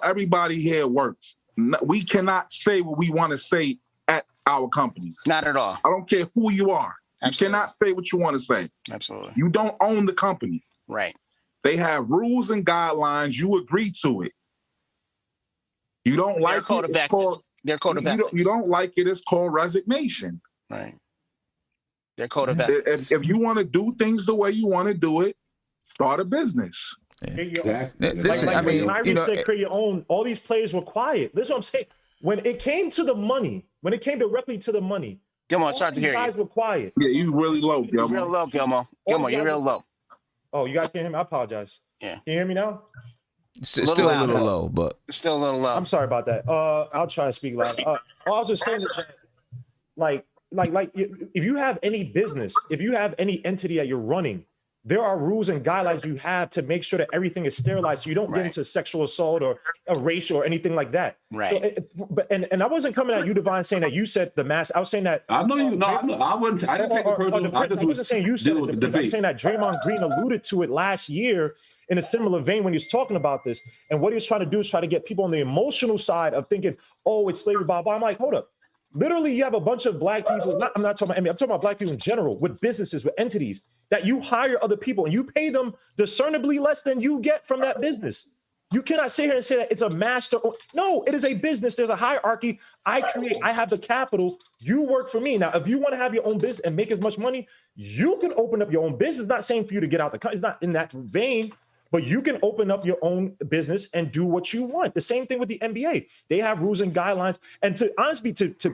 Speaker 8: Everybody here works. We cannot say what we want to say at our companies.
Speaker 5: Not at all.
Speaker 8: I don't care who you are. Absolutely. You cannot say what you want to say.
Speaker 5: Absolutely.
Speaker 8: You don't own the company.
Speaker 5: Right.
Speaker 8: They have rules and guidelines. You agree to it. You don't like it.
Speaker 5: Their code of ethics.
Speaker 8: You don't like it. It's called resignation.
Speaker 5: Right. Their code of ethics.
Speaker 8: If you want to do things the way you want to do it, start a business.
Speaker 1: Listen,
Speaker 7: when Kyrie said create your own, all these players were quiet. This is what I'm saying. When it came to the money, when it came directly to the money,
Speaker 5: Gilmore, it's hard to hear you.
Speaker 8: Guys
Speaker 5: were
Speaker 8: quiet. Yeah, you really low, Gilmore.
Speaker 5: You're real low, Gilmore. Gilmore, you're real low.
Speaker 7: Oh, you guys can't hear me? I apologize.
Speaker 5: Yeah.
Speaker 7: Can you hear me now?
Speaker 1: Still a little low, but
Speaker 5: still a little low.
Speaker 7: I'm sorry about that. I'll try to speak loud. I was just saying that, like, if you have any business, if you have any entity that you're running, there are rules and guidelines you have to make sure that everything is sterilized, so you don't get into sexual assault or a racial or anything like that.
Speaker 5: Right.
Speaker 7: So and I wasn't coming at you, Divine, saying that you said the mass. I was saying that
Speaker 2: I know you. No, I wasn't. I didn't take it personal.
Speaker 7: I wasn't saying you said it. I'm saying that Draymond Green alluded to it last year in a similar vein when he was talking about this. And what he was trying to do is try to get people on the emotional side of thinking, oh, it's slavery, blah, blah. I'm like, hold up. Literally, you have a bunch of black people. I'm not talking about, I'm talking about black people in general with businesses, with entities that you hire other people and you pay them discernibly less than you get from that business. You cannot sit here and say that it's a master. No, it is a business. There's a hierarchy. I have the capital. You work for me. Now, if you want to have your own business and make as much money, you can open up your own business. It's not saying for you to get out the country. It's not in that vein. But you can open up your own business and do what you want. The same thing with the NBA. They have rules and guidelines. And to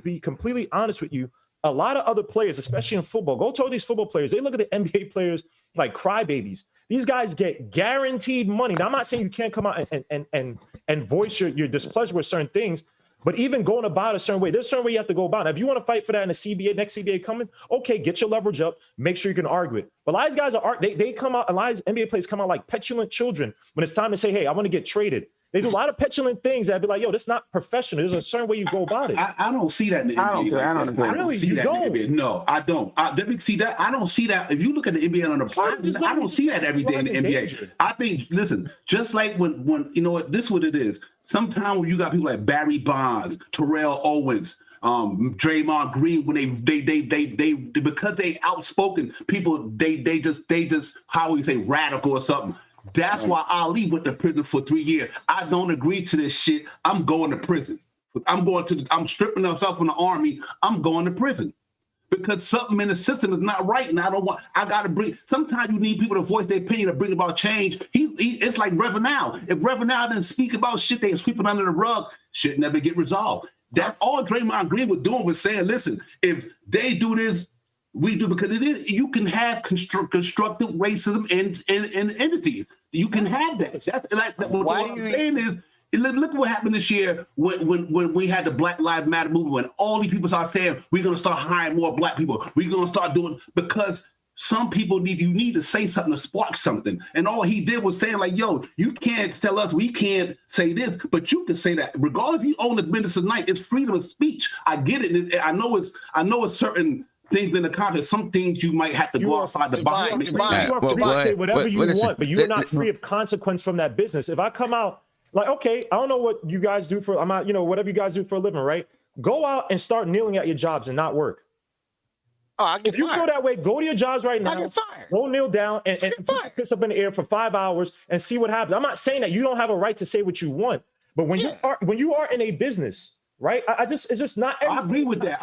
Speaker 7: be completely honest with you, a lot of other players, especially in football, go to all these football players. They look at the NBA players like crybabies. These guys get guaranteed money. Now, I'm not saying you can't come out and voice your displeasure with certain things, but even going about a certain way, there's a certain way you have to go about it. If you want to fight for that in the CBA, next CBA coming, okay, get your leverage up, make sure you can argue it. But a lot of these guys they come out, a lot of NBA players come out like petulant children when it's time to say, hey, I want to get traded. They do a lot of petulant things that'd be like, yo, that's not professional. There's a certain way you go about it.
Speaker 2: I don't see that in the NBA. I don't see that in the NBA. No, I don't. Let me see that. I don't see that. If you look at the NBA on the plane, I don't see that every day in the NBA. I think, listen, just like when you know what, this is what it is. Sometimes when you got people like Barry Bonds, Terrell Owens, Draymond Green, when they because they outspoken people, they just how we say radical or something. That's why Ali went to prison for 3 years. I don't agree to this shit. I'm going to prison. I'm stripping myself from the army. I'm going to prison because something in the system is not right, and I gotta bring. Sometimes you need people to voice their opinion to bring about change. It's like Refinement. If Refinement didn't speak about shit, they sweep it under the rug. Shit never get resolved. That's all Draymond Green was doing, was saying, listen, if they do this, we do, because it is, you can have constructive racism in entities. You can have that. That's like what I'm saying is, look what happened this year when we had the Black Lives Matter movement, when all these people start saying we're gonna start hiring more black people. We're gonna start doing, because some people need to say something to spark something. And all he did was saying like, yo, you can't tell us we can't say this, but you can say that. Regardless if you own the business tonight, it's freedom of speech. I get it. I know it's certain things in the context. Some things you might have to go outside the box.
Speaker 7: You are free to say whatever you want, but you're not free of consequence from that business. If I come out like, okay, I don't know what you guys do for, I'm out, whatever you guys do for a living, right? Go out and start kneeling at your jobs and not work.
Speaker 5: Oh, I get
Speaker 7: if you
Speaker 5: fired.
Speaker 7: go that way, go to your jobs right now.
Speaker 5: I get fired.
Speaker 7: Go kneel down and put your fists up in the air for 5 hours and see what happens. I'm not saying that you don't have a right to say what you want, but when you are in a business, right? It's just not.
Speaker 2: I agree with that.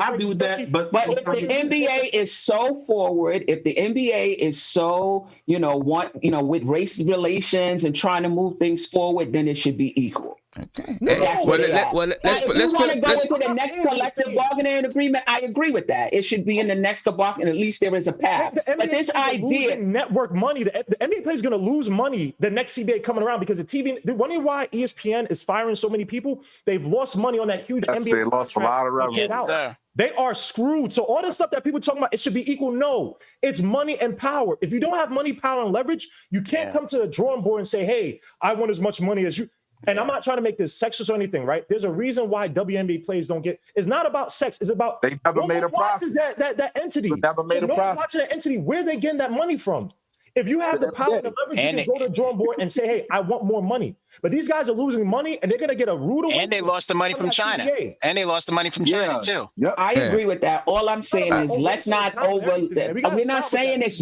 Speaker 2: But
Speaker 4: if the NBA is so forward, if the NBA is so with race relations and trying to move things forward, then it should be equal.
Speaker 1: Okay.
Speaker 4: Let's go into the next collective bargaining agreement. I agree with that. It should be in the next bargaining. At least there is a path. But this idea,
Speaker 7: network money, the NBA player is going to lose money the next CBA coming around because the TV. Wondering why ESPN is firing so many people? They've lost money on that huge NBA.
Speaker 14: They lost a lot of revenue.
Speaker 7: They are screwed. So all this stuff that people talking about, it should be equal. No, it's money and power. If you don't have money, power, and leverage, you can't come to the drawing board and say, "Hey, I want as much money as you." And I'm not trying to make this sexist or anything, right? There's a reason why WNBA players don't get. It's not about sex. It's about
Speaker 14: they never made a profit.
Speaker 7: That entity.
Speaker 14: They never made a profit.
Speaker 7: Watching that entity. Where are they getting that money from? If you have the power and the leverage, you can go to the drawing board and say, "Hey, I want more money." But these guys are losing money, and they're gonna get a rude.
Speaker 5: And they lost the money from China. And they lost the money from China too.
Speaker 4: Yep. I agree with that. All I'm saying is let's not over. We're not saying it's.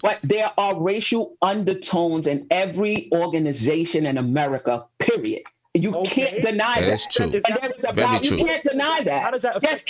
Speaker 4: But there are racial undertones in every organization in America, period. You can't deny that.
Speaker 1: That's true.
Speaker 4: And there is you can't deny that.
Speaker 7: How does that affect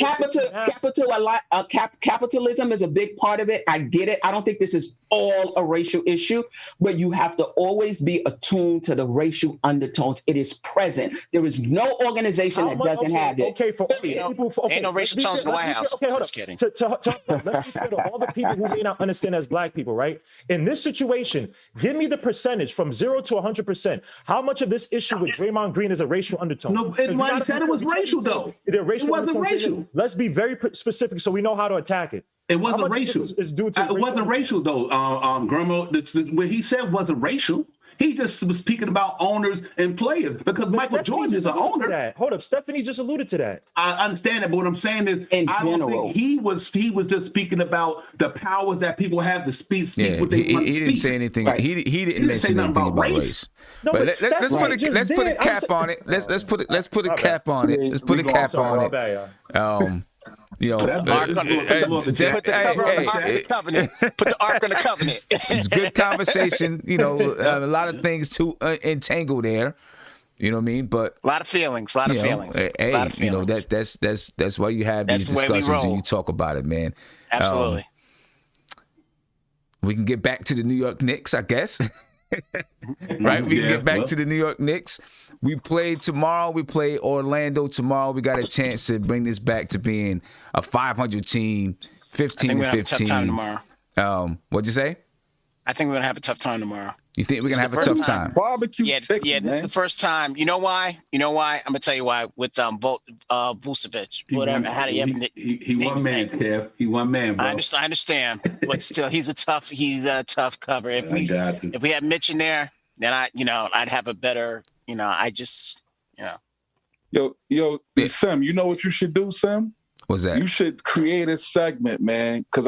Speaker 4: capitalism is a big part of it. I get it. I don't think this is all a racial issue, but you have to always be attuned to the racial undertones. It is present. There is no organization that doesn't have it.
Speaker 7: Okay, for all the people,
Speaker 5: ain't no racial tones in the White House.
Speaker 7: Okay, hold
Speaker 5: Just kidding.
Speaker 7: Let's consider all the people who may not understand as black people, right? In this situation, give me the percentage from 0 to 100%. How much of this issue with Draymond Green is a racial undertone?
Speaker 2: No, it said it was racial though. It wasn't racial.
Speaker 7: Let's be very specific so we know how to attack it.
Speaker 2: It wasn't racial. It wasn't racial though. Grummo, what he said wasn't racial. He just was speaking about owners and players because Michael Jordan is an owner.
Speaker 7: Hold up, Stephanie just alluded to that.
Speaker 2: I understand that, but what I'm saying is, I don't think he was just speaking about the powers that people have to speak what they want to speak.
Speaker 1: He didn't say anything. Right. He didn't mention anything about race.
Speaker 7: No,
Speaker 1: but let's put a cap on it. Let's put a cap on it. Let's put a cap on it.
Speaker 5: Put the ark on the covenant. Put the ark on the covenant.
Speaker 1: It's good conversation. A lot of things to entangle there. You know what I mean? But
Speaker 5: a lot of feelings. A lot of feelings.
Speaker 1: That's why you have these discussions and you talk about it, man.
Speaker 5: Absolutely.
Speaker 1: We can get back to the New York Knicks, I guess. Right? We get back to the New York Knicks. We play tomorrow. We play Orlando tomorrow. We got a chance to bring this back to being a 500 team, 15 to 15.
Speaker 5: I think we're going to have a tough time tomorrow.
Speaker 1: What'd you say?
Speaker 5: I think we're going to have a tough time tomorrow.
Speaker 1: You think we're going to have a tough time?
Speaker 8: Barbecue chicken,
Speaker 5: yeah,
Speaker 8: man.
Speaker 5: the first time. You know why? I'm going to tell you why with Vucevic. Whatever. How do you have
Speaker 2: he one man, Kev. He one man, bro.
Speaker 5: I understand. But still, he's a tough cover. If we had Mitch in there, then I'd have a better,
Speaker 8: Yo, Sim, you know what you should do, Sim?
Speaker 1: What's that?
Speaker 8: You should create a segment, man. Because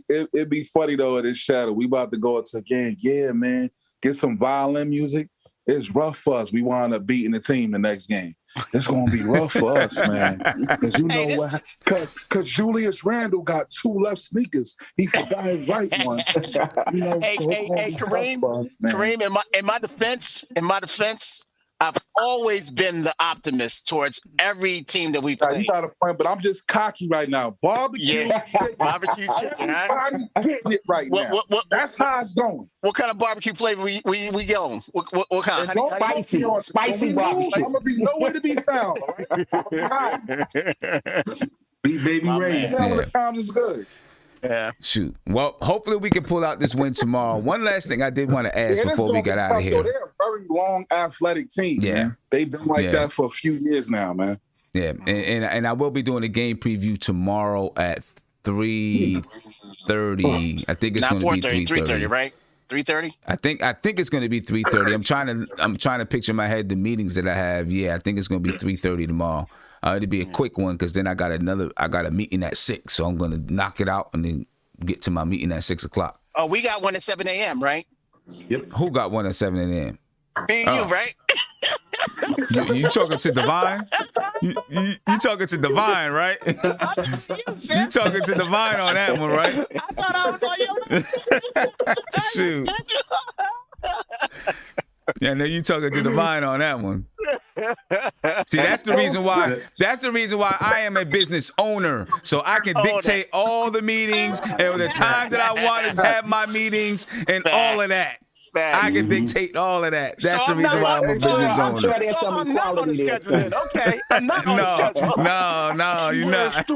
Speaker 8: it'd be funny though at this shadow. We about to go into a game. Yeah, man. Get some violin music. It's rough for us. We wind up beating the team the next game. It's gonna be rough for us, man. Because you know what? Because Julius Randle got 2 left sneakers. He forgot his right one.
Speaker 5: Kareem. In my defense, I've always been the optimist towards every team that we play.
Speaker 8: You got a point, but I'm just cocky right now. Barbecue chicken.
Speaker 5: Barbecue chicken.
Speaker 8: Everybody getting it right now. That's how it's going.
Speaker 5: What kind of barbecue flavor we going? What kind?
Speaker 4: Spicy barbecue.
Speaker 8: I'm gonna be nowhere to be found. All right?
Speaker 2: Baby Ray.
Speaker 8: The times is good.
Speaker 5: Yeah.
Speaker 1: Shoot. Well, hopefully we can pull out this win tomorrow. One last thing I did want to ask before we got out of here.
Speaker 8: They're a very long, athletic team.
Speaker 1: Yeah.
Speaker 8: Man. They've been like that for a few years now, man.
Speaker 1: Yeah, and I will be doing a game preview tomorrow at 3:30. I think it's going to be 3:30,
Speaker 5: right? 3:30.
Speaker 1: I think it's going to be 3:30. I'm trying to picture in my head the meetings that I have. Yeah, I think it's going to be 3:30 tomorrow. It'll be a quick one because then I got a meeting at 6, so I'm going to knock it out and then get to my meeting at 6 o'clock.
Speaker 5: Oh, we got one at 7 a.m., right?
Speaker 1: Yep. Who got one at 7 a.m.?
Speaker 5: Me and you, right?
Speaker 1: You talking to Divine? You talking to Divine, right? You talking to Divine on that one, right?
Speaker 5: I thought I was on your
Speaker 1: Shoot. Yeah, no, you talking to Divine on that one. See, that's the reason why. That's the reason why I am a business owner, so I can dictate all the meetings and the time that I wanted to have my meetings and all of that. I can dictate all of that. That's the reason why I'm a business owner.
Speaker 4: I'm sure there's some equality there.
Speaker 5: Okay, I'm not on the schedule.
Speaker 1: No, you're not.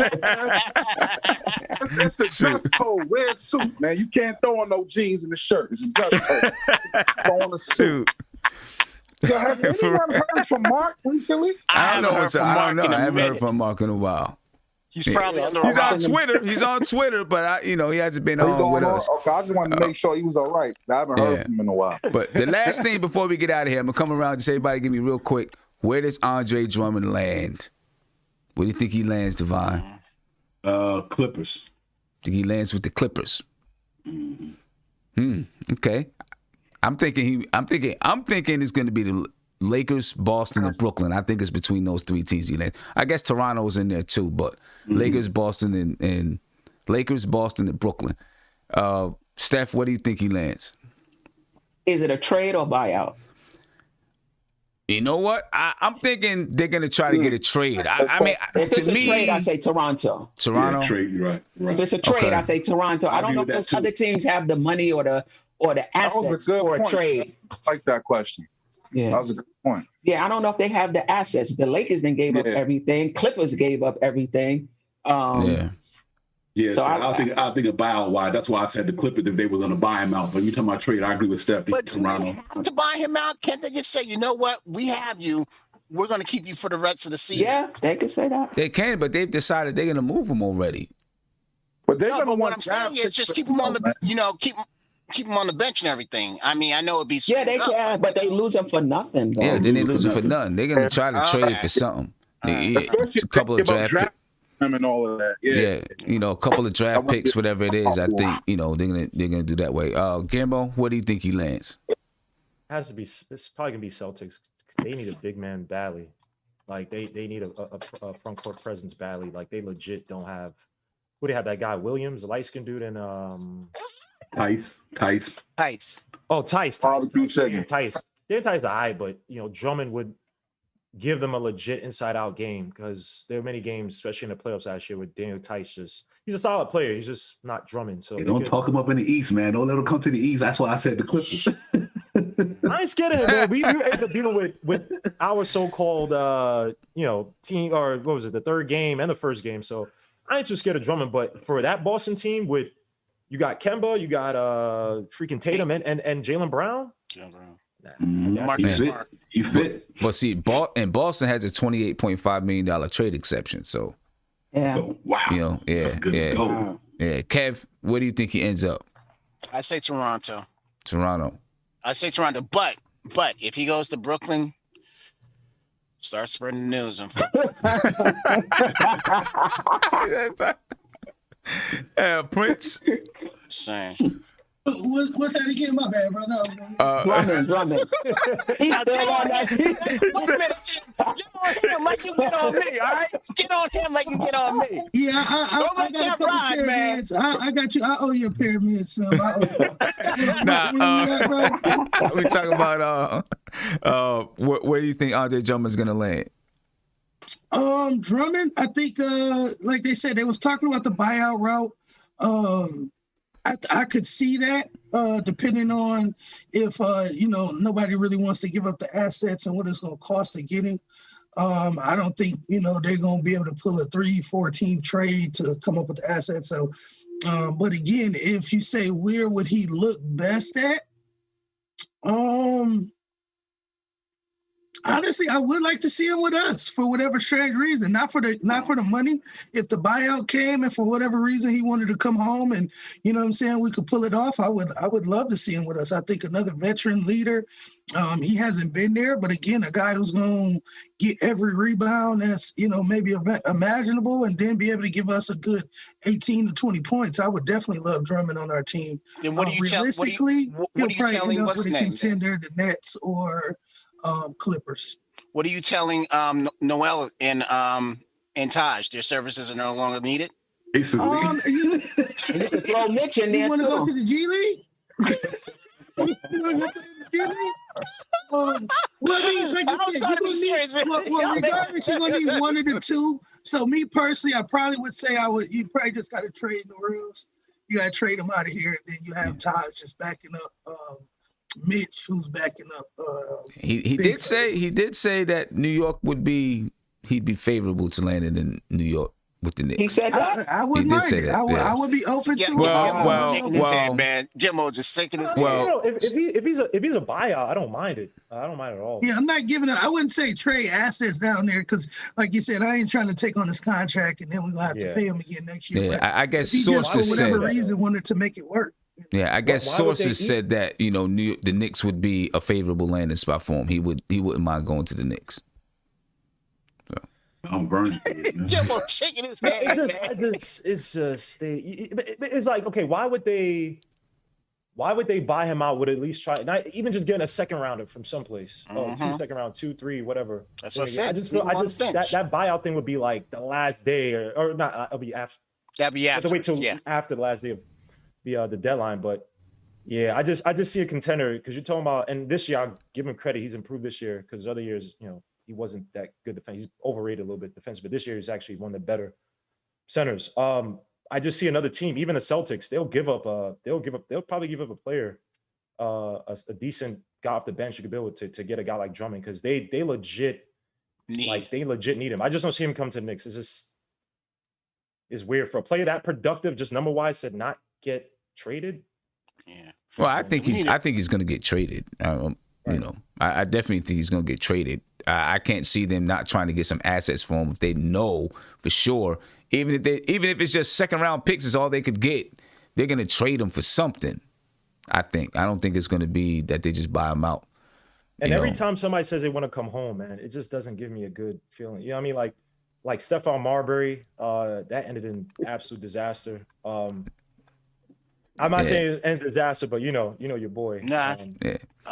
Speaker 8: It's a dress code. Wear a suit, man. You can't throw on no jeans and a shirt. It's a dress code. Throw on a suit. Yo, have anyone heard from Mark recently?
Speaker 1: I don't know. I haven't heard from Mark in a while.
Speaker 5: He's probably
Speaker 1: he's on Twitter. He's on Twitter, but he hasn't been on with us.
Speaker 8: Okay, I just wanted to make sure he was all right. I haven't heard from him in a while.
Speaker 1: But the last thing before we get out of here, I'm gonna come around and just everybody give me real quick. Where does Andre Drummond land? Where do you think he lands, Divine?
Speaker 2: Clippers.
Speaker 1: Think he lands with the Clippers? Okay. I'm thinking it's gonna be the Lakers, Boston, and Brooklyn. I think it's between those 3 teams he lands. I guess Toronto's in there too, but Lakers, Boston, and Lakers, Boston, and Brooklyn. Steph, where do you think he lands?
Speaker 4: Is it a trade or buyout?
Speaker 1: You know what? I'm thinking they're gonna try to get a trade. I mean,
Speaker 4: if
Speaker 1: to
Speaker 4: it's
Speaker 1: me,
Speaker 4: a trade, I say Toronto.
Speaker 1: Toronto.
Speaker 2: Yeah, trade, right.
Speaker 4: If it's a trade, I say Toronto. I don't know if those other teams have the money or the assets for a trade.
Speaker 8: I like that question.
Speaker 4: Yeah,
Speaker 8: that was a good point.
Speaker 4: Yeah, I don't know if they have the assets. The Lakers then gave up everything. Clippers gave up everything.
Speaker 2: So I think a buyout. Why? That's why I said the Clippers if they were going to buy him out. But you talking about trade? I agree with Steph.
Speaker 5: But
Speaker 2: Toronto.
Speaker 5: To buy him out, can't they just say, you know what? We have you. We're going to keep you for the rest of the season.
Speaker 4: Yeah, they can say that.
Speaker 1: They can, but they've decided they're going to move him already.
Speaker 8: But they're going to want.
Speaker 5: What I'm saying is just keep him on the, keep him on the bench and everything. I mean, I know it'd be
Speaker 4: they can, but they lose him for nothing. Though.
Speaker 1: Yeah, then they lose him for nothing. They're gonna try to trade for something. A couple of draft picks
Speaker 8: and all of that.
Speaker 1: Yeah, a couple of draft picks, whatever it is. I think they're gonna do that way. Gambo, where do you think he lands?
Speaker 7: It has to be. It's probably gonna be Celtics. They need a big man badly. Like they need a front court presence badly. Like they legit don't have. Who they have? That guy Williams, the light skinned dude, and
Speaker 2: Tice.
Speaker 7: Oh, Tice. Tice. They're Tice high, but Drummond would give them a legit inside-out game because there are many games, especially in the playoffs last year, with Daniel Tice he's a solid player. He's just not Drummond. So
Speaker 2: don't talk him up in the East, man. Don't let him come to the East. That's why I said the Clippers.
Speaker 7: I ain't scared of him, man. We were able to deal with our so-called, team, or what was it, the third game and the first game. So I ain't too scared of Drummond. But for that Boston team, you got Kemba, you got freaking Tatum and Jaylen Brown.
Speaker 2: You fit.
Speaker 1: Well, see, and Boston has a $28.5 million trade exception. So,
Speaker 4: yeah,
Speaker 2: wow, that's good as gold.
Speaker 1: Yeah, Kev, where do you think he ends up?
Speaker 5: I say Toronto.
Speaker 1: I
Speaker 5: say Toronto, but if he goes to Brooklyn, start spreading the news.
Speaker 1: Prince.
Speaker 5: Same.
Speaker 9: What's that again? My bad, brother.
Speaker 4: Drummond. He's still on that.
Speaker 5: Get on him like you get on me, all right? Get on him like you get on me.
Speaker 9: Yeah, I got a couple pyramids. I got you. I owe you a pyramid, so
Speaker 1: we talking about where do you think Andre Drummond's gonna land?
Speaker 9: Drummond, I think like they said, they was talking about the buyout route. I could see that depending on if nobody really wants to give up the assets and what it's going to cost to get him. I don't think they're going to be able to pull a 3-4 team trade to come up with the assets. So, but again, if you say where would he look best at, honestly, I would like to see him with us for whatever strange reason, not for the money. If the buyout came and for whatever reason he wanted to come home and we could pull it off, I would love to see him with us. I think another veteran leader. He hasn't been there, but again, a guy who's going to get every rebound that's maybe imaginable and then be able to give us a good 18 to 20 points. I would definitely love Drummond on our team.
Speaker 5: Then what do you
Speaker 9: realistically,
Speaker 5: he'll probably end up
Speaker 9: with a contender, the Nets or Clippers.
Speaker 5: What are you telling Noel and Taj? Their services are no longer needed?
Speaker 9: You want to go to the G League? Regardless, you're gonna need one of the two. So me personally, I probably would say you probably just gotta trade Noel. You gotta trade him out of here, and then you have Taj just backing up Mitch, who's backing up.
Speaker 1: He did say that New York he'd be favorable to landing in New York with the Knicks.
Speaker 4: He said that.
Speaker 9: I wouldn't mind it. I would be open to it.
Speaker 5: Well, man, Gilmo just sinking his
Speaker 7: if he's a buyout, I don't mind it. I don't mind at all.
Speaker 9: Yeah, I'm not giving it. I wouldn't say trade assets down there because, like you said, I ain't trying to take on this contract and then we're gonna have to pay him again next year.
Speaker 1: Yeah, I guess
Speaker 9: he
Speaker 1: sources
Speaker 9: just, for whatever reason, wanted to make it work.
Speaker 1: Yeah, I guess sources said that the Knicks would be a favorable landing spot for him. He wouldn't mind going to the Knicks. So.
Speaker 2: I'm burning.
Speaker 5: Jimbo shaking his head.
Speaker 7: It's like, okay, why would they buy him out? Would at least try, not even just getting a second rounder from someplace. Two second round, 2, 3, whatever.
Speaker 5: That's what I said.
Speaker 7: I just that buyout thing would be like the last day or not. It'll be after.
Speaker 5: That'd be after.
Speaker 7: Wait till after the last day of the deadline. But yeah, I just see a contender because you're talking about, and this year I'll give him credit. He's improved this year because other years, he wasn't that good defense. He's overrated a little bit defense, but this year he's actually one of the better centers. I just see another team, even the Celtics, they'll probably give up a player, a decent guy off the bench you could build to get a guy like Drummond because they legit need him. I just don't see him come to the Knicks. It's weird for a player that productive, just number wise, to not get traded.
Speaker 5: Yeah.
Speaker 1: Well, I think he's going to get traded. I definitely think he's going to get traded. I can't see them not trying to get some assets for him if they know for sure. Even if it's just second round picks is all they could get, they're going to trade him for something. I don't think it's going to be that they just buy him out.
Speaker 7: And every time somebody says they want to come home, man, it just doesn't give me a good feeling. You know what I mean? Like Stephon Marbury, that ended in absolute disaster. I'm not saying end disaster, but you know your boy.
Speaker 5: Nah.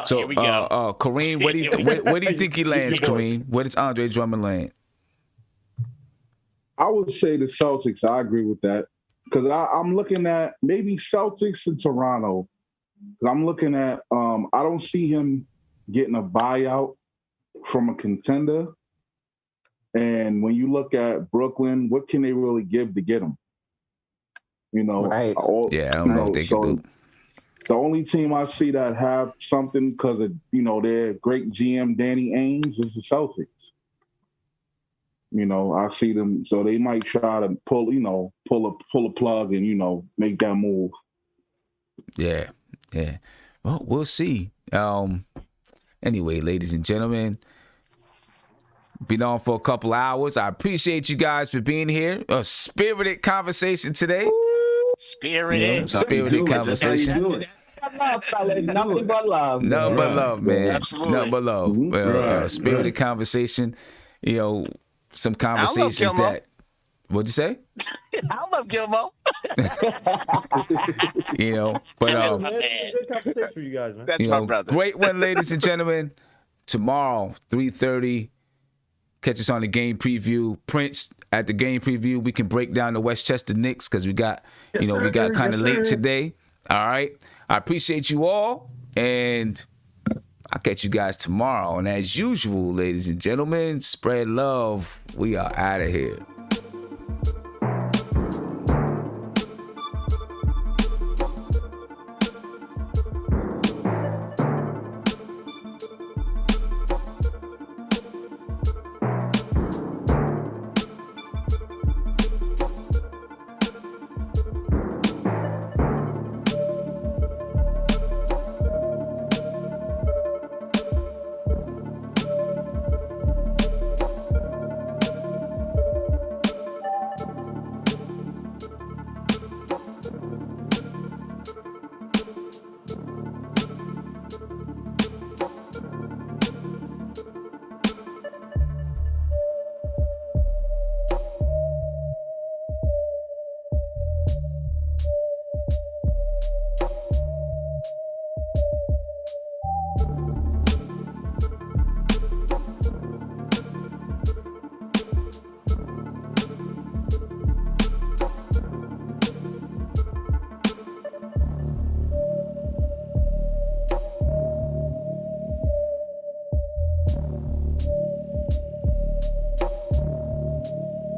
Speaker 1: So
Speaker 5: here we go.
Speaker 1: Kareem, where do you think he lands, Kareem? Where does Andre Drummond land?
Speaker 15: I would say the Celtics. I agree with that because I'm looking at maybe Celtics and Toronto. I'm looking at I don't see him getting a buyout from a contender. And when you look at Brooklyn, what can they really give to get him?
Speaker 1: Right. I don't know if they can do.
Speaker 15: The only team I see that have something because of, their great GM Danny Ainge is the Celtics. I see them, so they might try to pull a plug and, make that move.
Speaker 1: Yeah. Well, we'll see. Anyway, ladies and gentlemen, been on for a couple hours. I appreciate you guys for being here. A spirited conversation today.
Speaker 5: Spirited
Speaker 1: conversation.
Speaker 4: Love, fellas. Nothing but love.
Speaker 1: Nothing but love, man.
Speaker 5: Absolutely.
Speaker 1: Nothing but love. Spirited conversation. Some conversations that. What'd you say?
Speaker 5: I love Gilmo.
Speaker 1: But
Speaker 7: good conversation for you guys, man.
Speaker 5: That's my brother.
Speaker 1: Great one, ladies and gentlemen. Tomorrow, 3:30. Catch us on the game preview. Prince at the game preview. We can break down the Westchester Knicks because we got, we got kind of late today. All right. I appreciate you all, and I'll catch you guys tomorrow. And as usual, ladies and gentlemen, spread love. We are out of here.